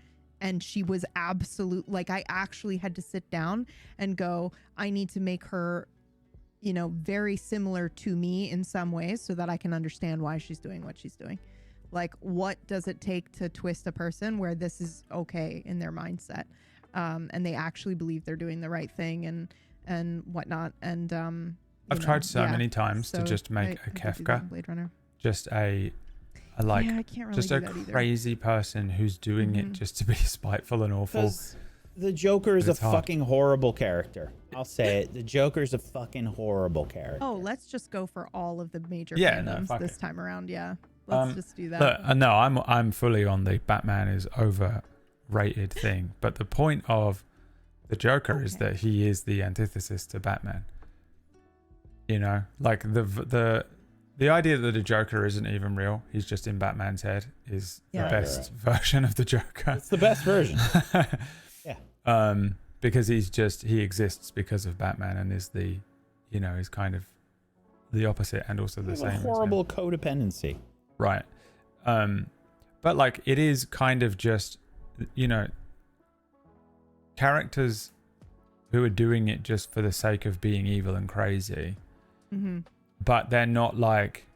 and she was absolute, like, I actually had to sit down and go, I need to make her, very similar to me in some ways, so that I can understand why she's doing what she's doing. Like, what does it take to twist a person where this is okay in their mindset, and they actually believe they're doing the right thing and whatnot. And I've tried so many times to just make a Kefka Blade Runner just I can't really just a crazy person who's doing it just to be spiteful and awful. The Joker is a fucking horrible character. I'll say it. The Joker's a fucking horrible character. Oh, let's just go for all of the major fandoms this time around. Yeah, let's just do that. Look, no, I'm fully on the Batman is overrated thing. But the point of the Joker is that he is the antithesis to Batman. Like the idea that the Joker isn't even real, he's just in Batman's head, is the best version of the Joker. It's the best version. Because he exists because of Batman, and is the, is kind of the opposite and also the same. Horrible codependency. Right. But like, it is kind of just, characters who are doing it just for the sake of being evil and crazy. But they're not like,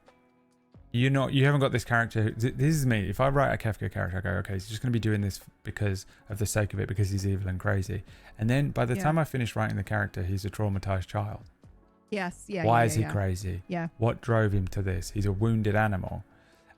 you haven't got this character. This is me. If I write a Kefka character, I go, okay, he's just going to be doing this because of the sake of it, because he's evil and crazy. And then by the time I finish writing the character, he's a traumatized child. Yes. Yeah. Why is he crazy? Yeah. What drove him to this? He's a wounded animal.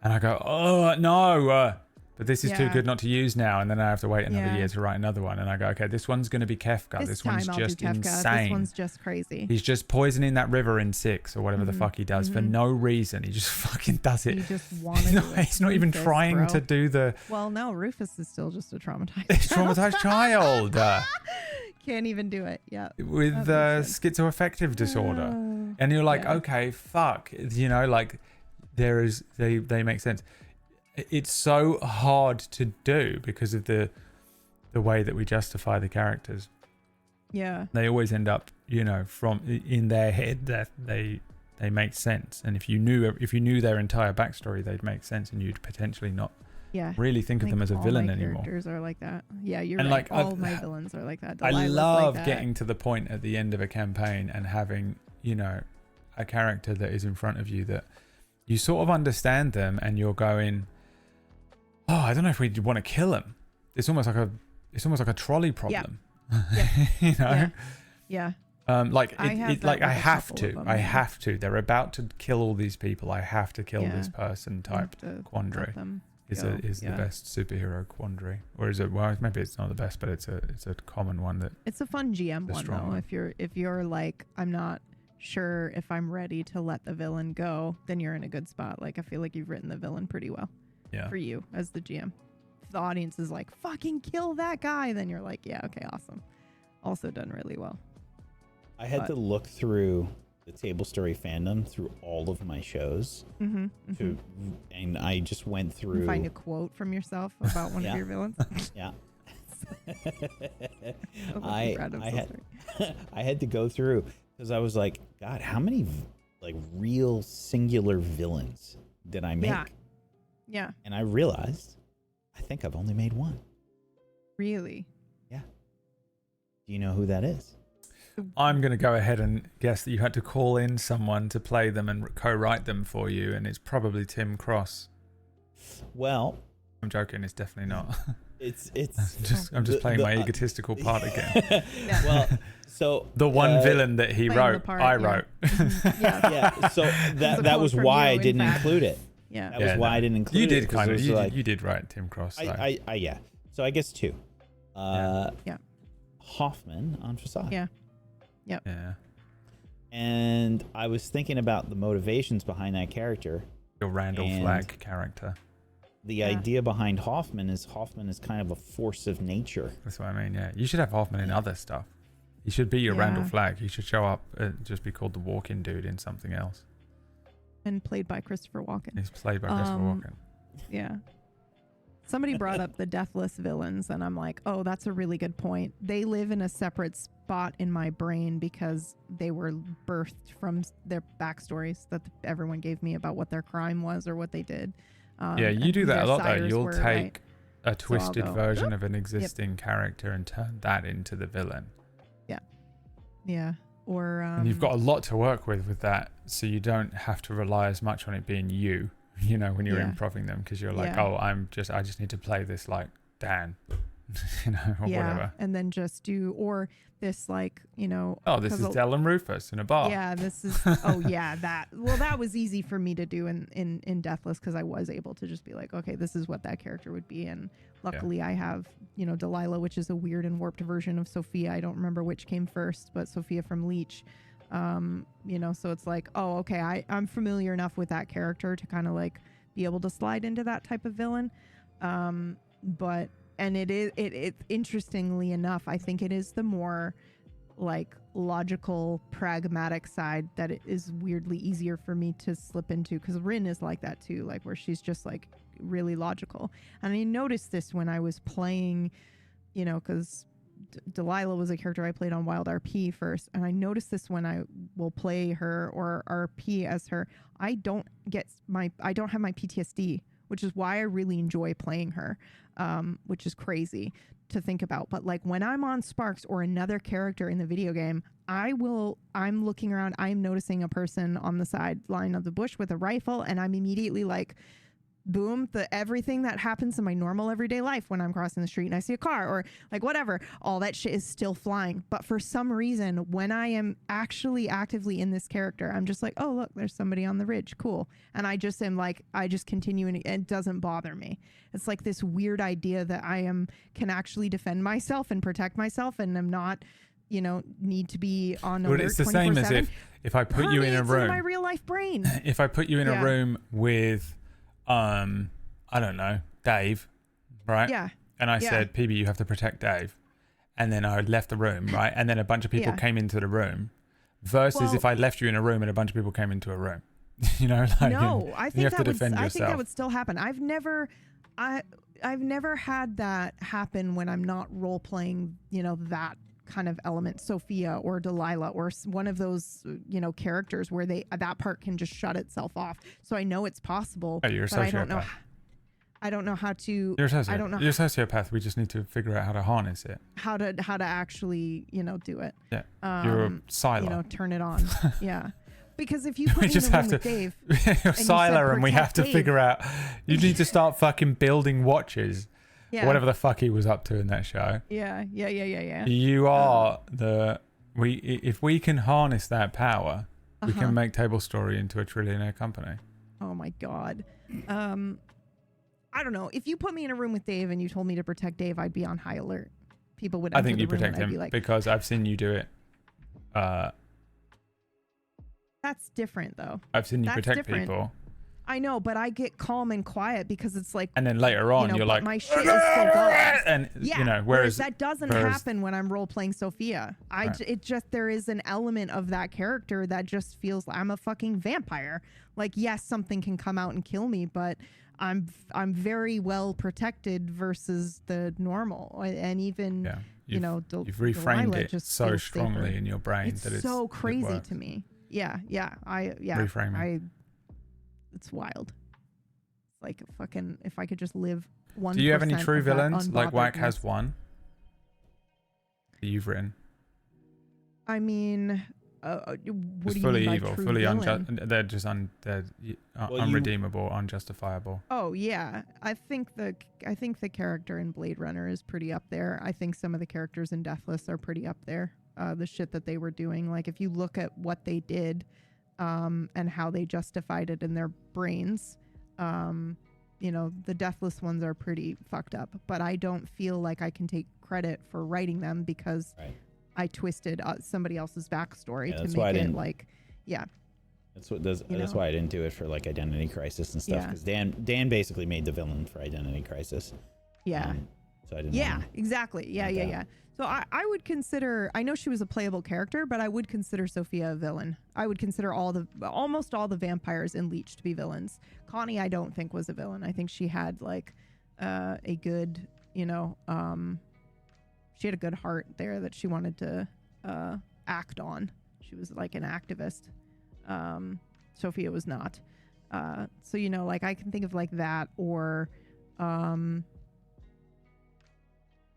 And I go, oh, no, but this is too Yeah. good not to use now. And then I have to wait another Yeah. year to write another one. And I go, okay, this one's going to be Kefka. This one's time I'll just do Kefka. insane. This one's just crazy. He's just poisoning that river in 6 or whatever the fuck he does for no reason. He just fucking does it. He just wanted to. He's not even Rufus, trying bro. to do the Well, no, Rufus is still just a traumatized. traumatized child Can't even do it. Yeah. with That makes schizoaffective disorder. Oh. And you're like, Yeah. okay, fuck. You know, like they make sense. It's so hard to do because of the way that we justify the characters. Yeah. They always end up, you know, from in their head that they make sense. And if you knew their entire backstory, they'd make sense, and you'd potentially not Yeah. really think of them as a all villain my anymore. Characters are like that. Yeah, you're And, right. like, All my villains are like that. I Delilah's love like that. getting to the point at the end of a campaign and having, you know, a character that is in front of you that you sort of understand them, and you're going, oh, I don't know if we want to kill him. It's almost like a trolley problem. Yeah. You know? Yeah. Like I have it that like with I a have couple to. of them, I yeah. have to. They're about to kill all these people. I have to kill this Yeah. person You type have to quandary. let them is go. the Yeah. best superhero quandary. Or is it, well, maybe it's not the best, but it's a common one that It's a fun GM The one strong though. one. If you're like, I'm not sure if I'm ready to let the villain go, then you're in a good spot. Like I feel like you've written the villain pretty well yeah. for you as the GM. If the audience is like, fucking kill that guy, then you're like, yeah, okay, awesome. Also done really well. I had to look through the Tablestory fandom through all of my shows to, and I just went through. Find a quote from yourself about one Yeah. of your villains. Yeah. So I random had story. I had to go through because I was like, God, how many like real singular villains did I make? Yeah, And I realized I think I've only made one. really. Yeah. Do you know who that is? I'm going to go ahead and guess that you had to call in someone to play them and co-write them for you, and it's probably Tim Cross. Well, I'm joking. It's definitely not. it's I'm just playing my the- egotistical part again. well, so The one villain that he playing the wrote, part, I yeah. wrote. Yeah, Yeah, so a that quote was from why you, I didn't in fact. include it. Yeah. That was why I didn't include You it. did 'cause kind it of. was You, like, you did write Tim Cross. So. yeah. So I guess two. Yeah. Hoffman on Facade. Yeah. Yeah. And I was thinking about the motivations behind that character. Your Randall And- Flagg character. The Yeah. idea behind Hoffman is kind of a force of nature. That's what I mean. Yeah. You should have Hoffman in other stuff. He should be your Randall Yeah. Flagg. He should show up and just be called the walk-in dude in something else. And played by Christopher Walken. He's played by Christopher Walken. Yeah. Somebody brought up the deathless villains, and I'm like, oh, that's a really good point. They live in a separate spot in my brain because they were birthed from their backstories that everyone gave me about what their crime was or what they did. Yeah, you and do who that their a lot though. sires You'll were, take right? a twisted go, version of an existing character and turn that into the villain. Yeah. Or And you've got a lot to work with that, so you don't have to rely as much on it being you, you know, when you're Yeah. improving them, because you're like, Yeah. oh, I just need to play this like Dan, you know, or whatever. and then just do, or this like, you know, Oh, this 'cause is Del and Rufus in a bar. yeah, this is, oh yeah, that was easy for me to do in Deathless because I was able to just be like, okay, this is what that character would be. And luckily I have, you know, Delilah, which is a weird and warped version of Sophia. I don't remember which came first, but Sophia from Leech. You know, so it's like, oh, okay, I'm familiar enough with that character to kind of like be able to slide into that type of villain. But and it interestingly enough, I think it is the more like logical, pragmatic side that it is weirdly easier for me to slip into, because Rin is like that too, like where she's just like really logical. And I noticed this when I was playing, you know, because Delilah was a character I played on Wild RP first, and I noticed this when I will play her or RP as her. I don't have my PTSD, which is why I really enjoy playing her, which is crazy to think about. But like when I'm on Sparks or another character in the video game, I'm looking around, I'm noticing a person on the sideline of the bush with a rifle, and I'm immediately like boom, everything that happens in my normal everyday life when I'm crossing the street and I see a car or like whatever, all that shit is still flying. But for some reason, when I am actually actively in this character, I'm just like, oh, look, there's somebody on the ridge. Cool. And I just am like, I just continue and it doesn't bother me. It's like this weird idea that can actually defend myself and protect myself and I'm not, need to be on alert. But it's the same as if I put you in a room. In my real life brain. If I put you in a room with, I don't know, Dave, right? Yeah. And I said, PB, you have to protect Dave. And then I left the room, right? And then a bunch of people came into the room versus if I left you in a room and a bunch of people came into a room. No, I think that would still happen. I've never had that happen when I'm not role playing, that kind of element, Sophia or Delilah or one of those, characters where that part can just shut itself off. So I know it's possible. Oh, you're a sociopath. I don't know how to. You're a sociopath. We just need to figure out how to harness it. How to actually, do it. Yeah. You're a silo. Turn it on. Yeah. Because if you put me in the room with Dave, you're Siler, and we have to figure out. You need to start fucking building watches. Yeah. Whatever the fuck he was up to in that show. Yeah. You are if we can harness that power, we can make Tablestory into a trillionaire company. Oh my god. I don't know. If you put me in a room with Dave and you told me to protect Dave, I'd be on high alert. People would. I think you protect him because I've seen you do it. That's different, though. I've seen you protect people. I know, but I get calm and quiet because it's like. And then later on, you're like, my shit is so good. And whereas that doesn't happen when I'm role playing Sophia. There is an element of that character that just feels like I'm a fucking vampire. Like, yes, something can come out and kill me, but I'm very well protected versus the normal. And even you've reframed it so strongly in your brain that it's so crazy to me. Yeah. Reframing. It's wild. It's like fucking, if I could just live 1%. Do you have any true villains? Like Whack has one that you've written. I mean, what do you fully mean by evil, true fully villain? they're just unredeemable, unjustifiable. Oh yeah, I think the character in Blade Runner is pretty up there. I think some of the characters in Deathless are pretty up there. The shit that they were doing, like if you look at what they did, and how they justified it in their brains, the Deathless ones are pretty fucked up. But I don't feel like I can take credit for writing them because I twisted somebody else's backstory to make it like, That's why I didn't do it for like Identity Crisis and stuff, because Dan basically made the villain for Identity Crisis. Yeah. So I didn't. Yeah, exactly. Yeah. So I would consider, I know she was a playable character, but I would consider Sophia a villain. I would consider almost all the vampires in Leech to be villains. Connie, I don't think was a villain. I think she had like a good, she had a good heart there that she wanted to act on. She was like an activist. Sophia was not. So, like I can think of like that or,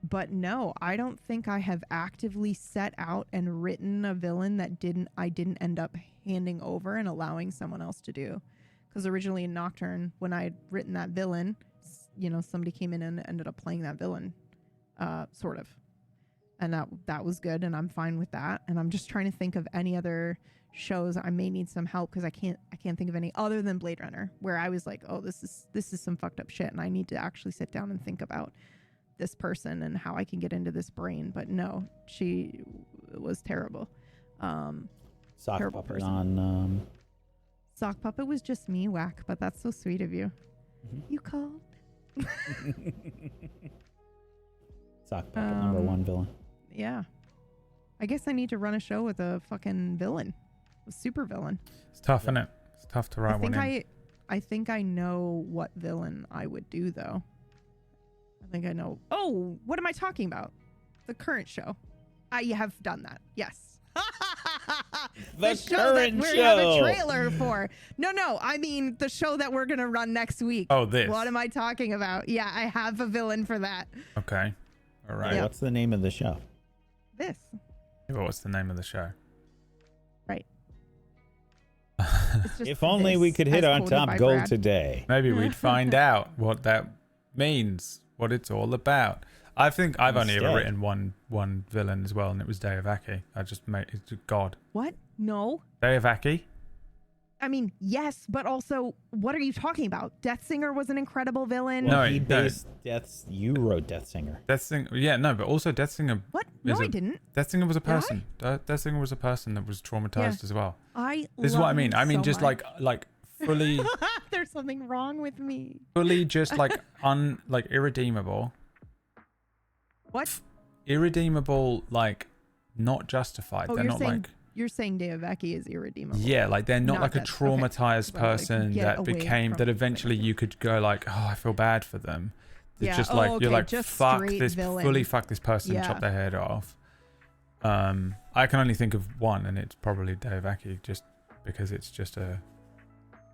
but no, I don't think I have actively set out and written a villain that I didn't end up handing over and allowing someone else to do. Because originally in Nocturne, when I had written that villain, somebody came in and ended up playing that villain, sort of. And that was good, and I'm fine with that. And I'm just trying to think of any other shows. I may need some help because I can't think of any other than Blade Runner, where I was like, oh, this is some fucked up shit, and I need to actually sit down and think about this person and how I can get into this brain. But no, she was terrible. Sock terrible Puppet person. on Sock Puppet was just me, Whack, but that's so sweet of you. Mm-hmm. You called. Sock Puppet number one villain. Yeah. I guess I need to run a show with a fucking villain. A super villain. It's tough, isn't it? It's tough to write one in. I think I know what villain I would do, though. I think I know. Oh, what am I talking about? The current show. I have done that. Yes. the show current that we show. have a trailer for. No. I mean the show that we're gonna run next week. Oh, this. What am I talking about? Yeah, I have a villain for that. Okay. All right. Yeah. What's the name of the show? This. Yeah, but what's the name of the show? Right. It's just If only we this, could hit as on quoted top by goal Brad. today. Maybe we'd find out what that means, what it's all about. I think I've only ever Instead. written one villain as well, and it was Deivaki. I just made it's God. What? No. Deivaki? I mean, yes, but also, what are you talking about? Death Singer was an incredible villain. No, He no. based You wrote Death Singer. Death Singer, yeah, no, but also Death Singer. What? No, Is I it- didn't. Death Singer was a Did I? person. Death Singer was a person that was traumatized as well. This is love what I mean. him I mean, so just much. like fully, There's something wrong with me. fully, just like irredeemable. What? Irredeemable, like not justified. Oh, They're you're not saying like. you're saying Deivaki is irredeemable. Yeah, like they're not Not like a that- okay. traumatized So, like, person get that away became from that the eventually you could go like, oh, I feel bad for them. It's Yeah, just oh, like you're okay, like just fuck straight this, villain. fully fuck this person, Yeah. chop their head off. I can only think of one, and it's probably Deivaki, just because it's just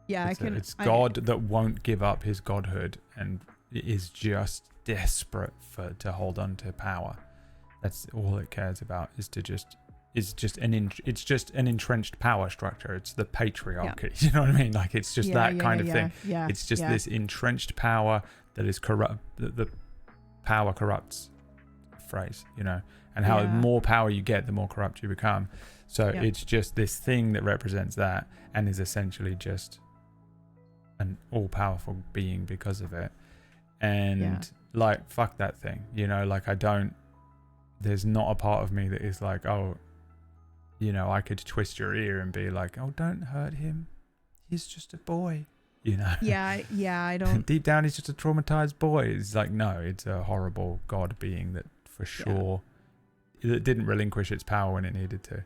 Yeah, it's God that won't give up his godhood and is just desperate to hold on to power. That's all it cares about is just an entrenched power structure. It's the patriarchy. You know what I mean? Like it's just that kind of thing. Yeah, It's just yeah. this entrenched power that is corrupt. The power corrupts phrase, you know, and how Yeah. more power you get, the more corrupt you become. So Yeah. it's just this thing that represents that and is essentially just an all-powerful being because of it. And Yeah. like, fuck that thing, you know, like there's not a part of me that is like, oh, you know, I could twist your ear and be like, oh, don't hurt him. He's just a boy, you know? Yeah, I don't. Deep down, he's just a traumatized boy. It's like, no, it's a horrible God being that for sure that didn't relinquish its power when it needed to.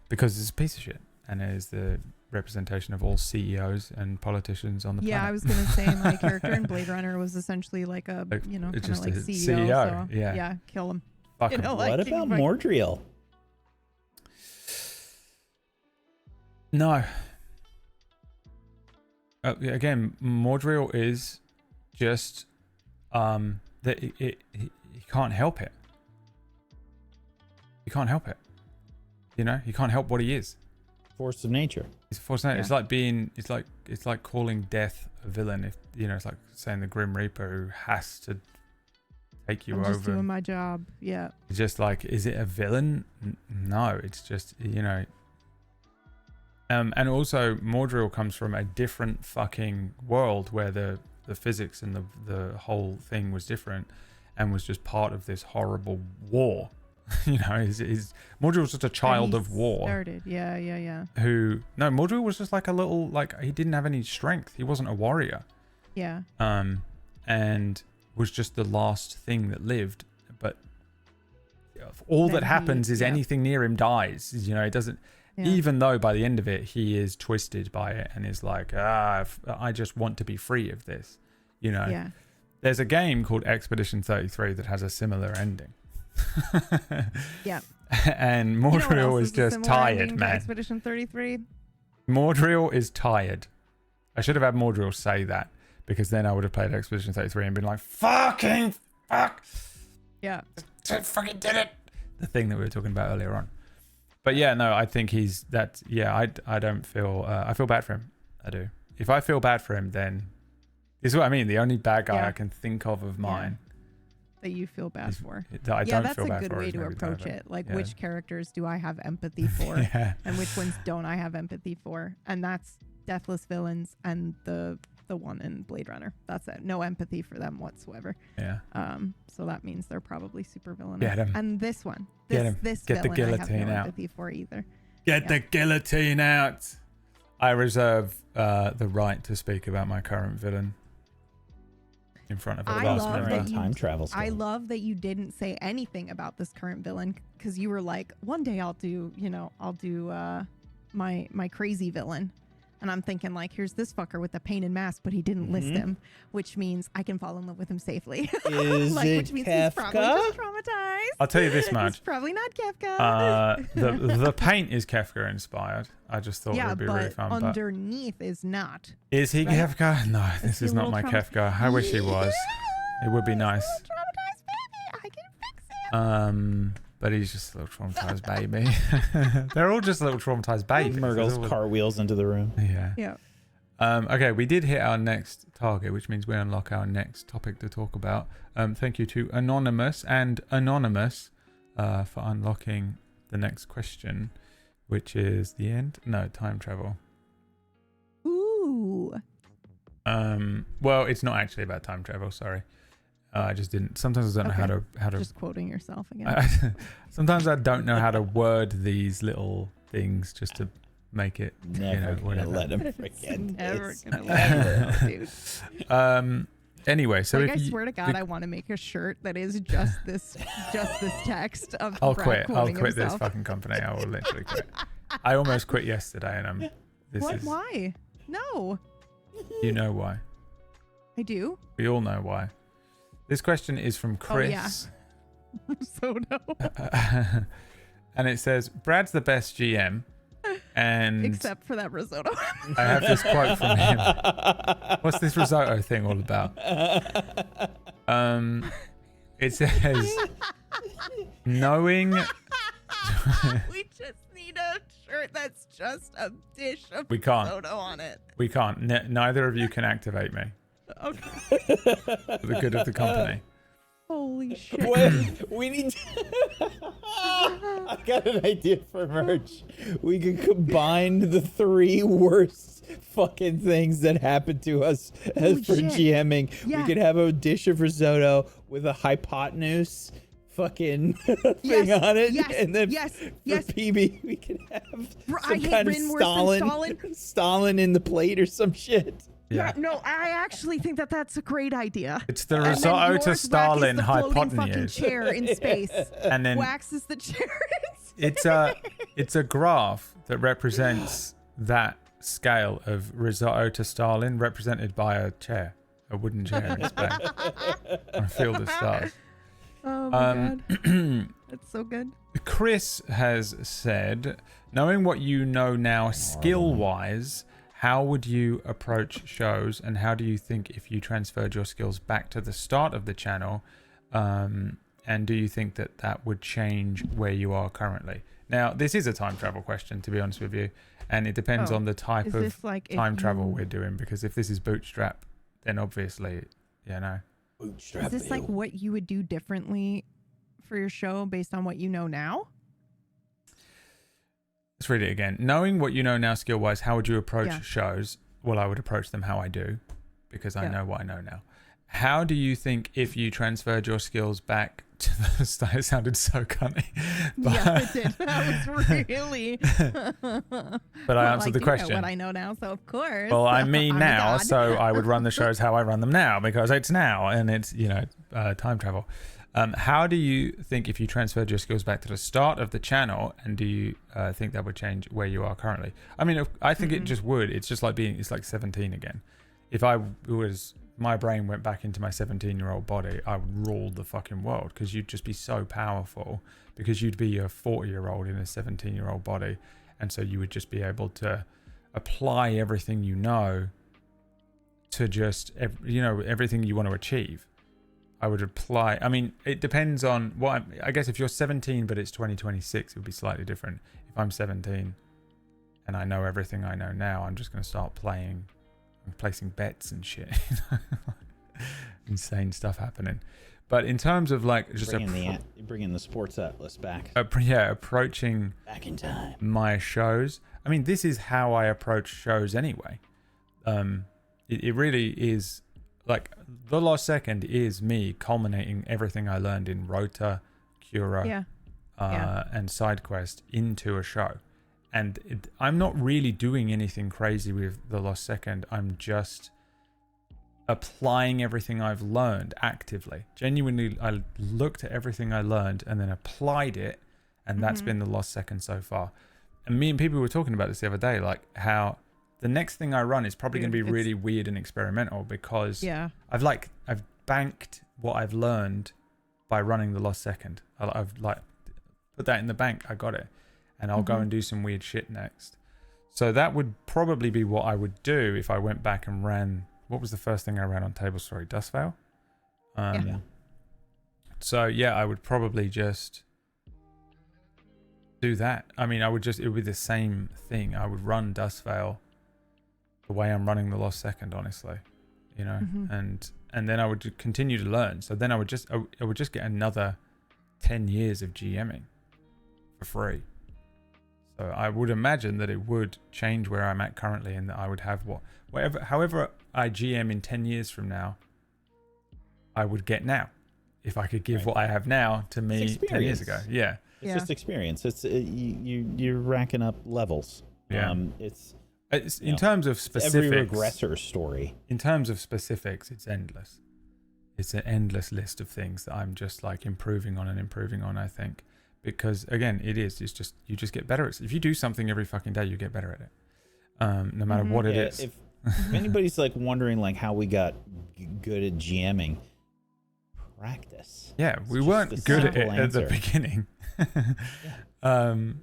Because it's a piece of shit. And it is the representation of all CEOs and politicians on the Yeah, I planet. was gonna say my character in Blade Runner was essentially like a, Like, you know, it's kind of just like a CEO. CEO, So, yeah. kill him. Fuck you 'em. know, like, What you about fuck- Mordriel? No. Again, Mordriel is just that he can't help it. He can't help it. You know, he can't help what he is. Force of nature. It's forced out. Yeah. It's like being. It's like calling death a villain. If you know, it's like saying the Grim Reaper who has to take you I'm over. just doing my job. Yeah. It's just like, is it a villain? No, it's just, you know. And also, Mordriel comes from a different fucking world where the physics and the whole thing was different, and was just part of this horrible war. You know, Mordriel was just a child of war. Started. Yeah. Mordriel was just like a little, like, he didn't have any strength. He wasn't a warrior. Yeah. And was just the last thing that lived. But all Then that happens is yeah. anything near him dies. You know, it doesn't. Yeah. Even though by the end of it he is twisted by it and is like, I just want to be free of this. You know, Yeah. there's a game called Expedition 33 that has a similar ending. Yeah. And You know what Mordriel else is a just similar tired, ending to man. Expedition 33. Mordriel is tired. I should have had Mordriel say that, because then I would have played Expedition 33 and been like, fucking fuck. Yeah. I fucking did it. The thing that we were talking about earlier on. But yeah, no, I think he's that. Yeah, I don't feel. I feel bad for him. I do. If I feel bad for him, then this is what I mean. The only bad guy Yeah. I can think of mine That you feel bad for. that I Yeah, don't that's feel a bad good for way is to maybe approach David. it. Like, Yeah. which characters do I have empathy for, Yeah. and which ones don't I have empathy for? And that's deathless villains and the one in Blade Runner. That's it. No empathy for them whatsoever. Yeah. So that means they're probably super villainous. Get 'em. And this one, Get 'em. this Get the villain, I have guillotine no out. empathy for either. Get Yeah. the guillotine out. I reserve the right to speak about my current villain in front of a I vast love member. that you- Time travel. I skills. love that you didn't say anything about this current villain, because you were like, one day I'll do my crazy villain. And I'm thinking, like, here's this fucker with the painted mask, but he didn't list Mhm. him, which means I can fall in love with him safely. Is like, it which means he's probably Kafka? just traumatized. I'll tell you this He's much. probably not Kafka. The paint is Kafka inspired. I just thought it yeah, would be but really fun. But underneath is not. is he right? Kafka? No, this he is a not little my trauma- Kafka. I wish he was. It would be He's a nice. little traumatized baby. I can fix him. but he's just a little traumatized baby. They're all just little traumatized babies. Murgles cartwheels into the room. Yeah. Yeah. Okay, we did hit our next target, which means we unlock our next topic to talk about. Thank you to Anonymous for unlocking the next question, which is the end. No, time travel. Ooh. Well, it's not actually about time travel. Sorry, I just didn't. Sometimes I don't know how to. Just quoting yourself again. Sometimes I don't know how to word these little things just to make it. Never gonna whatever. let him forget. Never this. gonna let you know, dude. Anyway, so Like, if I you, swear to God, I want to make a shirt that is just this text of I'll Brad quit. I'll quoting quit this himself. fucking company. I will literally quit. I almost quit yesterday, and Why? No, You know why? I do. We all know why. This question is from Chris. Oh, yeah. So no. And it says, Brad's the best GM. And Except for that risotto. I have this quote from him. What's this risotto thing all about? It says, knowing... We just need a shirt that's just a dish of We can't. risotto on it. We can't. Neither of you can activate me Okay. for the good of the company. Holy shit. Wait, we need to... I got an idea for merch. We could combine the 3 worst fucking things that happened to us Holy for shit. GMing. Yeah. We could have a dish of risotto with a hypotenuse fucking thing Yes, on it. yes, And then yes, for yes. PB, we could have I some hate kind of Rin worse than Stalin. Stalin in the plate or some shit. Yeah, no, I actually think that that's a great idea. It's the And then risotto yours, to Wax, is Stalin the floating fucking hypotenuse. chair in space. And then Wax is the chair in space. it's a graph that represents that scale of risotto to Stalin represented by a chair, a wooden chair in space on a field of stars. Oh my god. That's so good. Chris has said, knowing what you know now skill-wise, how would you approach shows, and how do you think if you transferred your skills back to the start of the channel, and do you think that that would change where you are currently? Now, this is a time travel question, to be honest with you, and it depends on the type Is of this like time travel we're doing, because if this is bootstrap, then obviously, Is this like what you would do differently for your show based on what you know now? Let's read it again. Knowing what you know now skill-wise, how would you approach Yeah. shows? Well, I would approach them how I do, because I Yeah. know what I know now. How do you think if you transferred your skills back to the start? It sounded so cunny. Yeah, it did. That was really... But I answered the You question. know what I know now, so of course. Well, I'm me I'm a now, god. so I would run the shows how I run them now, because it's now, and it's, time travel. How do you think if you transferred your skills back to the start of the channel, and do you think that would change where you are currently? I mean, I think it just would. It's just like it's like 17 again. If my brain went back into my 17-year-old body, I would rule the fucking world, because you'd just be so powerful, because you'd be a 40-year-old in a 17-year-old body, and so you would just be able to apply everything you know to just everything you want to achieve. I would apply. I mean, it depends on what. I guess if you're 17 but it's 2026, it would be slightly different. If I'm 17 and I know everything I know now, I'm just going to start playing and placing bets and shit. Insane stuff happening. But in terms of like just bringing the sports atlas back. Approaching Back in time. my shows. I mean, this is how I approach shows anyway. It really is. Like, The Lost Second is me culminating everything I learned in Rota, Cura, and SideQuest into a show. And I'm not really doing anything crazy with The Lost Second. I'm just applying everything I've learned actively. Genuinely, I looked at everything I learned and then applied it. And that's been The Lost Second so far. And me and people were talking about this the other day, like how... the next thing I run is probably going to be really weird and experimental, because I've banked what I've learned by running The Lost Second. I've put that in the bank. I got it, and I'll go and do some weird shit next. So that would probably be what I would do if I went back and ran. What was the first thing I ran on Tablestory? Dustveil. So I would probably just do that. I mean, it would be the same thing. I would run Dustveil the way I'm running the Lost Second, honestly, you know, and then I would continue to learn. So then I would just get another 10 years of GMing for free. So I would imagine that it would change where I'm at currently, and that I would have however I GM in 10 years from now, I would get now, if I could give what I have now to me 10 years ago. Yeah. It's just experience. It's you're racking up levels. Yeah. It's in terms of specifics. Every regressor story. In terms of specifics, it's endless. It's an endless list of things that I'm just like improving on, I think. Because again, it's just, you just get better at it. If you do something every fucking day, you get better at it. No matter what it is. If anybody's like wondering like how we got good at GMing, practice. Yeah, we weren't good at it at the beginning.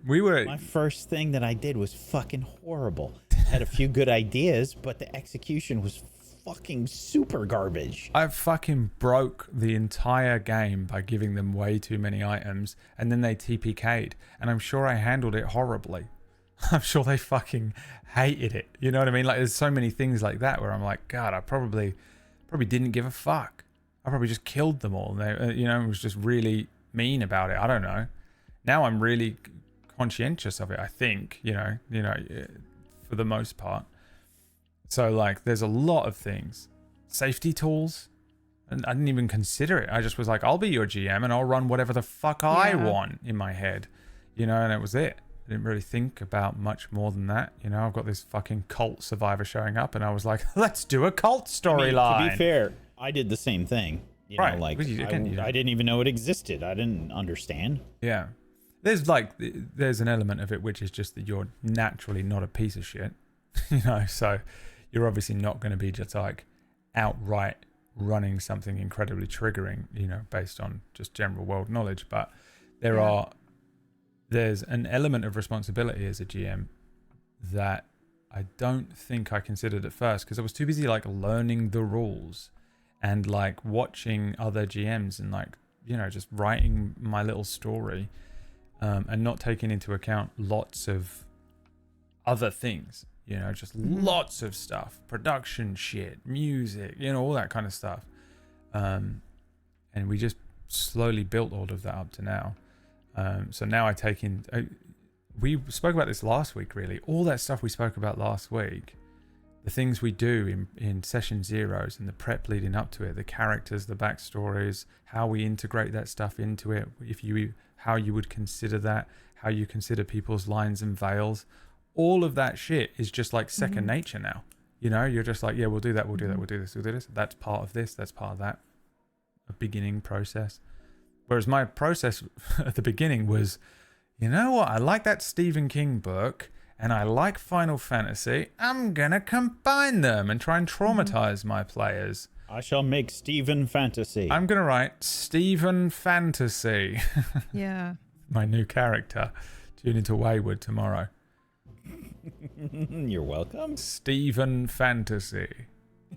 We were. My first thing that I did was fucking horrible. Had a few good ideas, but the execution was fucking super garbage. I fucking broke the entire game by giving them way too many items, and then they TPK'd, and I'm sure I handled it horribly. I'm sure they fucking hated it. You know what I mean? Like, there's so many things like that where I'm like, God, I probably didn't give a fuck. I probably just killed them all. And they, was just really mean about it. I don't know. Now I'm really conscientious of it, I think, for the most part. So, like, there's a lot of things. Safety tools. And I didn't even consider it. I just was like, I'll be your GM and I'll run whatever the fuck I want in my head. And it was it. I didn't really think about much more than that. I've got this fucking cult survivor showing up and I was like, let's do a cult storyline. To be fair, I did the same thing. I didn't even know it existed. I didn't understand. Yeah. There's an element of it which is just that you're naturally not a piece of shit. So you're obviously not going to be just like outright running something incredibly triggering, based on just general world knowledge. But there's an element of responsibility as a GM that I don't think I considered at first, because I was too busy like learning the rules and like watching other GMs and like, just writing my little story, and not taking into account lots of other things, just lots of stuff, production shit, music, all that kind of stuff. And we just slowly built all of that up to now. So now I take in, we spoke about this last week, really. All that stuff we spoke about last week, the things we do in session zeros and the prep leading up to it, the characters, the backstories, how we integrate that stuff into it, how you would consider that, how you consider people's lines and veils, all of that shit is just like second nature now. You're just like, yeah, we'll do that, we'll do that, we'll do this, we'll do this. That's part of this, that's part of that. A beginning process. Whereas my process at the beginning was, you know what, I like that Stephen King book and I like Final Fantasy. I'm going to combine them and try and traumatize my players. I shall make Stephen Fantasy. I'm going to write Stephen Fantasy. Yeah. My new character. Tune into Wayward tomorrow. You're welcome. Stephen Fantasy.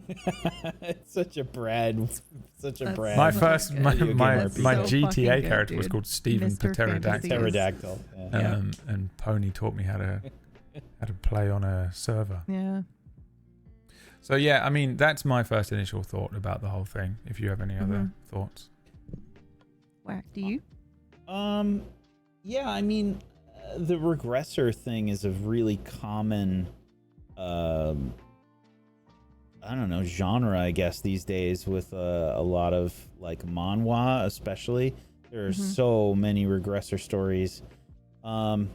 It's such a Brad. My first, my GTA character was called Stephen Pterodactyl. Yeah. And Pony taught me how to play on a server. Yeah. So yeah, I mean, that's my first initial thought about the whole thing. If you have any other thoughts. Whack, do you? Yeah, I mean, the regressor thing is a really common, I don't know, genre, I guess, these days with a lot of like manhwa, especially. There are so many regressor stories. And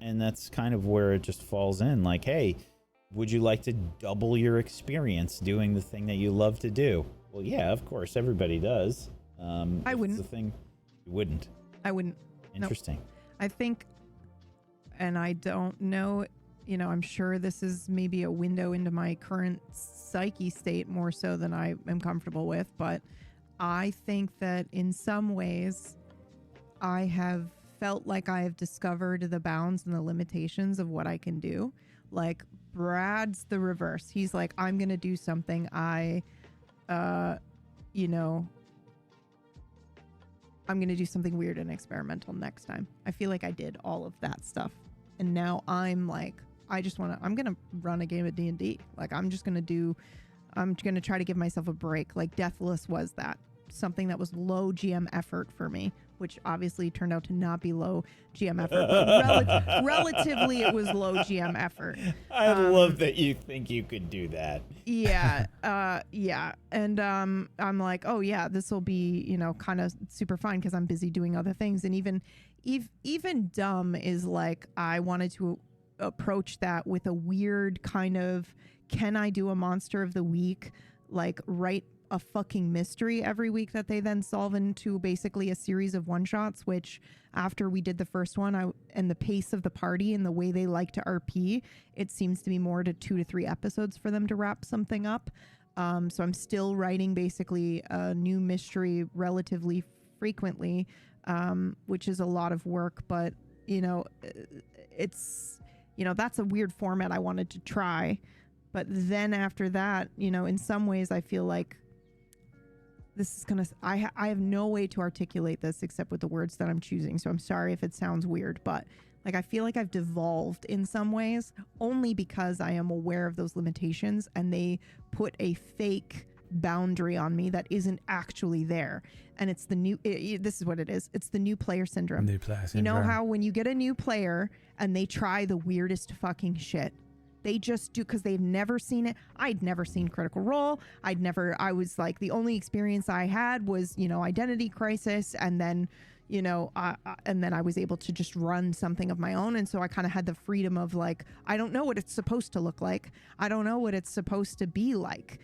that's kind of where it just falls in. Like, hey, would you like to double your experience doing the thing that you love to do? Well, yeah, of course, everybody does. I wouldn't. The thing, you wouldn't. I wouldn't. Interesting. Nope. I think, and I don't know, I'm sure this is maybe a window into my current psyche state more so than I am comfortable with, but I think that in some ways I have felt like I have discovered the bounds and the limitations of what I can do. Like Brad's the reverse. He's like, I'm going to do I'm I'm going to do something weird and experimental next time. I feel like I did all of that stuff. And now I'm like, I'm going to run a game of D&D. Like, I'm going to try to give myself a break. Like, Deathless was that. Something that was low GM effort for me, which obviously turned out to not be low GM effort, but relatively it was low GM effort. I love that you think you could do that. Yeah. And I'm like, oh yeah, this will be, you know, kind of super fun because I'm busy doing other things. And even dumb is like, I wanted to approach that with a weird kind of, can I do a monster of the week? Like, write a fucking mystery every week that they then solve into basically a series of one-shots, which after we did the first one, and the pace of the party and the way they like to RP, it seems to be more to 2 to 3 episodes for them to wrap something up. So I'm still writing basically a new mystery relatively frequently, which is a lot of work, but you know, it's, you know, that's a weird format I wanted to try. But then after that, you know, in some ways I feel like this is gonna, I have no way to articulate this except with the words that I'm choosing. So I'm sorry if it sounds weird, but like, I feel like I've devolved in some ways only because I am aware of those limitations and they put a fake boundary on me that isn't actually there. And it's the new, this is what it is. It's the new player syndrome. New player syndrome. You know how when you get a new player and they try the weirdest fucking shit, they just do because they've never seen it. I'd never seen Critical Role. I was like, the only experience I had was, you know, Identity Crisis. And then, you know, and then I was able to just run something of my own. And so I kind of had the freedom of like, I don't know what it's supposed to look like. I don't know what it's supposed to be like.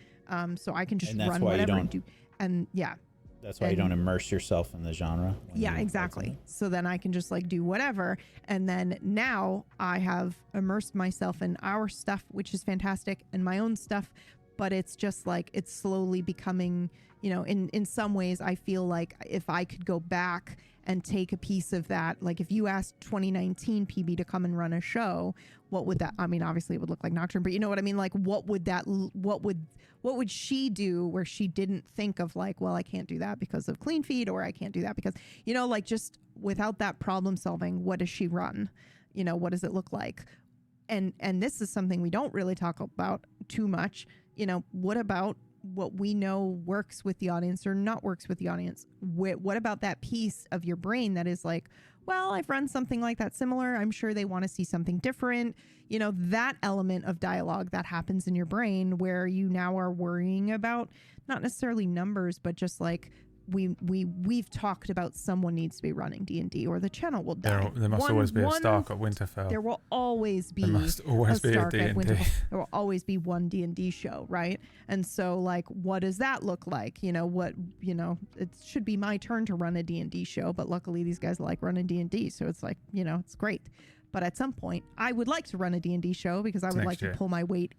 So I can just run whatever and do. And yeah. That's why you don't immerse yourself in the genre. Yeah, exactly. So then I can just like do whatever. And then now I have immersed myself in our stuff, which is fantastic, and my own stuff. But it's just like, it's slowly becoming, you know, in some ways I feel like if I could go back and take a piece of that, like if you asked 2019 PB to come and run a show, what would that, I mean, obviously it would look like Nocturne, but you know what I mean? Like, what would she do where she didn't think of like, well, I can't do that because of Clean Feed, or I can't do that because, you know, like just without that problem solving, what does she run? You know, what does it look like? And this is something we don't really talk about too much. You know, what about what we know works with the audience or not works with the audience? What about that piece of your brain that is like, well, I've run something like that similar. I'm sure they want to see something different. You know, that element of dialogue that happens in your brain where you now are worrying about not necessarily numbers, but just like we've talked about someone needs to be running D&D or the channel will die. There must always be a Stark at Winterfell. There will always be a Stark at D&D. Winterfell. There will always be one D&D show, right? And so like, what does that look like? You know, it should be my turn to run a D&D show, but luckily these guys like running D&D. So it's like, you know, it's great. But at some point I would like to run a D&D show because I would like to pull my weight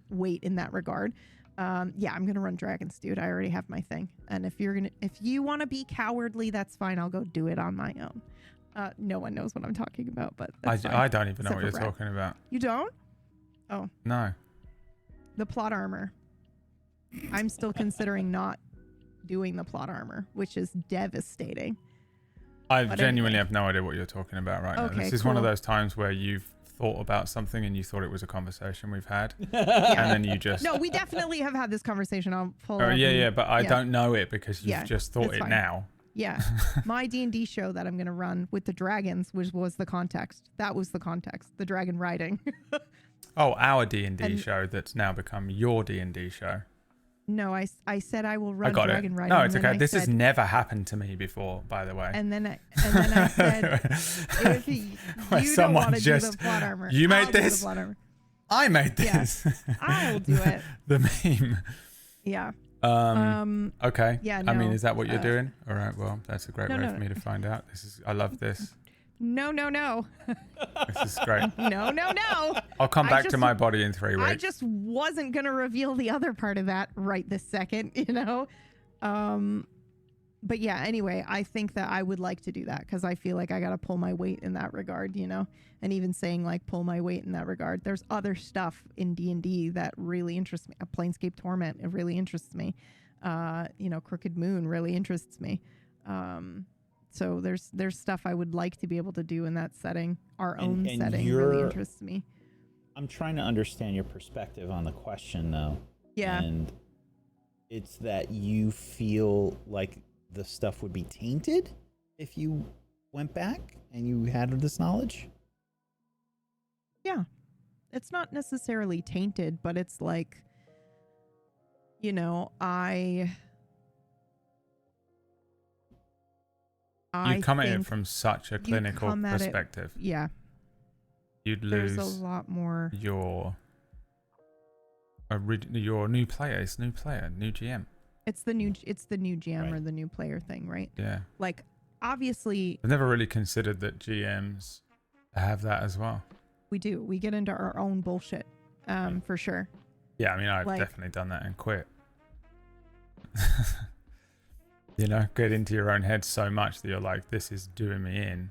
in that regard. Yeah, I'm gonna run dragons, dude. I already have my thing. And if you want to be cowardly, that's fine. I'll go do it on my own. No one knows what I'm talking about, but I don't even know what you're talking about. You don't? Oh no. The plot armor. I'm still considering not doing the plot armor, which is devastating. I genuinely have no idea what you're talking about right now. This is one of those times where you've thought about something and you thought it was a conversation we've had, and then you just no, we definitely have had this conversation. I'll pull but I don't know it because you've just thought it now. Yeah. My D&D show that I'm going to run with the dragons, which was the context. That was the context. The dragon riding. Oh, our D&D show that's now become your D&D show. No, I said I will run dragon riding. No, it's okay. This has never happened to me before, by the way. And then I said, if you don't want to do the plot armor, you made this. I made this. Yeah, I'll do it. The meme. Yeah. Okay. Yeah. No, I mean, is that what you're doing? All right. Well, that's a great way for me to find out. I love this. No. This is great. No. I'll come back to my body in 3 weeks. I just wasn't going to reveal the other part of that right this second, you know? But yeah, anyway, I think that I would like to do that because I feel like I got to pull my weight in that regard, you know? And even saying like pull my weight in that regard, there's other stuff in D&D that really interests me. A Planescape Torment, it really interests me. You know, Crooked Moon really interests me. So there's stuff I would like to be able to do in that setting. Our own and setting really interests me. I'm trying to understand your perspective on the question, though. Yeah. And it's that you feel like the stuff would be tainted if you went back and you had this knowledge? Yeah. It's not necessarily tainted, but it's like, you know, you come at it from such a clinical perspective. Yeah. You'd There's lose a lot more. your new player. It's new player, new GM. It's the new GM Right. or the new player thing, right? Yeah. Like, obviously, I've never really considered that GMs have that as well. we do. We get into our own bullshit, for sure. Yeah, I mean, I've Like- definitely done that and quit. You know, get into your own head so much that you're like, this is doing me in.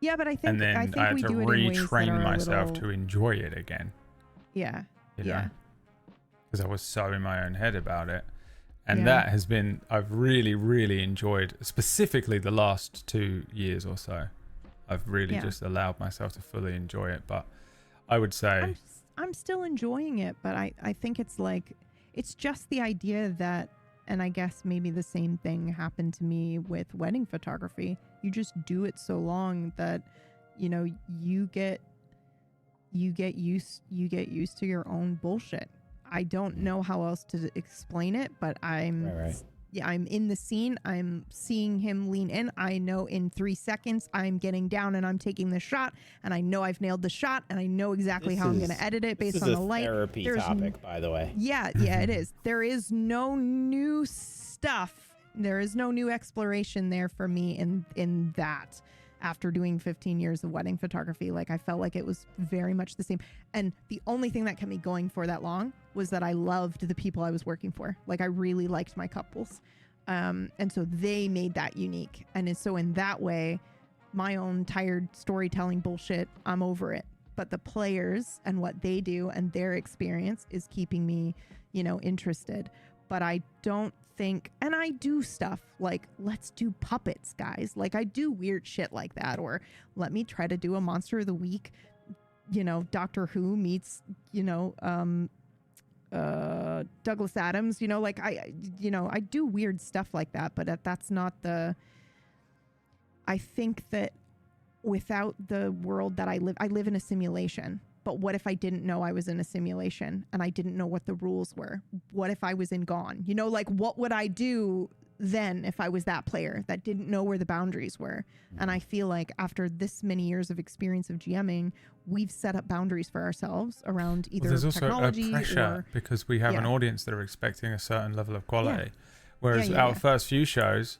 Yeah, but I think And then I think I had we to do it in ways that retrain are a myself little- to enjoy it again. Yeah. You Yeah. know? Because I was so in my own head about it. And Yeah. that has been, I've really, really enjoyed, specifically the last 2 years or so. I've really Yeah. just allowed myself to fully enjoy it. But I would say, I'm still enjoying it, but I think it's like, it's just the idea that, and I guess maybe the same thing happened to me with wedding photography. You just do it so long that, you know, you get used to your own bullshit. I don't know how else to explain it, but I'm in the scene. I'm seeing him lean in. I know in 3 seconds I'm getting down and I'm taking the shot, and I know I've nailed the shot, and I know exactly how I'm going to edit it based on the light. Therapy topic, by the way. Yeah, it is. There is no new stuff. There is no new exploration there for me in that. After doing 15 years of wedding photography, like I felt like it was very much the same. And the only thing that kept me going for that long was that I loved the people I was working for. Like I really liked my couples. And so they made that unique. And so in that way, my own tired storytelling bullshit, I'm over it. But the players and what they do and their experience is keeping me, you know, interested. But I don't think, and I do stuff like, let's do puppets, guys. Like I do weird shit like that, or let me try to do a monster of the week, you know, Doctor Who meets, you know, Douglas Adams, you know, like I do weird stuff like that, but that's not I think that without the world that I live in a simulation. But what if I didn't know I was in a simulation and I didn't know what the rules were? What if I was in Gone? You know, like what would I do then if I was that player that didn't know where the boundaries were? And I feel like after this many years of experience of GMing, we've set up boundaries for ourselves around either there's also technology a pressure or because we have an Yeah. audience that are expecting a certain level of quality. Whereas Yeah. our first few shows,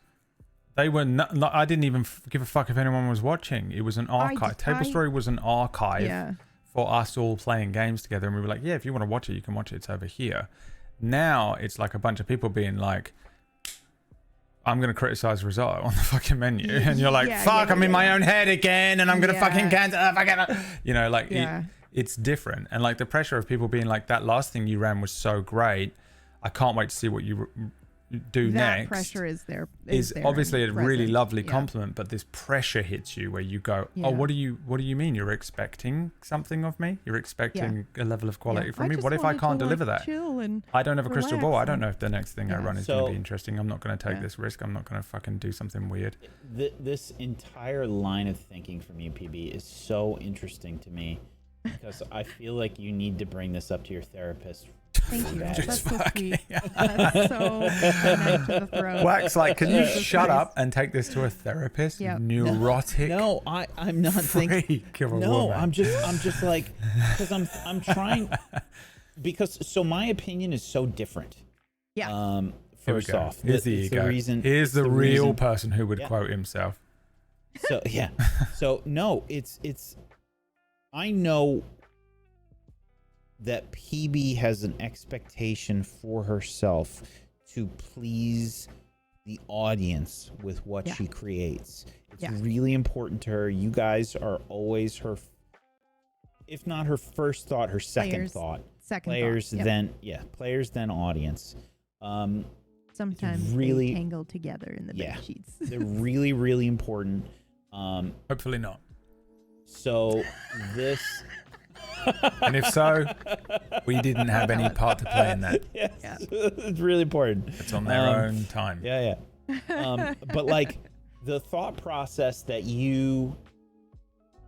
they were not, I didn't even give a fuck if anyone was watching. It was an archive. Tablestory was an archive for us all playing games together. And we were like, yeah, if you want to watch it, you can watch it. It's over here. Now it's like a bunch of people being like, I'm going to criticize Risotto on the fucking menu. And you're like, fuck, I'm in my own head again. And I'm going to fucking cancel. You know, like it's different. And like the pressure of people being like, that last thing you ran was so great. I can't wait to see what you do that next. pressure is there. Is obviously a really present. lovely compliment, but this pressure hits you where you go, oh, what do you mean? You're expecting something of me? You're expecting a level of quality from me? What if I can't deliver that? I don't have a crystal ball. I don't know if the next thing I run is going to be interesting. I'm not going to take this risk. I'm not going to fucking do something weird. This entire line of thinking from you, PB, is so interesting to me because I feel like you need to bring this up to your therapist. Thank you. That's so sweet. That's so nice to the throat. Wax, like, can you shut up and take this to a therapist? Yep. Neurotic. No, I'm not thinking. No, I'm just like, because I'm trying, because so my opinion is so different. Yeah. First off, here's the ego. Here's the real person who would quote himself. So so no, it's. I know that PB has an expectation for herself to please the audience with what she creates. It's really important to her. You guys are always her, if not her first thought, her second thought. Second players, thought. then players, then audience. Sometimes really they tangle together in the bed sheets. They're really, really important. Hopefully not. So this... And if so, we didn't have any part to play in that. Yes. Yeah. It's really important. It's on their own time. Yeah. But like the thought process that you,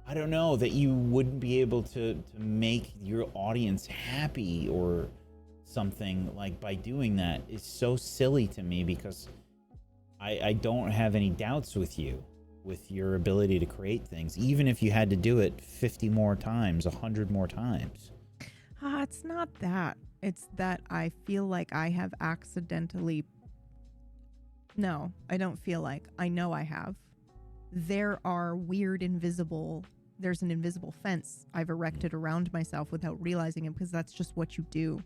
I don't know, that you wouldn't be able to make your audience happy or something like by doing that is so silly to me, because I don't have any doubts with you, with your ability to create things, even if you had to do it 50 more times, 100 more times. It's not that. It's that I feel like I have accidentally... No, I don't feel like. I know I have. There are weird there's an invisible fence I've erected around myself without realizing it, because that's just what you do.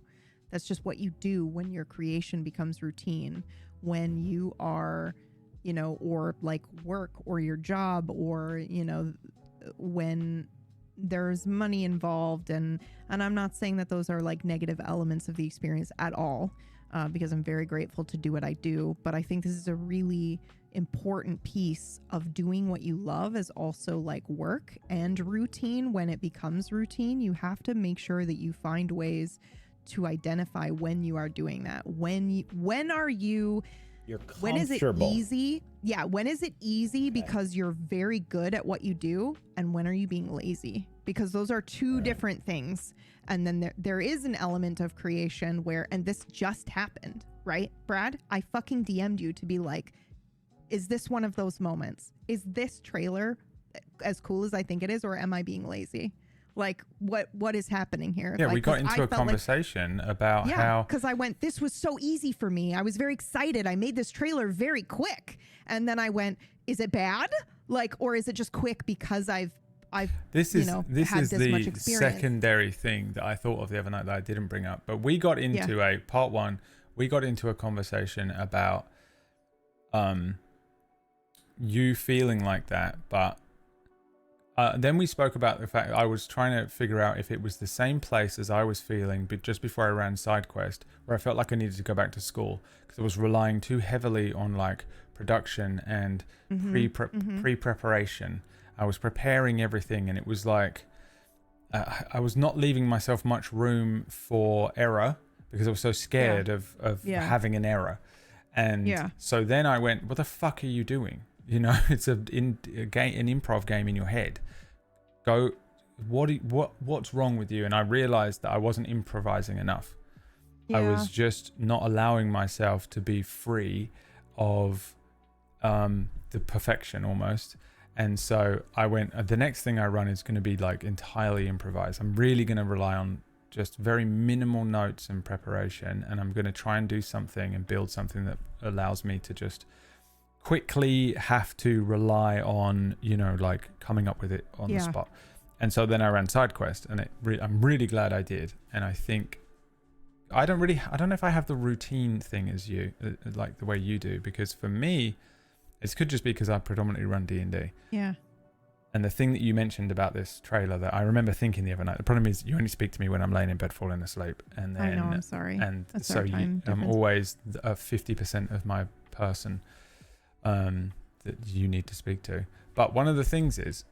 That's just what you do when your creation becomes routine. When you are, or like work or your job, or, when there's money involved. And I'm not saying that those are like negative elements of the experience at all, because I'm very grateful to do what I do. But I think this is a really important piece of doing what you love is also like work and routine. When it becomes routine, you have to make sure that you find ways to identify when you are doing that. When are you... You're comfortable. When is it easy? Yeah, when is it easy because you're very good at what you do, and when are you being lazy? Because those are two different things. And then there is an element of creation where, and this just happened, right, Brad? I fucking DM'd you to be like, is this one of those moments? Is this trailer as cool as I think it is, or am I being lazy? Like, what is happening here? Yeah, like, we got into a conversation about how... because I went, this was so easy for me. I was very excited. I made this trailer very quick. And then I went, is it bad? Like, or is it just quick because I've this is had the much experience? Secondary thing that I thought of the other night that I didn't bring up. But we got into part one, we got into a conversation about you feeling like that, but then we spoke about the fact I was trying to figure out if it was the same place as I was feeling just before I ran SideQuest, where I felt like I needed to go back to school because I was relying too heavily on like production and pre-preparation. I was preparing everything, and it was like I was not leaving myself much room for error because I was so scared of having an error. And so then I went, what the fuck are you doing? It's an improv game in your head. Go, what's wrong with you? And I realized that I wasn't improvising enough. I was just not allowing myself to be free of the perfection almost. And so I went, the next thing I run is going to be like entirely improvised. I'm really going to rely on just very minimal notes and preparation. And I'm going to try and do something and build something that allows me to just quickly have to rely on, like coming up with it on the spot. And so then I ran SideQuest, and I'm really glad I did. And I think I don't know if I have the routine thing as you, like the way you do, because for me, it could just be because I predominantly run D&D. Yeah. And the thing that you mentioned about this trailer that I remember thinking the other night, the problem is you only speak to me when I'm laying in bed falling asleep. And then I know, I'm sorry. And that's so I'm always a 50% of my person that you need to speak to. But one of the things is,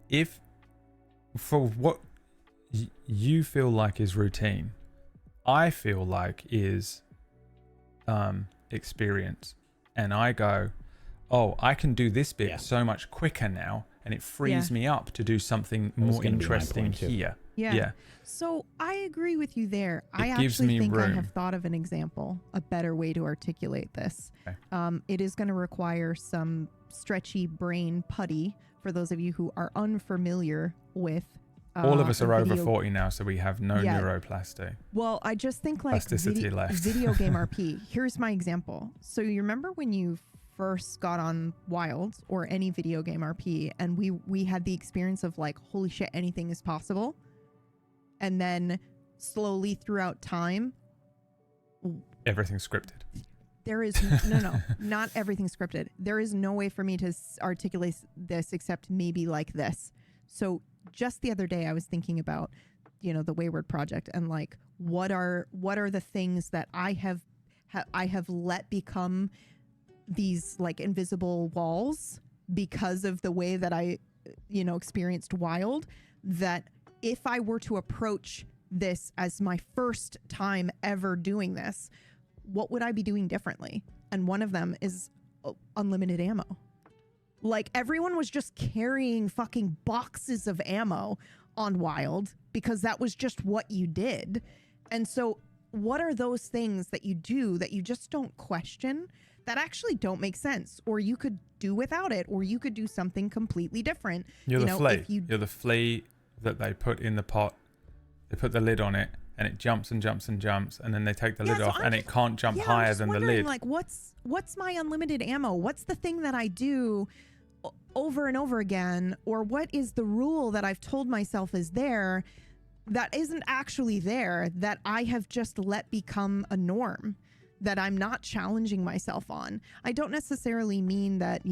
if for what you feel like is routine, I feel like is experience. And I go, oh, I can do this bit so much quicker now, and it frees me up to do something more interesting here. Yeah. So I agree with you there. I actually think I have thought of an example, a better way to articulate this. Okay. It is going to require some stretchy brain putty for those of you who are unfamiliar with all of us are over 40 now, so we have no neuroplasty. Well, I just think like plasticity left. Video game RP. Here's my example. So you remember when you first got on Wilds or any video game RP, and we had the experience of like, holy shit, anything is possible. And then slowly throughout time, everything's scripted. There is no, not everything scripted. There is no way for me to articulate this except maybe like this. So just the other day I was thinking about, the Wayward Project, and like, what are the things that I have I have let become these like invisible walls because of the way that I, experienced wild, that if I were to approach this as my first time ever doing this, what would I be doing differently? And one of them is unlimited ammo. Like, everyone was just carrying fucking boxes of ammo on wild because that was just what you did. And so what are those things that you do that you just don't question, that actually don't make sense? Or you could do without it, or you could do something completely different. You're the flea. You're the flea that they put in the pot. They put the lid on it, and it jumps and jumps and jumps, and then they take the lid off, and it can't jump higher than the lid. Like, what's my unlimited ammo? What's the thing that I do over and over again? Or what is the rule that I've told myself is there that isn't actually there, that I have just let become a norm, that I'm not challenging myself on? I don't necessarily mean that,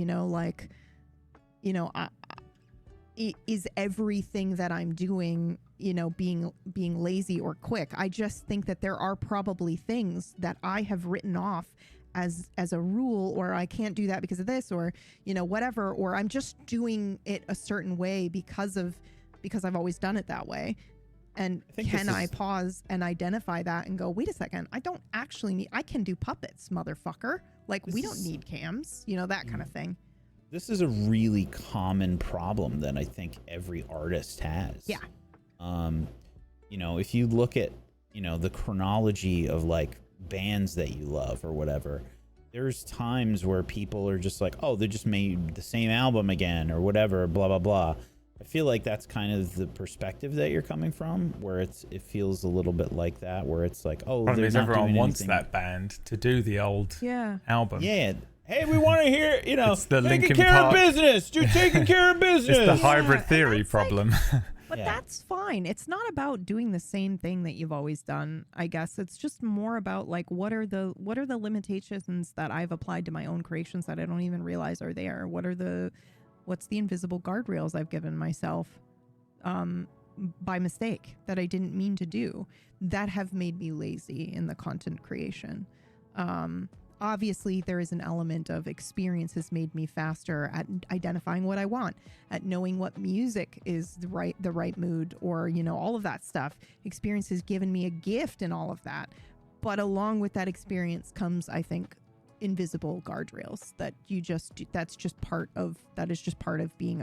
is everything that I'm doing, being lazy or quick. I just think that there are probably things that I have written off as a rule, or I can't do that because of this, or, whatever, or I'm just doing it a certain way because I've always done it that way. And can I pause and identify that and go, wait a second, I don't actually need, I can do puppets, motherfucker. Like, we don't need cams, that kind of thing. This is a really common problem that I think every artist has. Yeah. If you look at, the chronology of like bands that you love or whatever, there's times where people are just like, oh, they just made the same album again or whatever, blah, blah, blah. I feel like that's kind of the perspective that you're coming from, where it feels a little bit like that, where it's like, oh, they're not everyone doing wants anything. That band to do the old album. Yeah. Hey, we want to hear, it's the taking Linkin care Park. of business. You're taking care of business. It's the hybrid theory problem. But that's fine. It's not about doing the same thing that you've always done, I guess. It's just more about like, what are the limitations that I've applied to my own creations that I don't even realize are there? What's the invisible guardrails I've given myself by mistake that I didn't mean to do, that have made me lazy in the content creation? Obviously, there is an element of experience has made me faster at identifying what I want, at knowing what music is the right mood, or, all of that stuff. Experience has given me a gift in all of that. But along with that experience comes, I think, invisible guardrails that that's just part of being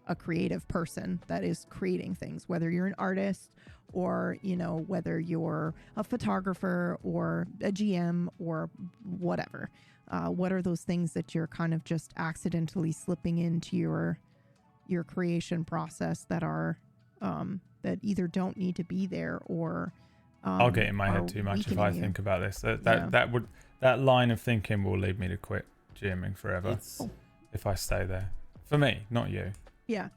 a creative person that is creating things, whether you're an artist or, whether you're a photographer or a GM or whatever. What are those things that you're kind of just accidentally slipping into your creation process that are that either don't need to be there, or I'll get in my head too much if I think about this. That line of thinking will lead me to quit GMing forever if I stay there. For me, not you. Yeah.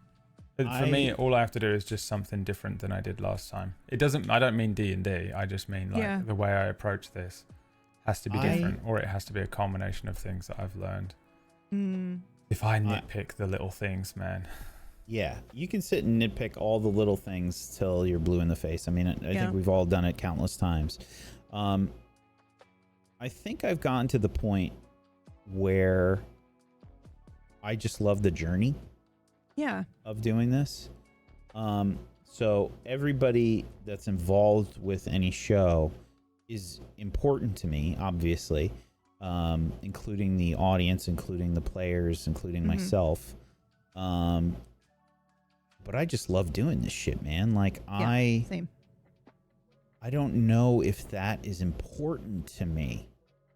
For me, all I have to do is just something different than I did last time. I don't mean D&D. I just mean like the way I approach this has to be different, or it has to be a combination of things that I've learned. If I nitpick the little things, man. Yeah, you can sit and nitpick all the little things till you're blue in the face. I mean, I think we've all done it countless times. I think I've gotten to the point where I just love the journey of doing this. So everybody that's involved with any show is important to me, obviously, including the audience, including the players, including myself. But I just love doing this shit, man. Like, same. I don't know if that is important to me,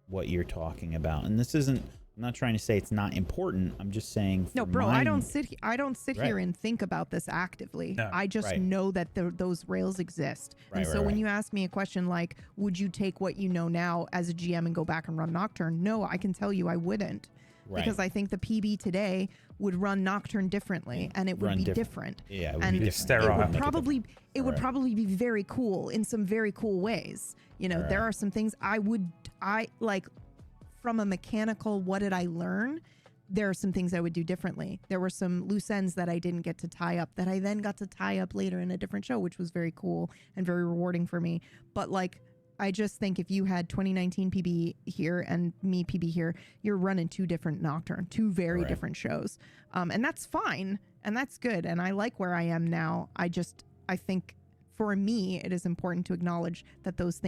what you're talking about. And this isn't, I'm not trying to say it's not important. I'm just saying. No, bro, I don't sit here and think about this actively. No, I just know that those rails exist. When you ask me a question like, would you take what you know now as a GM and go back and run Nocturne? No, I can tell you I wouldn't. Because I think the PB today would run Nocturne differently, and it would be different. Yeah, it would be different. It would probably be very cool in some very cool ways. There are some things I like from a mechanical, what did I learn? There are some things I would do differently. There were some loose ends that I didn't get to tie up that I then got to tie up later in a different show, which was very cool and very rewarding for me. But like, I just think if you had 2019 PB here and me PB here, you're running two different Nocturne, two very different shows. And that's fine. And that's good. And I like where I am now. I think for me, it is important to acknowledge that those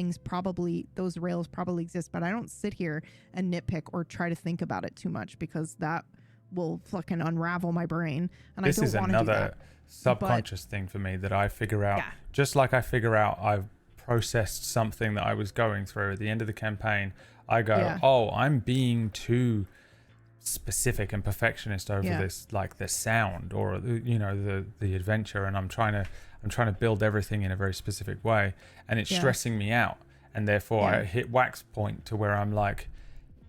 rails probably exist, but I don't sit here and nitpick or try to think about it too much because that will fucking unravel my brain. And I don't want to do that. This is another subconscious thing for me that I figure out, just like I figure out I've processed something that I was going through at the end of the campaign. I go, oh, I'm being too specific and perfectionist over this, like the sound or the adventure, and I'm trying to build everything in a very specific way, and it's stressing me out, and therefore I hit wax point to where I'm like,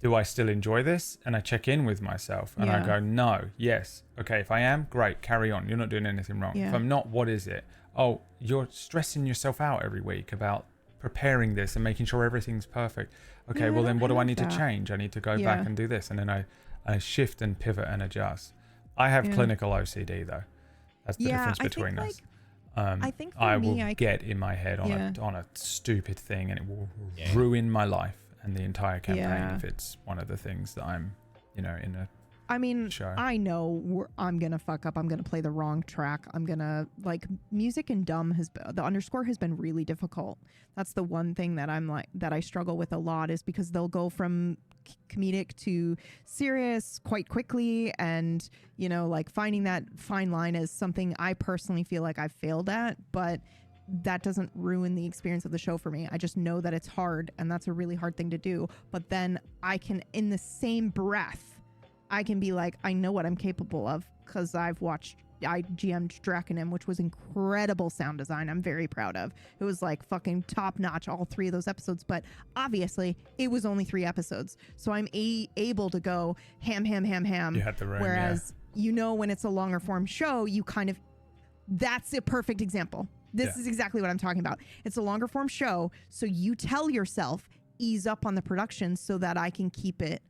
do I still enjoy this? And I check in with myself and I go, no, yes, okay, if I am, great, carry on, you're not doing anything wrong. If I'm not, what is it? Oh, you're stressing yourself out every week about preparing this and making sure everything's perfect. Okay, well then what do I need to change? I need to go back and do this, and then I shift and pivot and adjust. I have clinical OCD though. That's the difference between us. I think for I me, will get in my head on a stupid thing, and it will ruin my life and the entire campaign if it's one of the things that I'm, in a show. I know I'm gonna fuck up. I'm gonna play the wrong track. I'm gonna music and dumb the underscore has been really difficult. That's the one thing that that I struggle with a lot, is because they'll go from comedic to serious quite quickly, and finding that fine line is something I personally feel like I've failed at, but that doesn't ruin the experience of the show for me. I just know that it's hard, and that's a really hard thing to do. But then I can, in the same breath, I can be like, I know what I'm capable of because I GM'd Draconim, which was incredible sound design. I'm very proud of. It was like fucking top notch, all 3 of those episodes. But obviously, it was only 3 episodes, so I'm able to go ham. You had the room, whereas when it's a longer form show, that's a perfect example. This is exactly what I'm talking about. It's a longer form show, so you tell yourself, ease up on the production so that I can keep it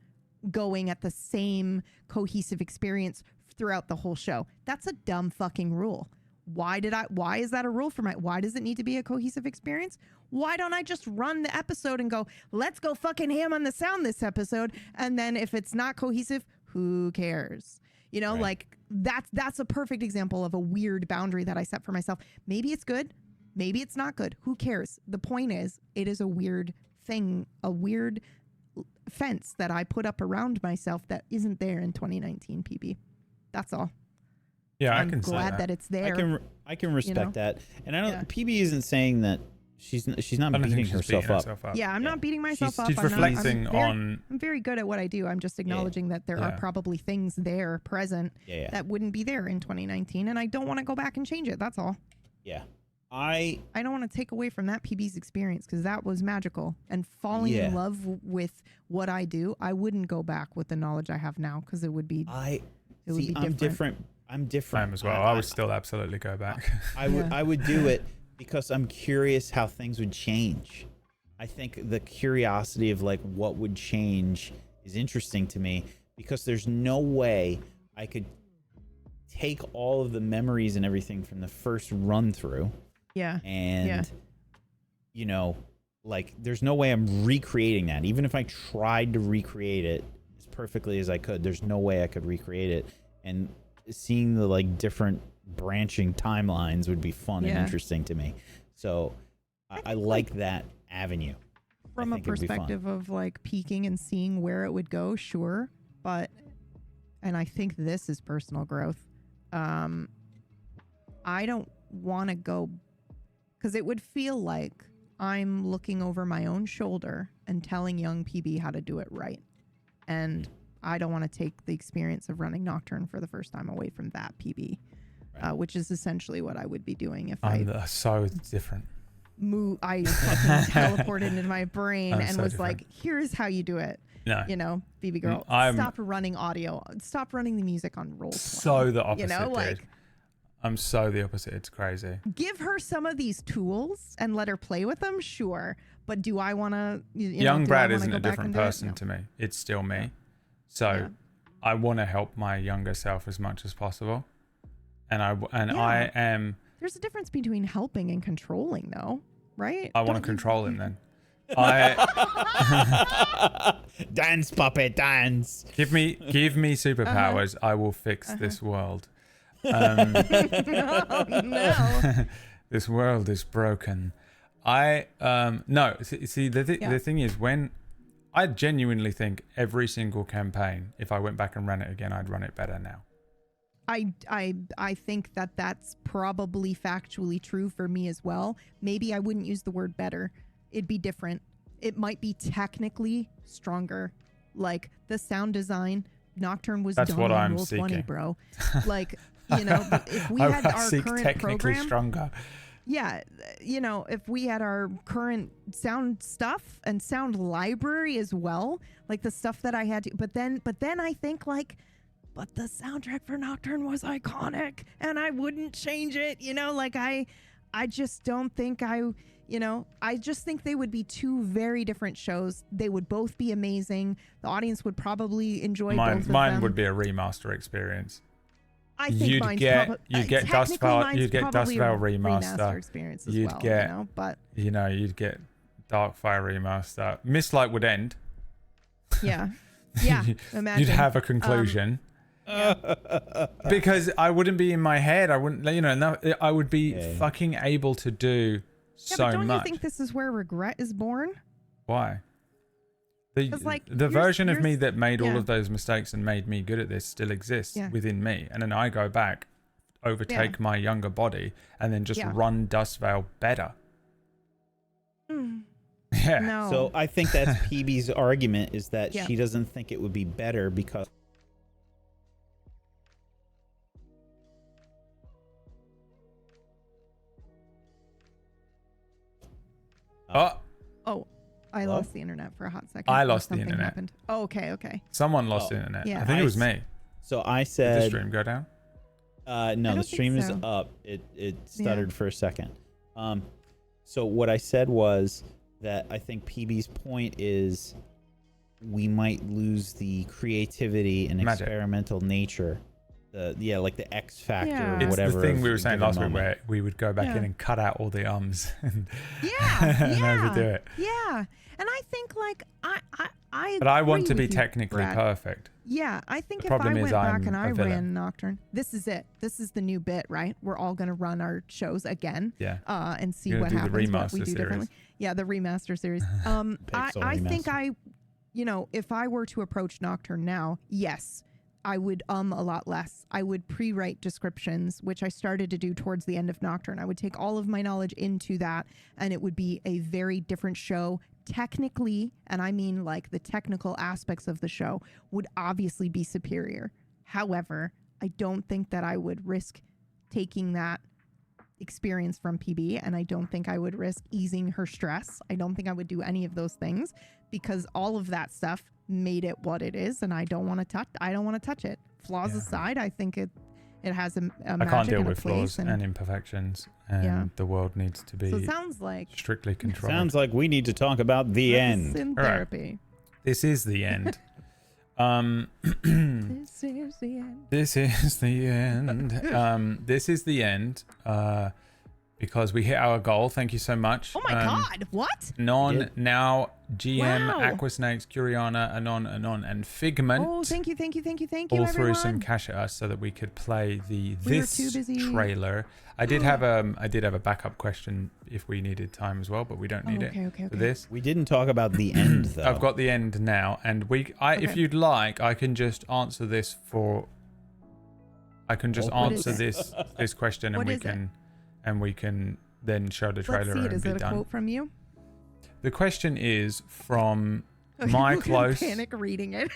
going at the same cohesive experience throughout the whole show. That's a dumb fucking rule. Why is that a rule for why does it need to be a cohesive experience? Why don't I just run the episode and go, let's go fucking ham on the sound this episode, and then if it's not cohesive, who cares? That's a perfect example of a weird boundary that I set for myself. Maybe it's good, maybe it's not good, who cares? The point is, it is a weird thing, a weird fence that I put up around myself that isn't there in 2019 PB. That's all. Yeah, I'm I can glad say that it's there. I can respect that, and I don't. PB isn't saying that she's not beating herself up. Yeah, I'm not beating myself up. She's reflecting on. I'm very good at what I do. I'm just acknowledging that there are probably things there present that wouldn't be there in 2019, and I don't want to go back and change it. That's all. Yeah. I don't want to take away from that PB's experience, because that was magical, and falling in love with what I do. I wouldn't go back with the knowledge I have now, because it would be. Would be different. I'm different. Same as well. I would still absolutely go back. I would do it because I'm curious how things would change. I think the curiosity of what would change is interesting to me, because there's no way I could take all of the memories and everything from the first run through. Yeah. And there's no way I'm recreating that. Even if I tried to recreate it as perfectly as I could, there's no way I could recreate it. And seeing the different branching timelines would be fun and interesting to me. So I like that avenue. From a perspective of peeking and seeing where it would go, sure. And I think this is personal growth. I don't want to go, because it would feel like I'm looking over my own shoulder and telling young PB how to do it right. And I don't want to take the experience of running Nocturne for the first time away from that PB, which is essentially what I would be doing if so different. I fucking teleported into my brain and so was different. like, here's how you do it. No. BB girl, stop running audio. Stop running the music on roll. So the opposite, dude. I'm so the opposite. It's crazy. Give her some of these tools and let her play with them, sure. But do I want to? Young Brad isn't a different person to me. It's still me. So I want to help my younger self as much as possible. I am. There's a difference between helping and controlling, though, right? I want to control him then. Dance, puppet, dance. Give me superpowers. I will fix this world. Oh, no. This world is broken. No. See, the thing is, when I genuinely think every single campaign, if I went back and ran it again, I'd run it better now. I think that that's probably factually true for me as well. Maybe I wouldn't use the word better. It'd be different. It might be technically stronger. Like the sound design, Nocturne was That's done what on I'm Roll 20, seeking. bro. Like, you know, if we had our seek current technically program, stronger. yeah, you know, if we had our current sound stuff and sound library as well, like the stuff that I had to, but then I think like, but the soundtrack for Nocturne was iconic and I wouldn't change it, you know, like I just don't think I just think they would be two very different shows. They would both be amazing. The audience would probably enjoy both of them. Mine would be a remaster experience. I think you'd get Dustvale remaster experience as you'd well, get, you know, but you'd get Darkfire remaster. Mistlight would end. yeah, imagine You'd have a conclusion. Because I wouldn't be in my head. I wouldn't, I would be fucking able to do so but don't much. you think this is where regret is born? Why? 'Cause, like, The version of me yours- that made all yeah. of those mistakes and made me good at this still exists within me. And then I go back, overtake my younger body, and then just run Dustvale better. Yeah. No. So I think that's PB's argument, is that Yeah. she doesn't think it would be better because Oh, I Hello? lost the internet for a hot second. I or lost the something internet. Happened. Oh, okay. Someone lost the internet. Yeah. I think it was me. So I Did the said stream go down? no, don't the think stream is so. up. It stuttered for a second. So what I said was that I think PB's point is we might lose the creativity and Magic. experimental nature. Like the X factor Yeah. or It's whatever. the thing of we were a saying given last week moment. where we would go back in Yeah. and cut out all the ums and, Yeah, and overdo it. Yeah, and I think like I But I want agree to be with you, technically Brad. perfect. Yeah, I think The if I problem went is back I'm and I a villain. ran Nocturne, this is it. This is the new bit, right? We're all gonna run our shows again, Yeah. and see You're what gonna do the happens, what we remaster do differently. series. Yeah, the remaster series. Pixel I think remaster. if I were to approach Nocturne now, yes, I would a lot less. I would pre-write descriptions, which I started to do towards the end of Nocturne. I would take all of my knowledge into that, and it would be a very different show. Technically, and I mean like the technical aspects of the show would obviously be superior. However, I don't think that I would risk taking that experience from PB, and I don't think I would risk easing her stress. I don't think I would do any of those things because all of that stuff made it what it is, and I don't want to touch it. Flaws aside, I think it has a I magic can't deal and a with place, flaws and imperfections, and Yeah. the world needs to be so it sounds like strictly controlled. Sounds like we need to talk about the end. in All right. therapy. This is the end. This is the end. This is the end. This is the end. Because we hit our goal. Thank you so much. Oh my God! What? Non now GM Wow. Aquasnakes, Curiana, Anon, and Figment. Oh, thank you, all everyone. threw some cash at us so that we could play We were this too busy. trailer. I did have a backup question if we needed time as well, but we don't need okay, it okay. for this. We didn't talk about the end though. I've got the end now, and if Okay. you'd like, I can just answer this for. I can just What is answer it? this question, What is and we can then show the trailer Let's see it. and Is be it a done. quote from you? The question is from Okay, my I'm gonna close. panic reading it.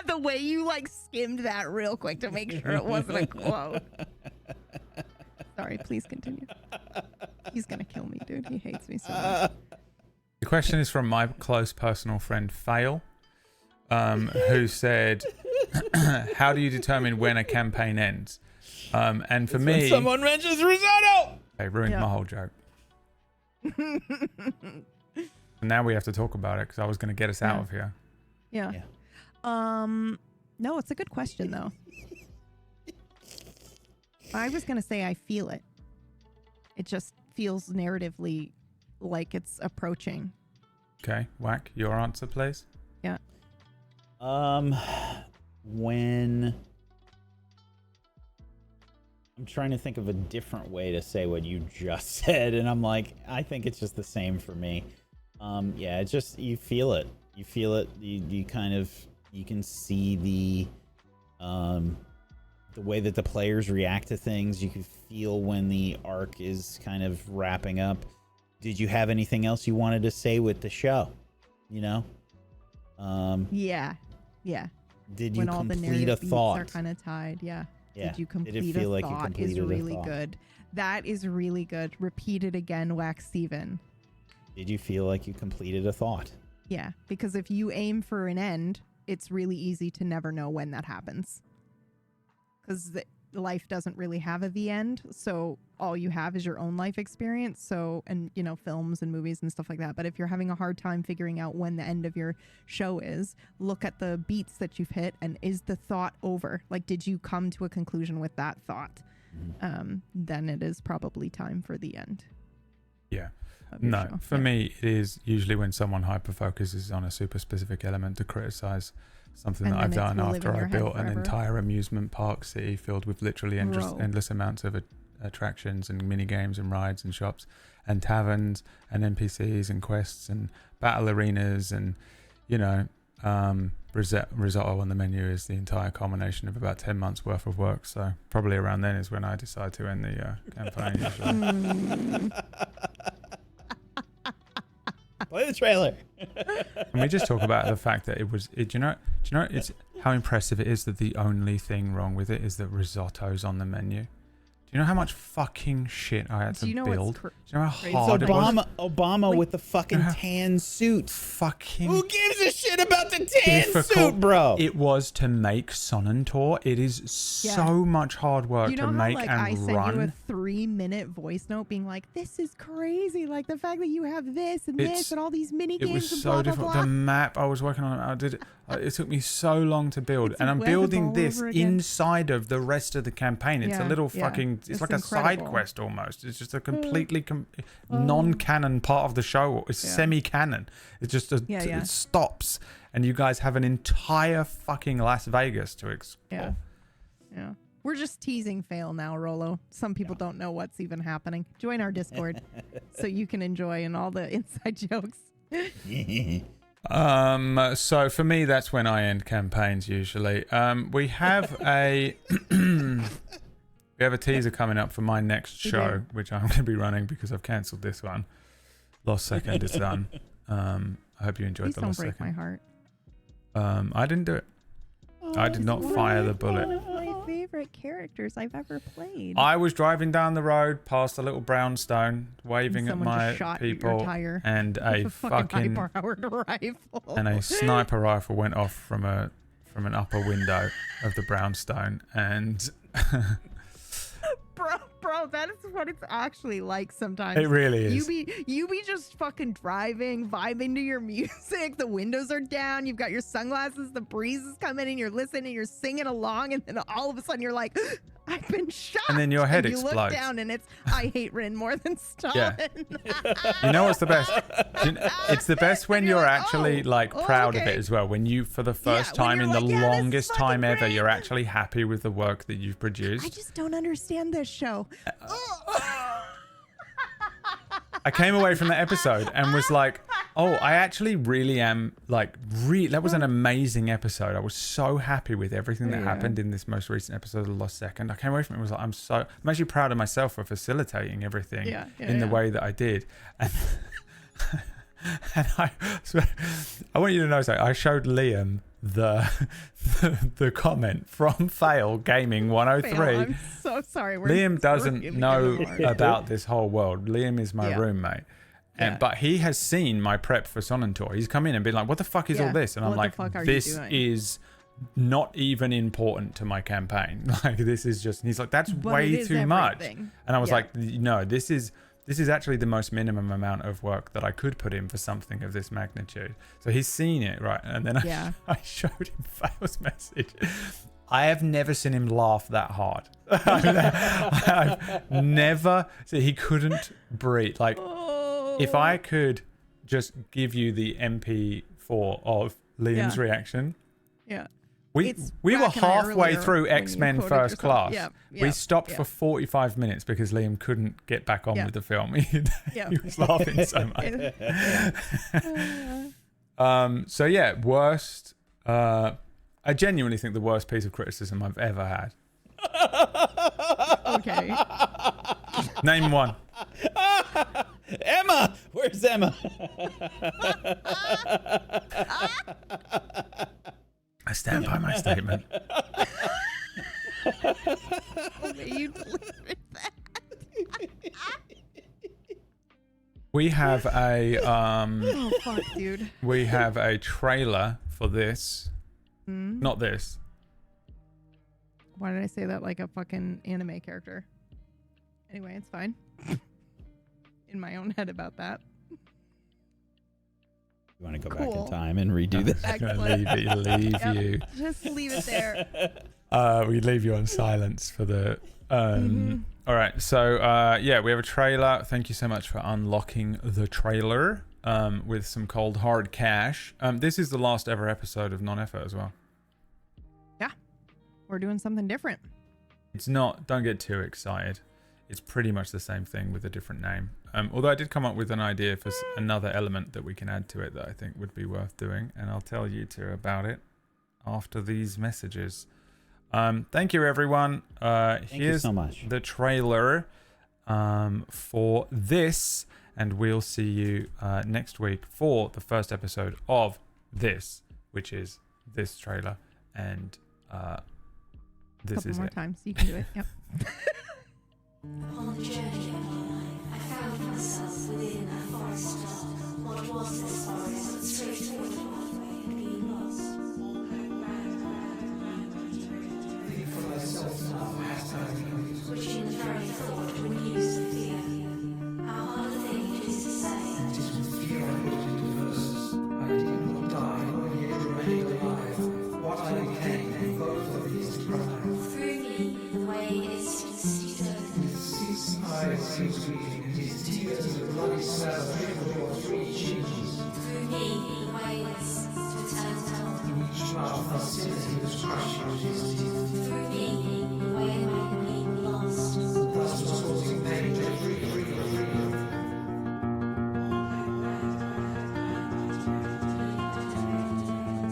The way you like skimmed that real quick to make sure it wasn't a quote. Sorry, please continue. He's gonna kill me, dude. He hates me so much. The question is from my close personal friend Fail, who said, "How do you determine when a campaign ends?" And for me, someone mentions risotto. they ruined my whole joke. Now we have to talk about it because I was going to get us out of here. Yeah. No, it's a good question though. I was gonna say I feel it. It just feels narratively like it's approaching. Okay, Whack, your answer, please. Yeah. When I'm trying to think of a different way to say what you just said, and I'm like, I think it's just the same for me. Yeah, it's just you feel it. You feel it. You kind of you can see the way that the players react to things. You can feel when the arc is kind of wrapping up. Did you have anything else you wanted to say with the show? You know? Yeah. Did you When all the complete a narrative beats thought? are kind of tied. Yeah. Yeah. Did you complete Did it feel a like you thought? completed Is a really thought? good. That is really good. Repeat it again, Wax Steven. Did you feel like you completed a thought? Yeah, because if you aim for an end, it's really easy to never know when that happens. Because life doesn't really have the end, so all you have is your own life experience. So, and you know, films and movies and stuff like that. But if you're having a hard time figuring out when the end of your show is, look at the beats that you've hit, and is the thought over? Like, did you come to a conclusion with that thought? Then it is probably time for the end. Yeah. No, show. For me, it is usually when someone hyper focuses on a super specific element to criticize something And that then I've it's done will live after in I your head built an forever. entire amusement park city filled with literally Bro. endless amounts of attractions and mini games and rides and shops and taverns and NPCs and quests and battle arenas and, you know, risotto on the menu is the entire culmination of about 10 months worth of work. So probably around then is when I decide to end the campaign usually. Play the trailer. Can we just talk about the fact that do you know it's how impressive it is that the only thing wrong with it is that risotto's on the menu? Do you know how much fucking shit I had to build? Do you know how hard it was? Obama with the fucking tan suit. Fucking Who gives a shit about the tan difficult suit, bro? it was to make Sonnentor. It is so much hard work You know to how, make like, and I sent run. you a 3-minute voice note being like, this is crazy. Like, the fact that you have this and this and all these mini It games was and so blah, difficult. blah, The blah. map I was working on, it took me so long to build, It's and I'm web building all this over again. inside of the rest of the campaign. It's a Yeah, little yeah. fucking, it's It's like a side incredible. quest almost. It's just a completely non-canon part of the show. It's semi-canon. It's just it stops, and you guys have an entire fucking Las Vegas to explore. Yeah. We're just teasing fail now, Rolo. Some people don't know what's even happening. Join our Discord so you can enjoy and all the inside jokes. So for me, that's when I end campaigns usually. We have a teaser coming up for my next show, which I'm going to be running because I've cancelled this one. Lost Second is done. I hope you enjoyed Please the don't Lost break Second. my heart. I didn't do it. I did not fire the bullet. One of my favorite characters I've ever played. I was driving down the road past a little brownstone, waving at Someone my just shot your people, tire and a fucking high-powered rifle. and a sniper rifle went off from an upper window of the brownstone, and Bro, that is what it's actually like sometimes. it really is. You be just fucking driving, vibing to your music. The windows are down. You've got your sunglasses. The breeze is coming in. You're listening. You're singing along, and then all of a sudden you're like, "I've been shot." And then your head you explodes. look down, and it's I hate Rin more than Stalin. You know what's the best? It's the best when And you're you're like, actually proud of okay. it as well. When you, for the first when time you're in the like, yeah, this is longest fucking time ever, great. you're actually happy with the work that you've I produced. just don't understand this show. I came away from that episode and was like, oh, I actually really am that was an amazing episode. I was so happy with everything that happened in this most recent episode of Lost Second. I came away from it and was like, I'm actually proud of myself for facilitating everything in the way that I did. And, and I want you to know something. I showed Liam the comment from Fail Gaming 103. Fail, I'm so sorry. Liam doesn't really know good about this whole world. Liam is my roommate. But he has seen my prep for Sonnentor. He's come in and been like, what the fuck is all this? And I'm like, this is not even important to my campaign. Like, this is just, and he's like, that's way too much. And I was like, no, this is actually the most minimum amount of work that I could put in for something of this magnitude. So he's seen it, right? And then I showed him Fail's message. I have never seen him laugh that hard. I've never. So he couldn't breathe. Like, if I could just give you the MP4 of Liam's reaction. Yeah. We were Brack and I halfway earlier through when you X-Men quoted First yourself. Class. Yeah, We stopped for 45 minutes because Liam couldn't get back on with the film. He was laughing so much. So yeah, worst. I genuinely think the worst piece of criticism I've ever had. Okay. Name one. Emma! Where's Emma? I stand by my statement. The way you delivered that. We have a Oh fuck, dude. we have a trailer for this. Mm? Not this. Why did I say that like a fucking anime character? Anyway, it's fine. In my own head about that. You want to go Cool. back in time and redo this? I'm gonna leave Yep. you. Just leave it there. We leave you on silence for the. Mhm. All right, so yeah, we have a trailer. Thank you so much for unlocking the trailer with some cold hard cash. This is the last ever episode of Non-Effort as well. Yeah. We're doing something different. It's not. Don't get too excited. It's pretty much the same thing with a different name. Although I did come up with an idea for another element that we can add to it that I think would be worth doing, and I'll tell you two about it after these messages. Thank you, everyone. Thank you Here's so much. the trailer for this, and we'll see you next week for the first episode of this, which is this trailer, and this Couple is more it. times. You can do it. Yep. Upon the journey of my life, I found myself within a forest. What was this forest but straight toward the pathway had been lost? Which in the very thought renews the fear. How hard a thing it is to say. And it is with fear I looked into verses. I did not die, nor yet remained alive. What I became, both of these cry. Through me, the way is to see certain. With 6 eyes seems weeping, his tears of bloody salve trickled over 3 cheeks. Through me, the way is to eternal. In each mouth I said he was crushing his teeth. Through me, the way might be lost. Thus was causing pain to free.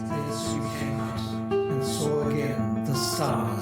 Thence you came out, and saw again the stars.